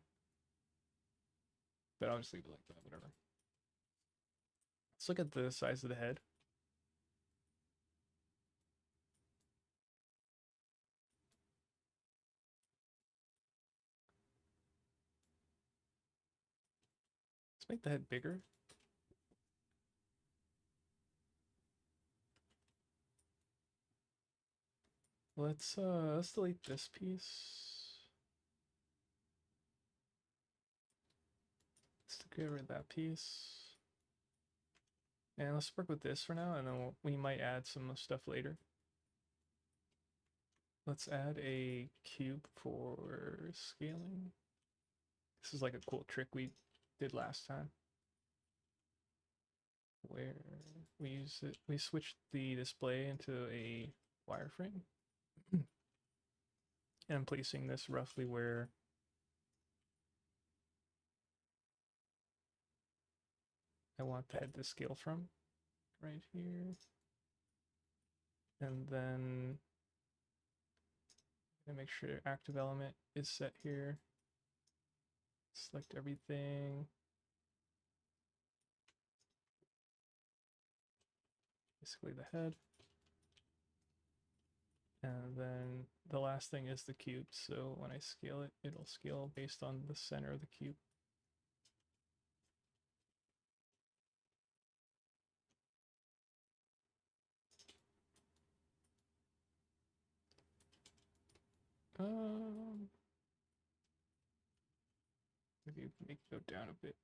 But I'll just leave it like that, whatever. Let's look at the size of the head. Let's make the head bigger. Let's delete this piece. Let's get rid of that piece. And let's work with this for now, and then we might add some stuff later. Let's add a cube for scaling. This is like a cool trick we did last time, where we switched the display into a wireframe. And I'm placing this roughly where I want the head to scale from, right here. And then I'm gonna make sure active element is set here. Select everything. Basically the head. And then the last thing is the cube. So when I scale it, it'll scale based on the center of the cube. Maybe make it go down a bit.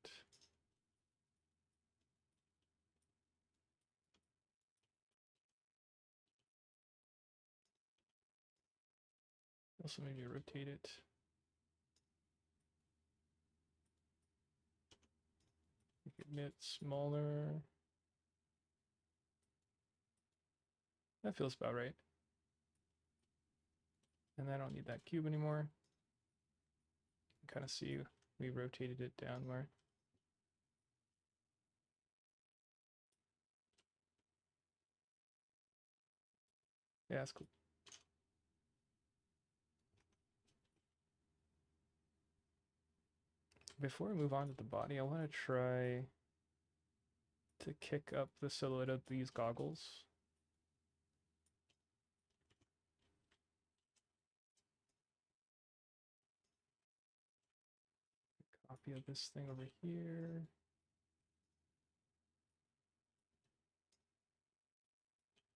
Also maybe rotate it. Make it a bit smaller. That feels about right. And I don't need that cube anymore. You can kind of see we rotated it down more. Yeah, that's cool. Before we move on to the body, I want to try to kick up the silhouette of these goggles. Copy of this thing over here.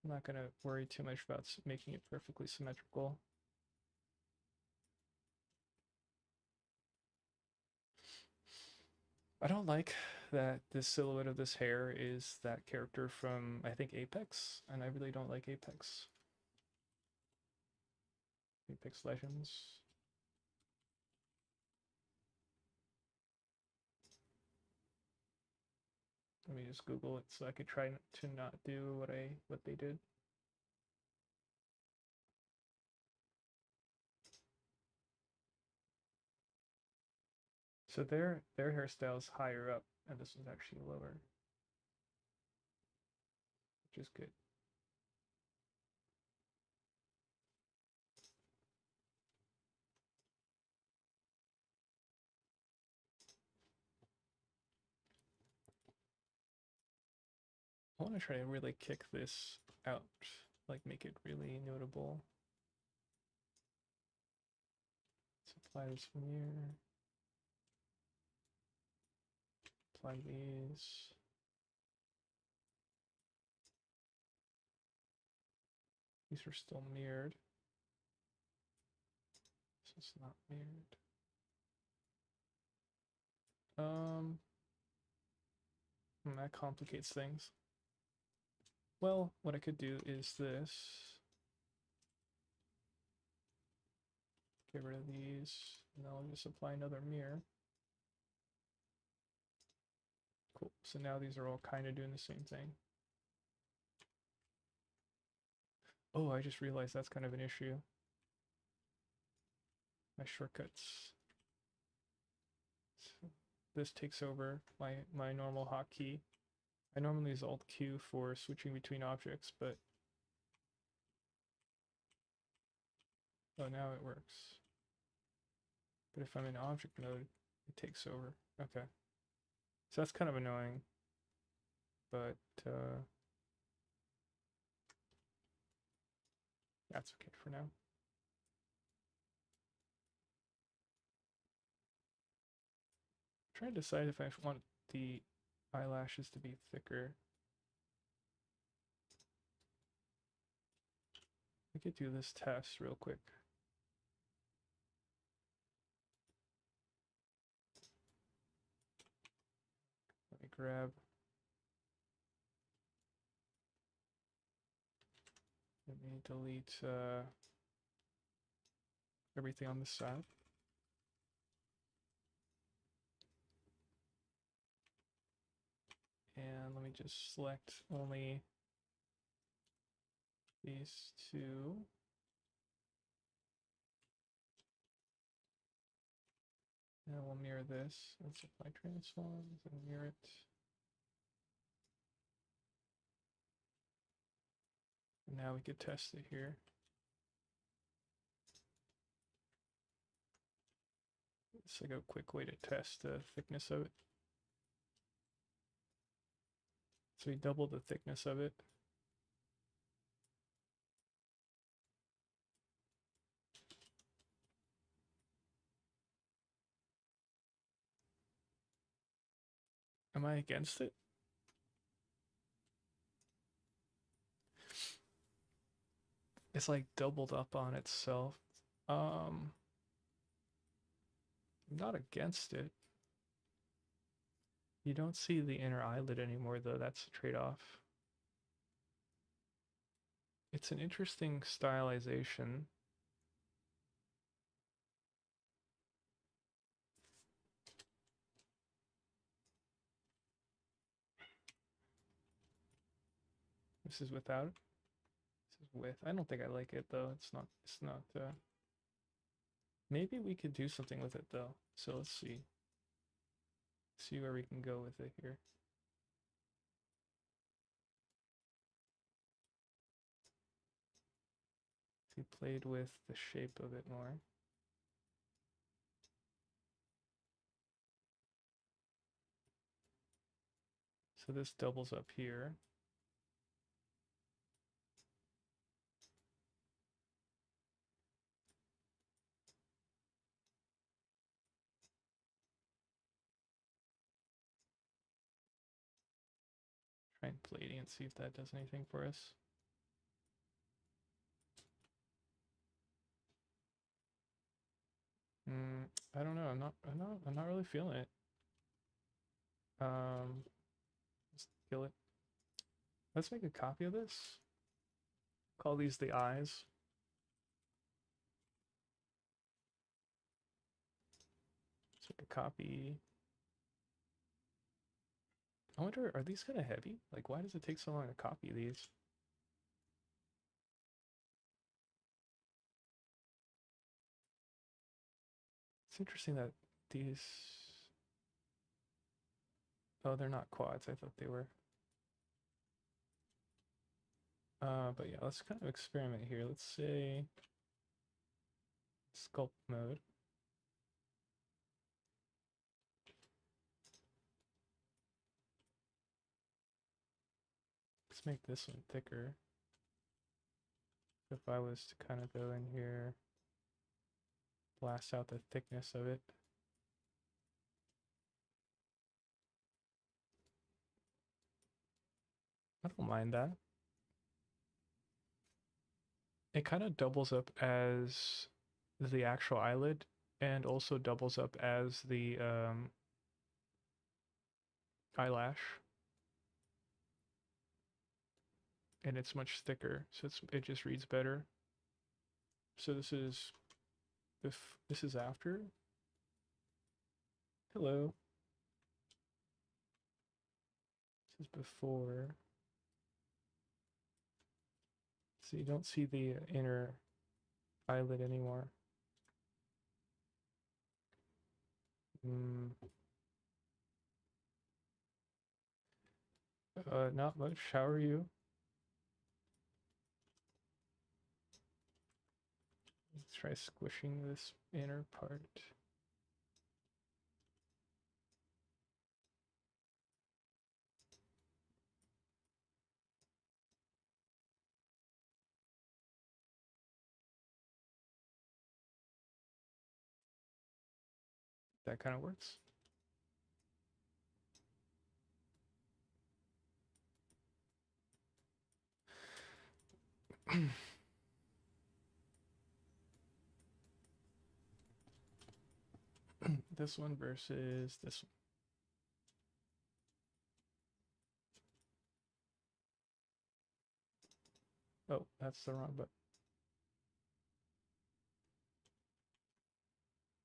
I'm not going to worry too much about making it perfectly symmetrical. I don't like that this silhouette of this hair is that character from, I think, Apex, and I really don't like Apex. Apex Legends. Let me just Google it so I could try to not do what they did. So their hairstyle is higher up, and this one's actually lower, which is good. I want to try to really kick this out, like make it really notable. Let's apply this from here. apply these. These are still mirrored. This is not mirrored. That complicates things. Well, what I could do is this. Get rid of these, and then I'll just apply another mirror. Cool, so now these are all kind of doing the same thing. Oh, I just realized that's kind of an issue. My shortcuts. So this takes over my normal hotkey. I normally use Alt Q for switching between objects, but oh, now it works. But if I'm in object mode, it takes over. Okay. So that's kind of annoying, but that's okay for now. I'm trying to decide if I want the eyelashes to be thicker. I could do this test real quick. Let me grab. Let me delete everything on this side. And let me just select only these two. And we'll mirror this. Let's apply transforms and mirror it. And now we could test it here. It's like a quick way to test the thickness of it. So we double the thickness of it. Am I against it? It's like doubled up on itself. I'm not against it. You don't see the inner eyelid anymore though, that's a trade-off. It's an interesting stylization. This is without it. This is with. I don't think I like it though. It's not maybe we could do something with it though. So let's see. See where we can go with it here. If we played with the shape of it more. So this doubles up here. Try and plating and see if that does anything for us. I don't know. I'm not really feeling it. Just kill it. Let's make a copy of this. Call these the eyes. Let's make a copy. I wonder, are these kind of heavy? Like, why does it take so long to copy these? It's interesting that these... Oh, they're not quads. I thought they were. But yeah, let's kind of experiment here. Let's say sculpt mode. Let's make this one thicker. If I was to kind of go in here, blast out the thickness of it. I don't mind that. It kind of doubles up as the actual eyelid and also doubles up as the eyelash. And it's much thicker, so it just reads better. So this is this is after. Hello. This is before. So you don't see the inner eyelid anymore. Not much. How are you? Let's try squishing this inner part. That kind of works. This one versus this one. Oh, that's the wrong button.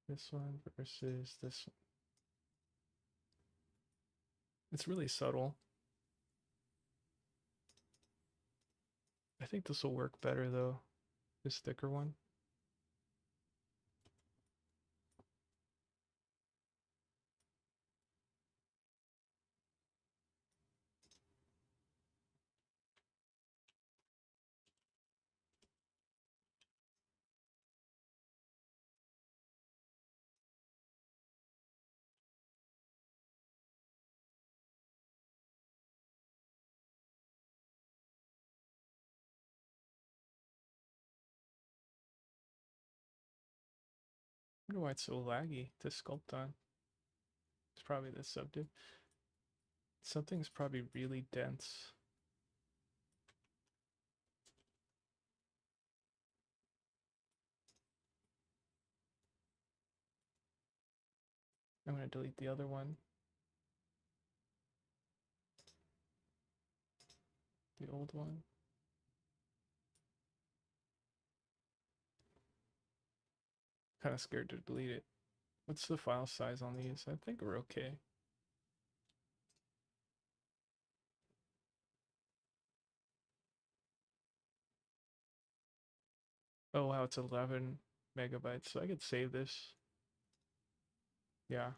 This one versus this one. It's really subtle. I think this will work better though. This thicker one. I wonder why it's so laggy to sculpt on. It's probably the subdiv. Something's probably really dense. I'm gonna delete the other one. The old one. Kind of scared to delete it. What's the file size on these? I think we're okay. Oh wow, it's 11 megabytes, so I could save this. Yeah.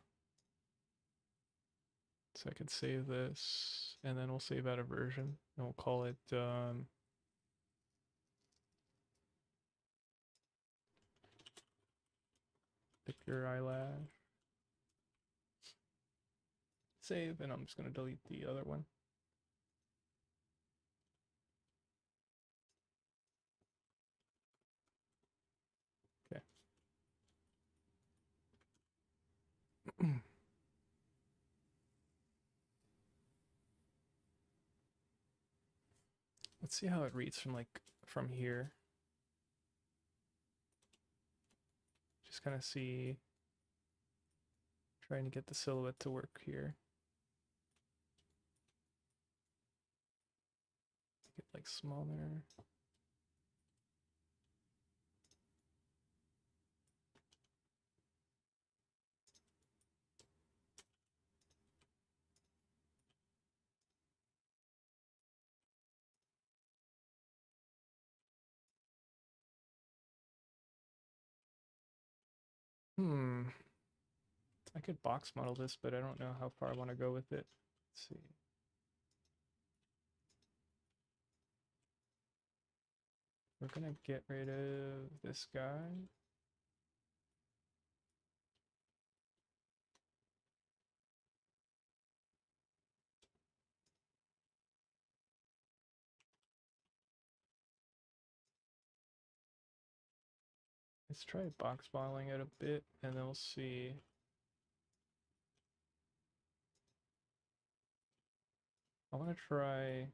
So I could save this, and then we'll save out a version, and we'll call it pick your eyelash. Save, and I'm just gonna delete the other one. Okay. Let's see how it reads from here. Just kind of see, trying to get the silhouette to work here. Get like smaller. I could box model this, but I don't know how far I want to go with it. Let's see. We're gonna get rid of this guy. Let's try box modeling it a bit, and then we'll see. I want to try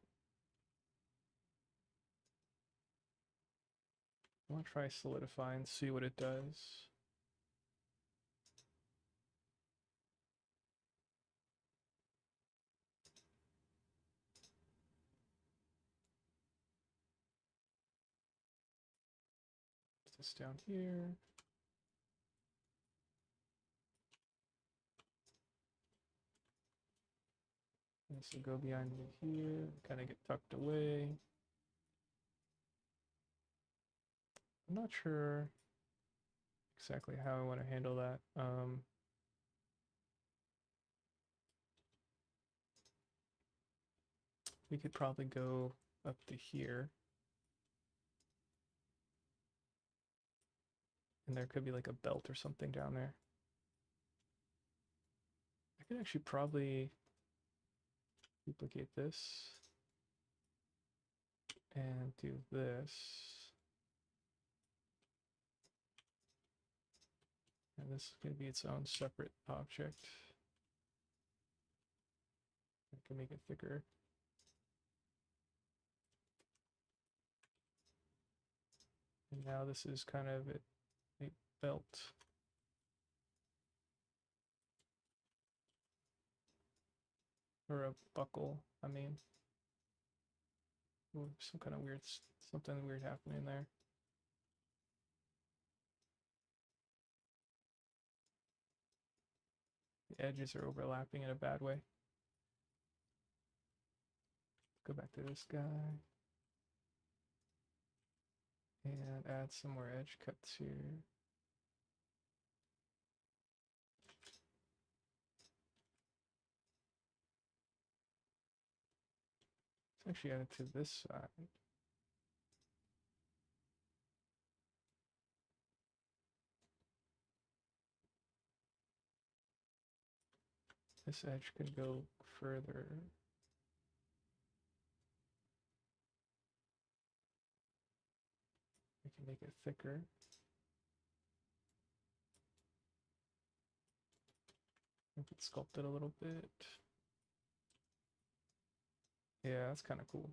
I want to try solidify and see what it does. Put this down here. This will go behind me here, kind of get tucked away. I'm not sure exactly how I want to handle that. We could probably go up to here. And there could be like a belt or something down there. I could actually probably duplicate this and do this. And this is going to be its own separate object. I can make it thicker. And now this is kind of a belt. Or a buckle, I mean. Ooh, some kind of weird, something weird happening there. The edges are overlapping in a bad way. Go back to this guy. And add some more edge cuts here. Let's actually add it to this side. This edge could go further. We can make it thicker. Make it sculpted a little bit. Yeah, that's kind of cool.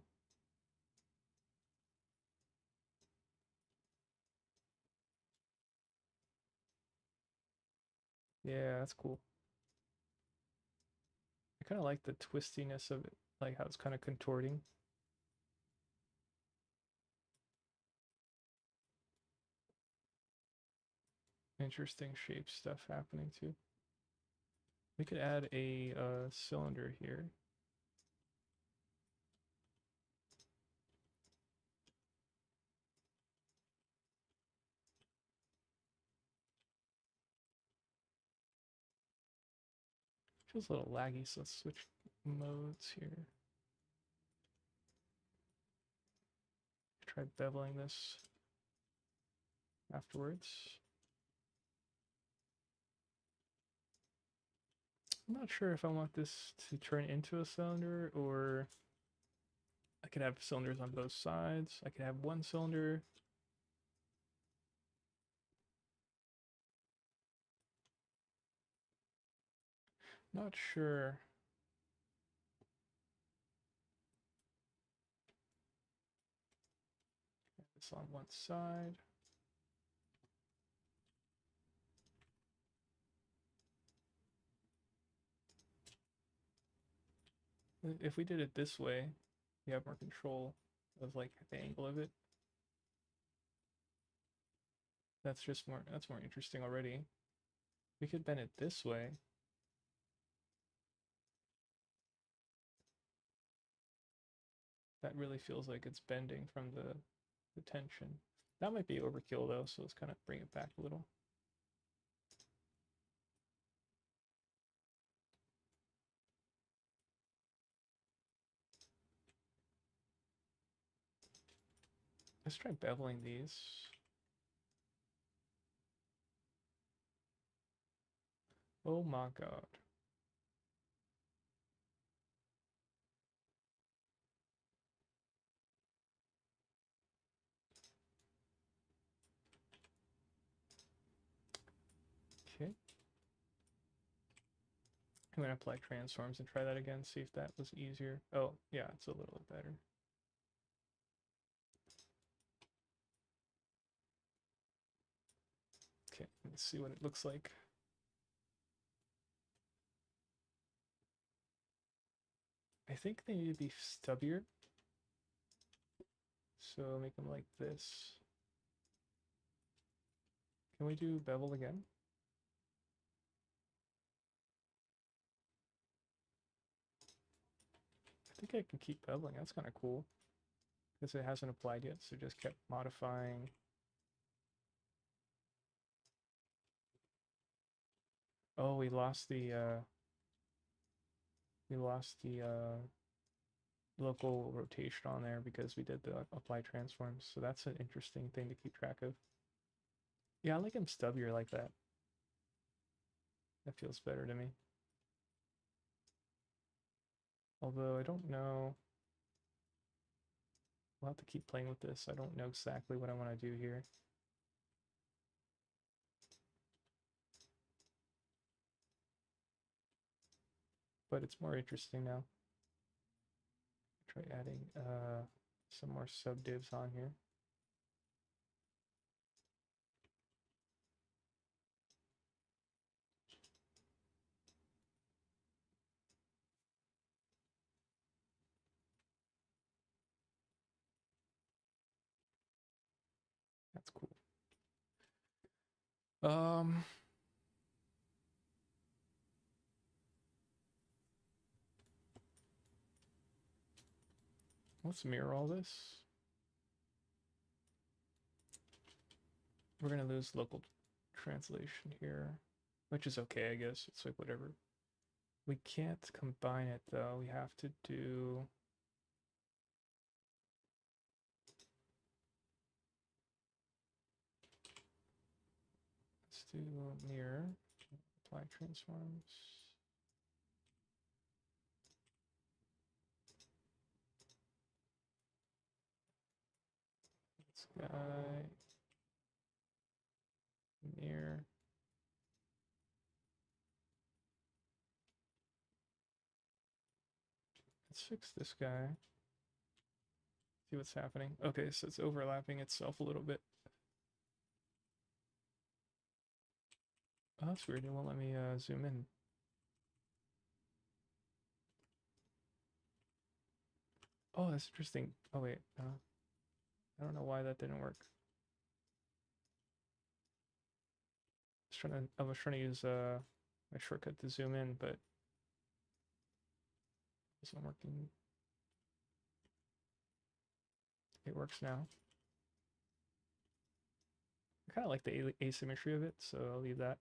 Yeah, that's cool. I kind of like the twistiness of it, like how it's kind of contorting. Interesting shape stuff happening too. We could add a cylinder here. Feels a little laggy, so let's switch modes here. Try beveling this afterwards. I'm not sure if I want this to turn into a cylinder, or I could have cylinders on both sides. I could have one cylinder. Not sure. This on one side. If we did it this way, we have more control of like the angle of it. That's more interesting already. We could bend it this way. That really feels like it's bending from the tension. That might be overkill though, so let's kind of bring it back a little. Let's try beveling these. Oh my god. Okay. I'm gonna apply transforms and try that again, see if that was easier. Oh, yeah, it's a little bit better. Okay, let's see what it looks like. I think they need to be stubbier. So make them like this. Can we do bevel again? I think I can keep beveling. That's kind of cool. Because it hasn't applied yet, so just kept modifying. Oh, we lost the local rotation on there because we did the apply transforms. So that's an interesting thing to keep track of. Yeah, I like him stubbier like that. That feels better to me. Although I don't know. We'll have to keep playing with this. I don't know exactly what I want to do here. But it's more interesting now. Try adding some more subdivs on here. That's cool. Let's mirror all this. We're gonna lose local translation here, which is okay, I guess. It's like whatever. We can't combine it though. We have to do. Let's do mirror, apply transforms. This guy, mirror. Let's fix this guy. See what's happening. Okay, so it's overlapping itself a little bit. Oh, that's weird. It won't let me zoom in. Oh, that's interesting. Oh wait, I don't know why that didn't work. I was trying to use my shortcut to zoom in, but it wasn't working. It works now. I kind of like the asymmetry of it, so I'll leave that.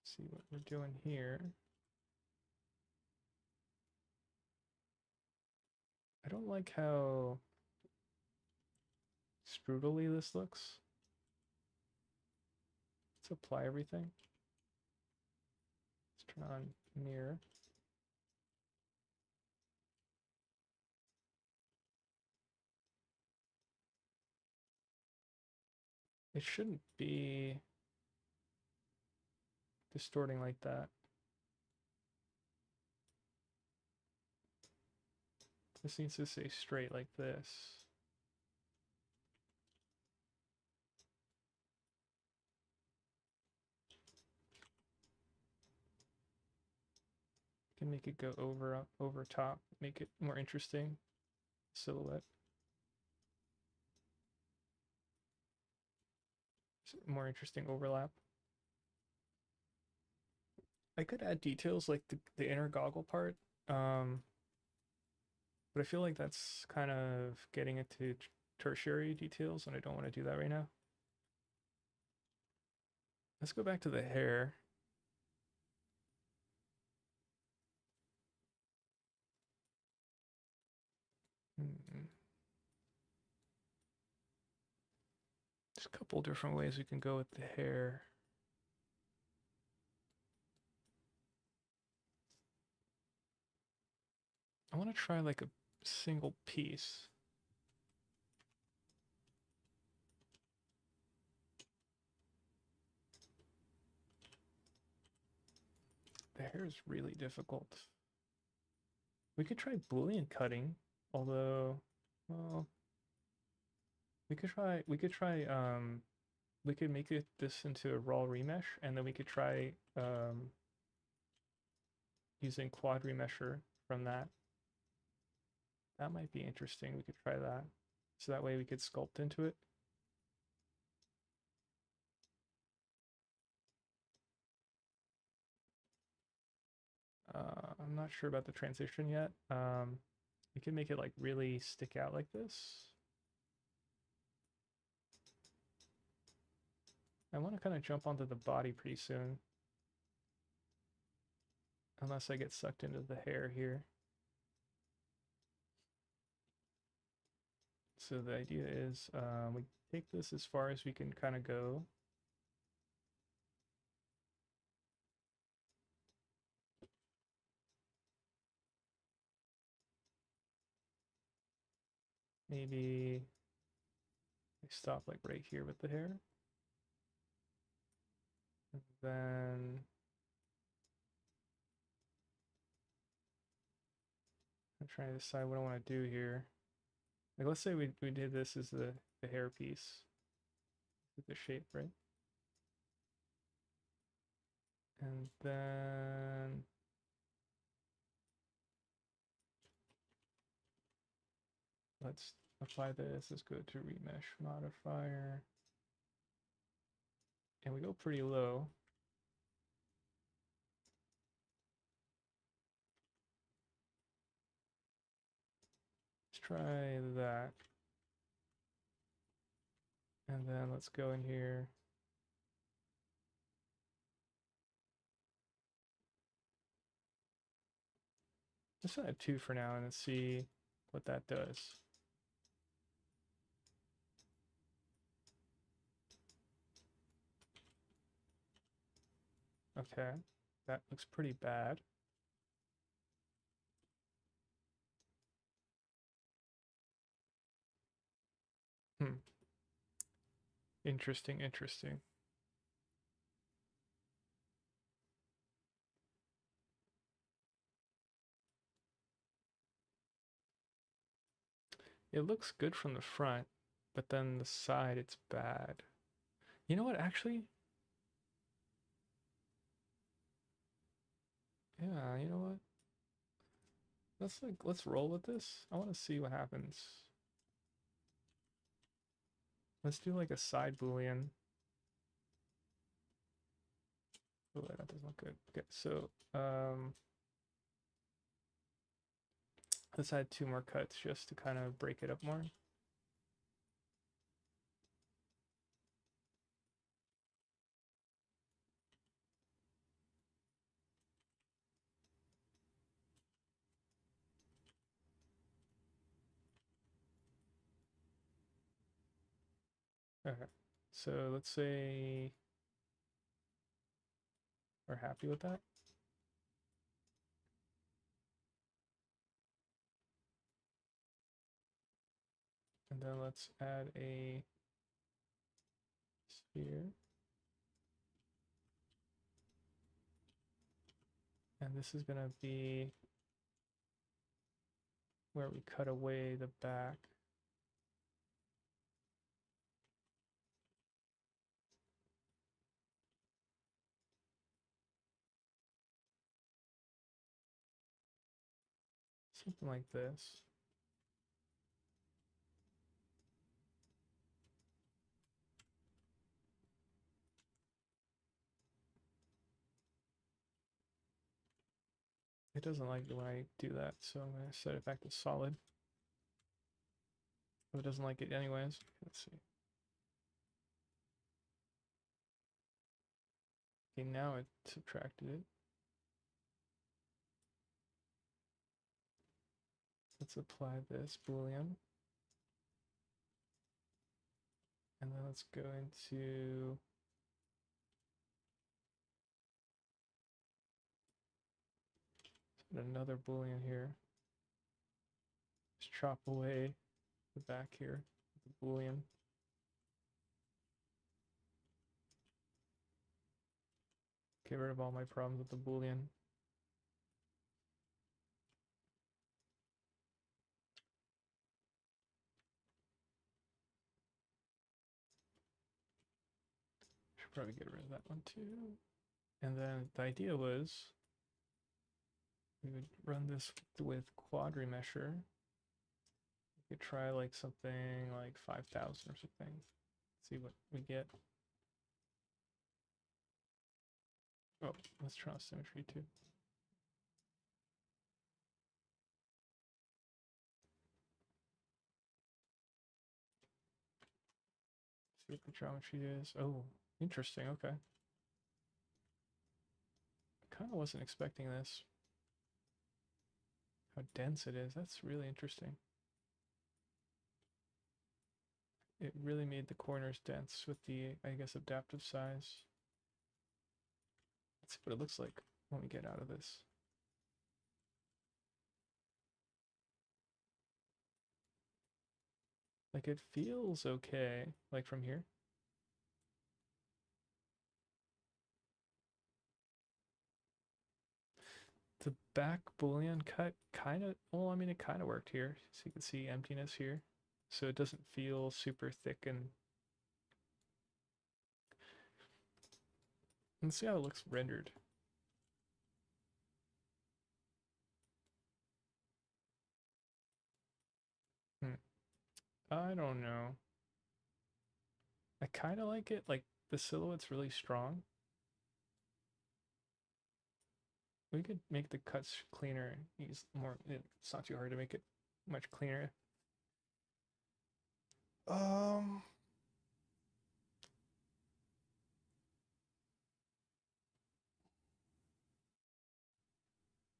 See what we're doing here. I don't like how strudely this looks. Let's apply everything. Let's turn on mirror. It shouldn't be distorting like that. This needs to stay straight like this. Can make it go over top, make it more interesting. Silhouette. More interesting overlap. I could add details like the inner goggle part, but I feel like that's kind of getting into tertiary details, and I don't want to do that right now. Let's go back to the hair. There's a couple different ways we can go with the hair. I want to try like a single piece. The hair is really difficult. We could try Boolean cutting, although Well, we could make this into a raw remesh, and then we could try using quad remesher from that. That might be interesting. We could try that. So that way we could sculpt into it. I'm not sure about the transition yet. We can make it like really stick out like this. I want to kind of jump onto the body pretty soon. Unless I get sucked into the hair here. So the idea is we take this as far as we can kind of go. Maybe I stop like right here with the hair. And then I'm trying to decide what I want to do here. Like let's say we did this as the hair piece with the shape, right? And then let's apply this. Let's go to remesh modifier. And we go pretty low. Let's try that. And then let's go in here. Let's add 2 for now and let's see what that does. Okay, that looks pretty bad. Interesting, interesting. It looks good from the front, but then the side it's bad. You know what, actually? Yeah, you know what? Let's roll with this. I want to see what happens. Let's do like a side boolean. Oh, that doesn't look good. Okay, so let's add 2 more cuts just to kind of break it up more. Okay, so let's say we're happy with that. And then let's add a sphere. And this is going to be where we cut away the back. Something like this. It doesn't like it when I do that, so I'm going to set it back to solid. But it doesn't like it anyways. Let's see. Okay, now it subtracted it. Let's apply this boolean. And then let's go into another boolean here. Just chop away the back here, the boolean. Get rid of all my problems with the boolean. should probably get rid of that one too. And then the idea was we would run this with quad remesher. We could try like something like 5,000 or something. See what we get. Oh, let's try symmetry too. See what the geometry is. Oh, interesting. Okay. I kind of wasn't expecting this. How dense it is. That's really interesting. It really made the corners dense with the, I guess, adaptive size. Let's see what it looks like when we get out of this. Like it feels okay, like from here. The back boolean cut kind of, well, I mean, it kind of worked here. So you can see emptiness here. So it doesn't feel super thick and let's see how it looks rendered. I don't know. I kind of like it. Like the silhouette's really strong. We could make the cuts cleaner. Use more. It's not too hard to make it much cleaner. Um,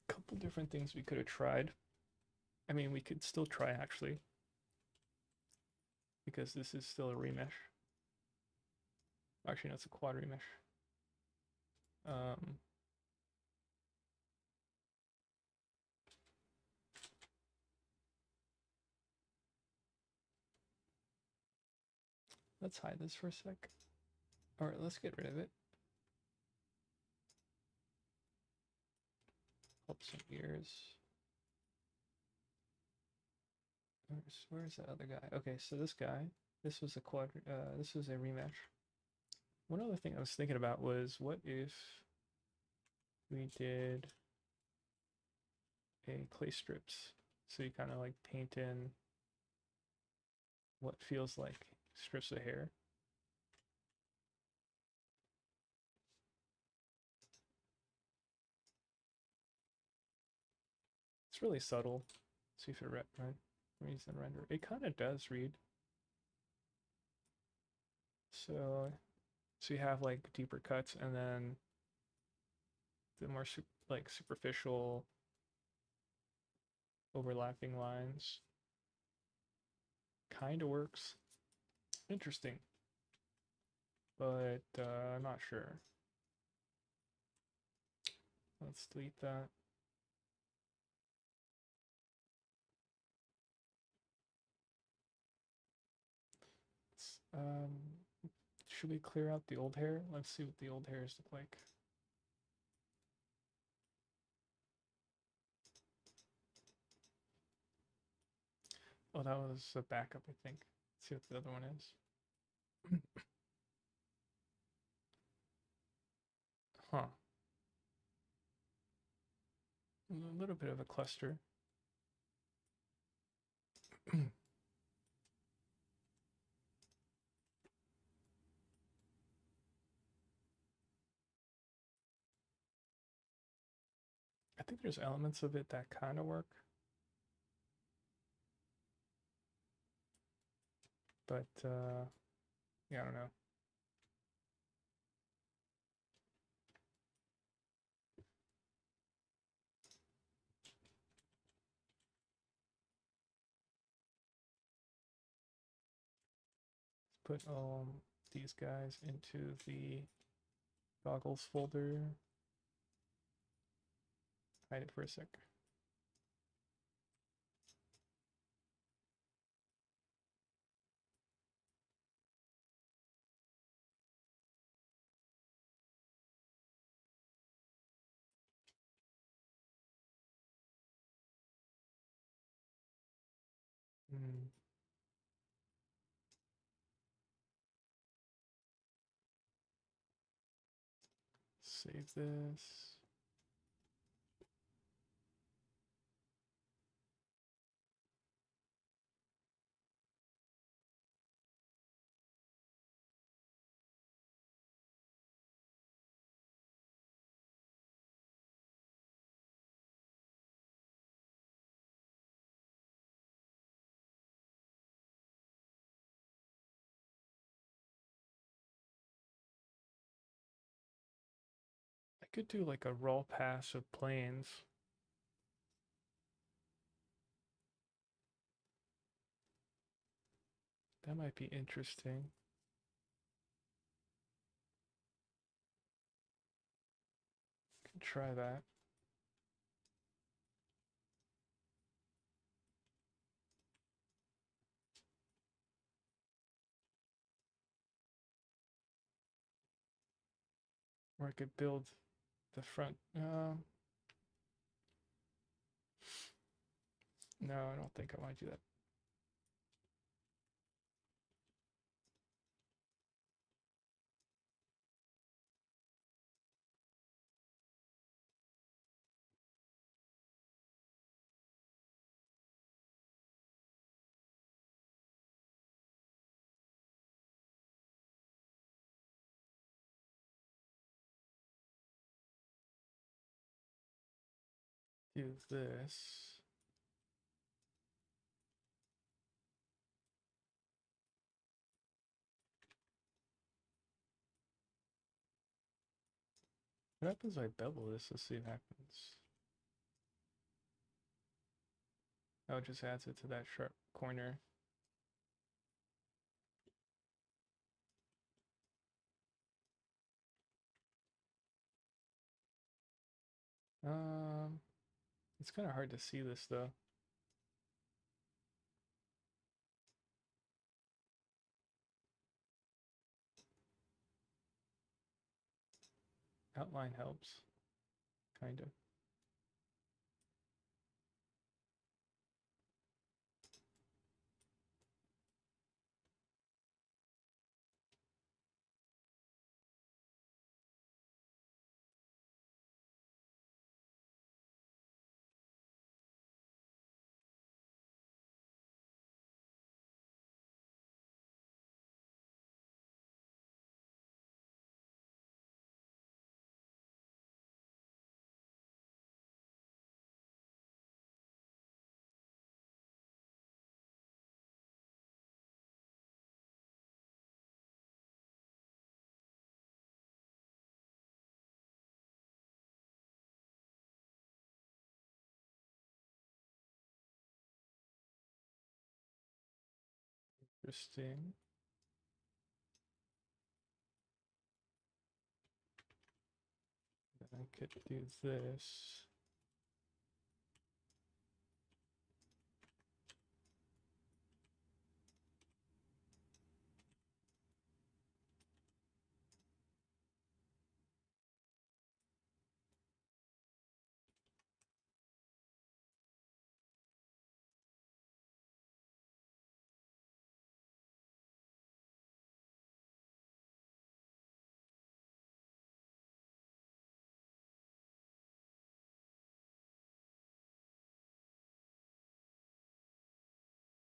couple different things we could have tried. I mean, we could still try actually, because this is still a remesh. Actually, no, it's a quad remesh. Um, let's hide this for a sec. All right, let's get rid of it. Help some ears. Where's the other guy? Okay, so this guy, this was a this was a rematch. One other thing I was thinking about was what if we did a clay strips? So you kind of like paint in what feels like strips of hair. It's really subtle. Let's see if it reads and render. It kind of does read. So you have like deeper cuts and then the more like superficial overlapping lines. Kind of works. Interesting, but I'm not sure. Let's delete that. Um, should we clear out the old hair? Let's see what the old hairs look like. Oh, that was a backup, I think. Let's see what the other one is. Huh. A little bit of a cluster. I think there's elements of it that kind of work. But, yeah, I don't know. Let's put these guys into the goggles folder. Hide it for a sec. Mm. Save this. I could do like a raw pass of planes. That might be interesting. Could try that. Or I could build the front. No, I don't think I want to do that. Do this. What happens if I bevel this? Let's see what happens. Oh, it just adds it to that sharp corner. It's kind of hard to see this though. Outline helps, kind of. Interesting. Then I could do this.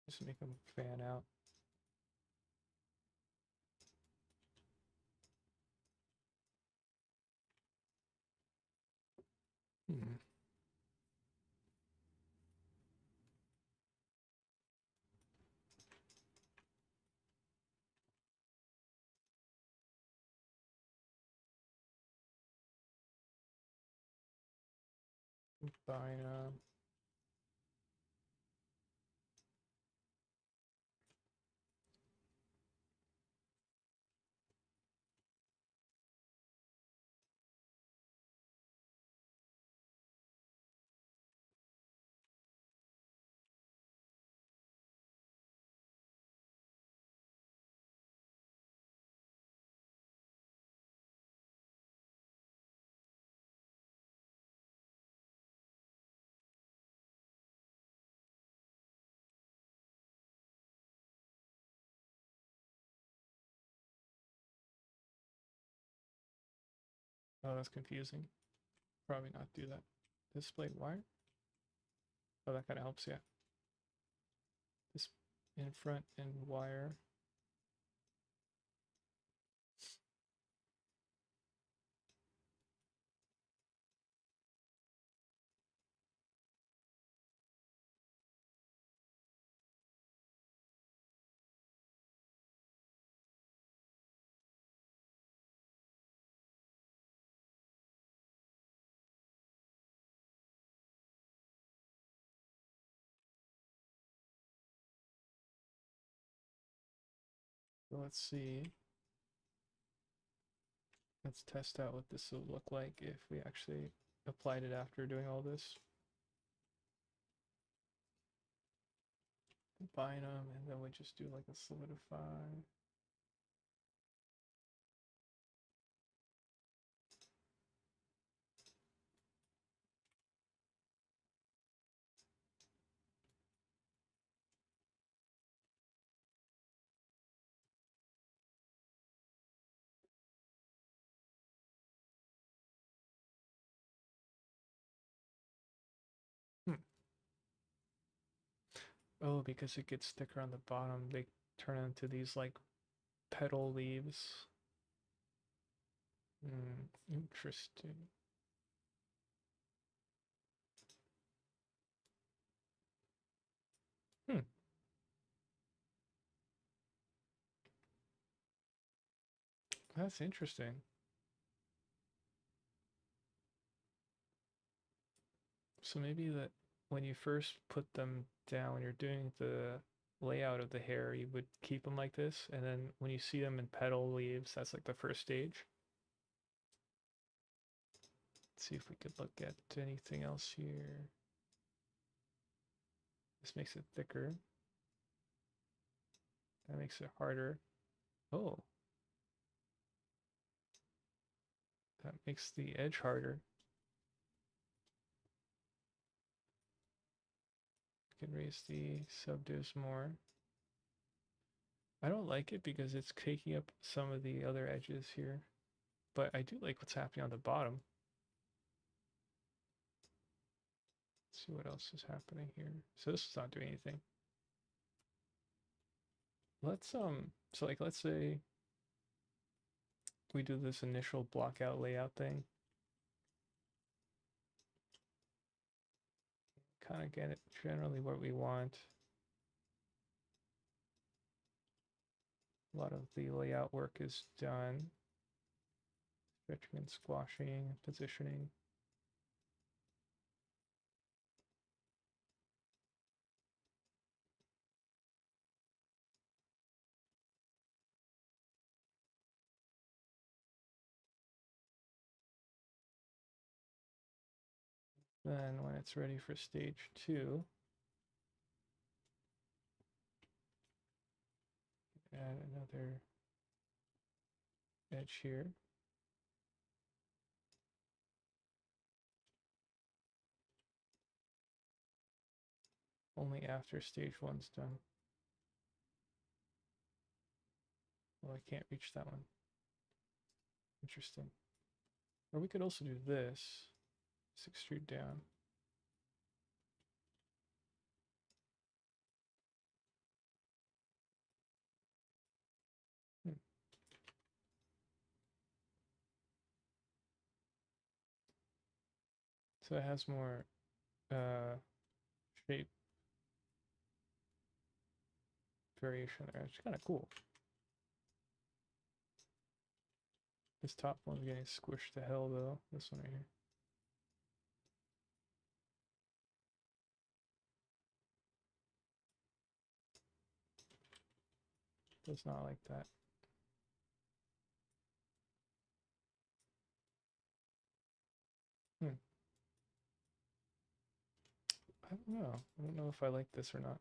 Just make them fan out. Hmm. Fine. Oh, that's confusing. Probably not do that. Display wire? Oh, that kind of helps, yeah. This in front and wire. So let's see. Let's test out what this will look like if we actually applied it after doing all this. Combine them, and then we just do like a solidify. Hmm. Oh, because it gets thicker on the bottom, they turn into these like petal leaves. Interesting. Hmm, that's interesting. So maybe that when you first put them down, when you're doing the layout of the hair, you would keep them like this, and then when you see them in petal leaves, that's like the first stage. Let's see if we could look at anything else here. This makes it thicker. That makes it harder. Oh, that makes the edge harder. We can raise the subdivs more. I don't like it because it's taking up some of the other edges here, but I do like what's happening on the bottom. Let's see what else is happening here. So this is not doing anything. So like let's say we do this initial blockout layout thing. Kind of get it generally what we want. A lot of the layout work is done. Stretching and squashing, positioning. Then when it's ready for stage 2, add another edge here. Only after stage 1's done. Well, I can't reach that one. Interesting. Or we could also do this. Just extrude down. Hmm. So it has more shape variation there. It's kind of cool. This top one's getting squished to hell though. This one right here. Does not like that. Hmm. I don't know. I don't know if I like this or not.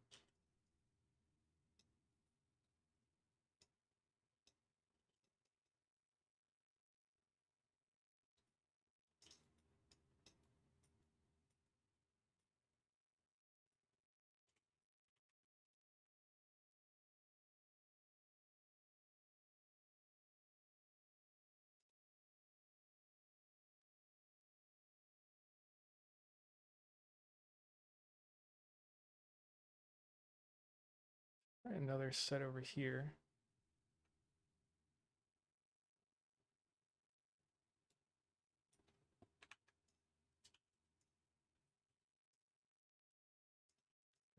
Another set over here.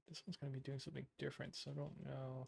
This one's going to be doing something different, so I don't know.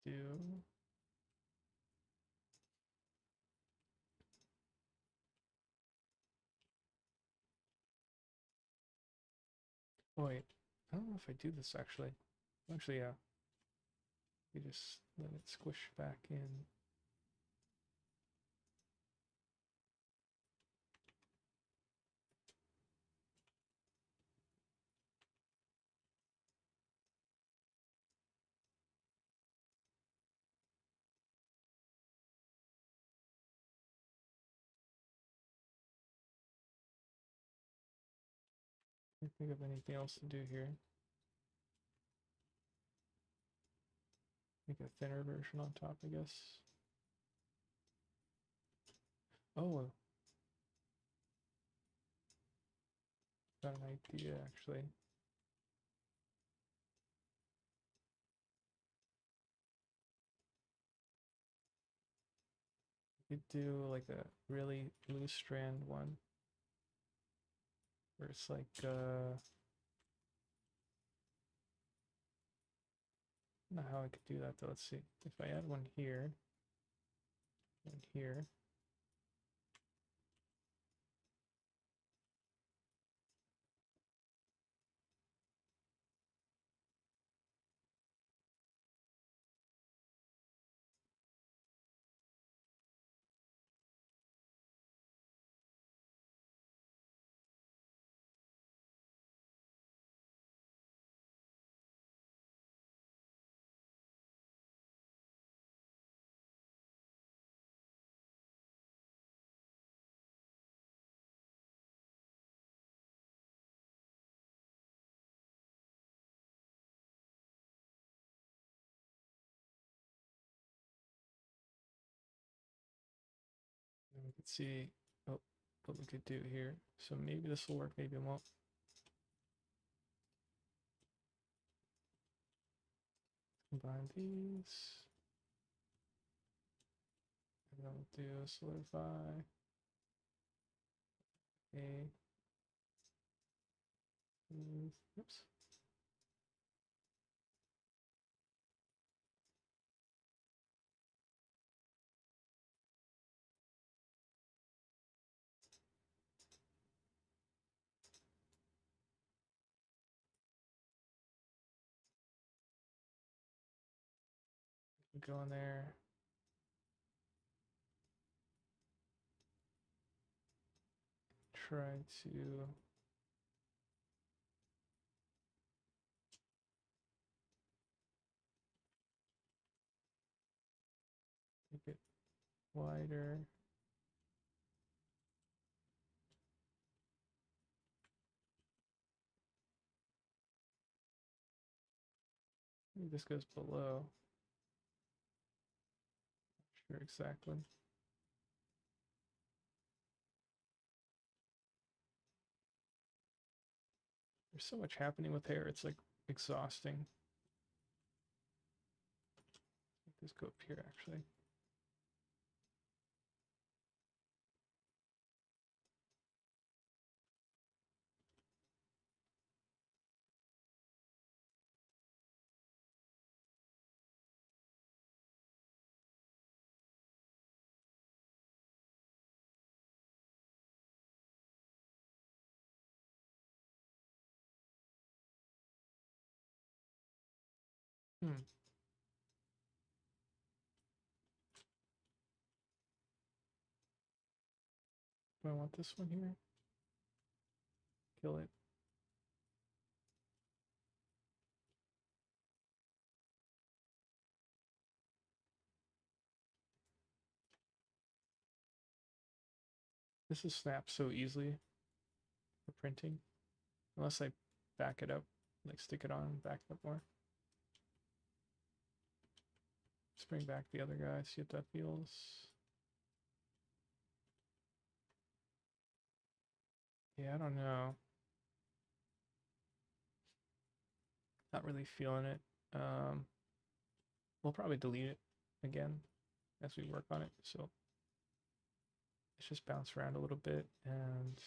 Do oh wait, I don't know if I do this actually. Actually, yeah. You just let it squish back in. Can't think of anything else to do here. Make a thinner version on top, I guess. Oh, got an idea actually. You could do like a really loose strand one, where it's like I don't know how I could do that though. Let's see. If I add one here, one here, and we could see oh, what we could do here. So maybe this will work, maybe it won't. Combine these. And I'll do solidify. A. Oops. Go in there. Try to make it wider. Maybe this goes below. Not sure exactly. There's so much happening with hair, it's like exhausting. Let this go up here actually. Hmm. Do I want this one here? Kill it. This is snapped so easily for printing. Unless I back it up, like stick it on and back it up more. Let's bring back the other guy, see if that feels. Yeah, I don't know. Not really feeling it. We'll probably delete it again as we work on it. So let's just bounce around a little bit and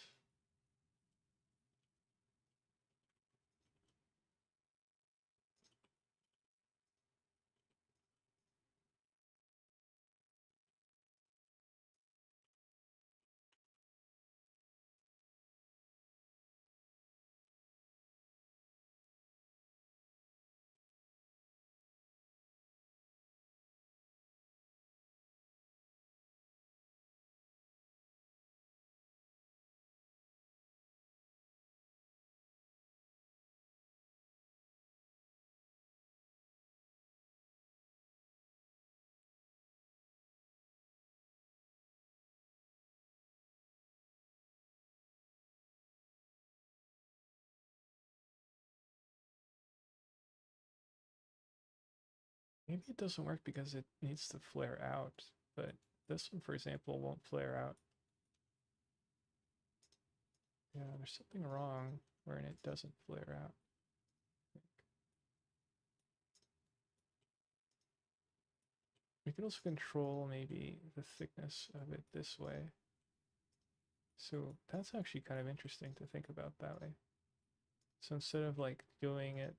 maybe it doesn't work because it needs to flare out. But this one, for example, won't flare out. Yeah, there's something wrong wherein it doesn't flare out. We can also control maybe the thickness of it this way. So that's actually kind of interesting to think about that way. So instead of like doing it,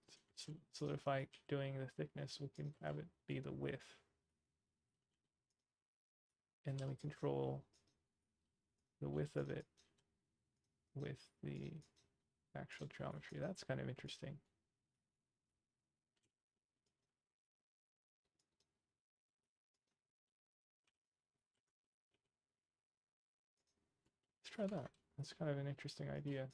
solidify doing the thickness, we can have it be the width. And then we control the width of it with the actual geometry. That's kind of interesting. Let's try that. That's kind of an interesting idea.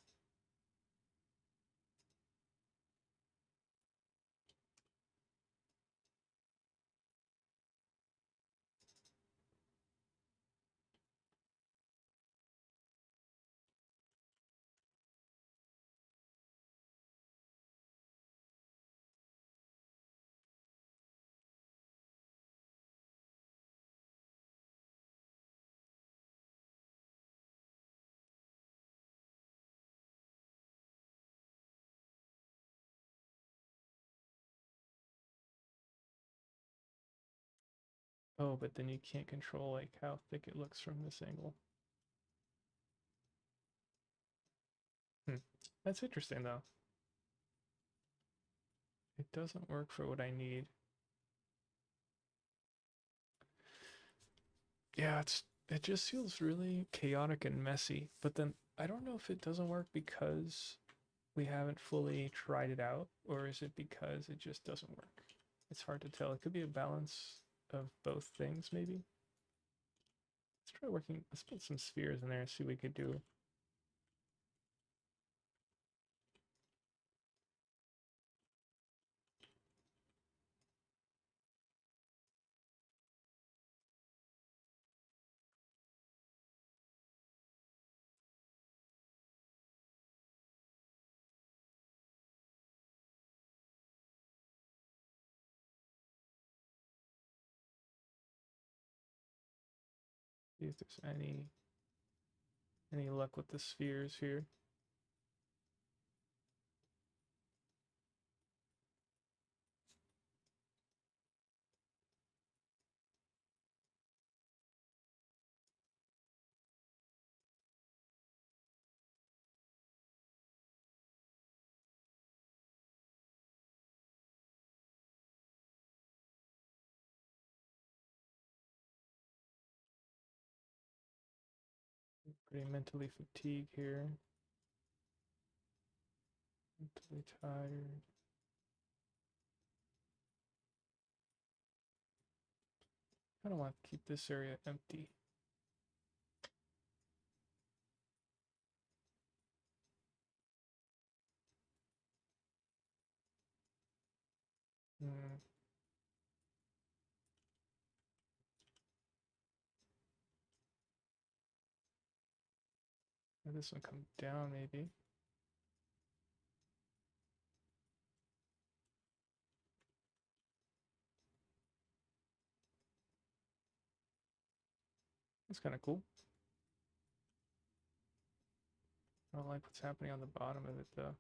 Oh, but then you can't control like how thick it looks from this angle. Hmm. That's interesting though. It doesn't work for what I need. Yeah, it just feels really chaotic and messy. But then I don't know if it doesn't work because we haven't fully tried it out, or is it because it just doesn't work? It's hard to tell. It could be a balance of both things, maybe. Let's try working. Let's put some spheres in there and see what we could do. See if there's any luck with the spheres here. Pretty mentally fatigued here. Mentally tired. I don't want to keep this area empty. Hmm. Let this one come down maybe. That's kind of cool. I don't like what's happening on the bottom of it though.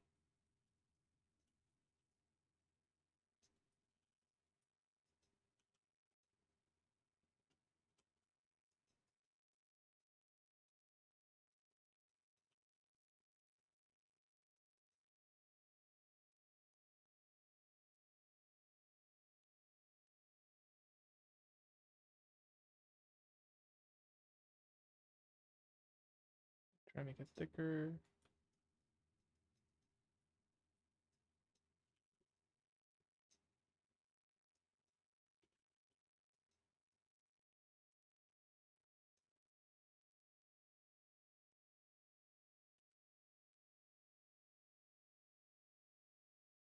Try to make it thicker.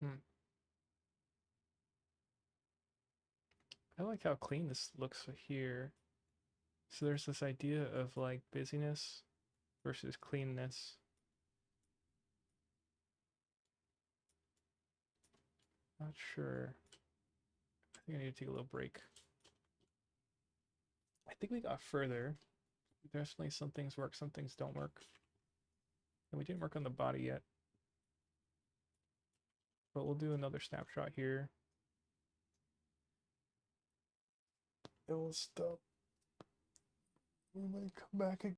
Hmm. I like how clean this looks here. So there's this idea of like busyness versus cleanness. Not sure. I think I need to take a little break. I think we got further. Definitely some things work, some things don't work. And we didn't work on the body yet. But we'll do another snapshot here. It will stop. We might come back again.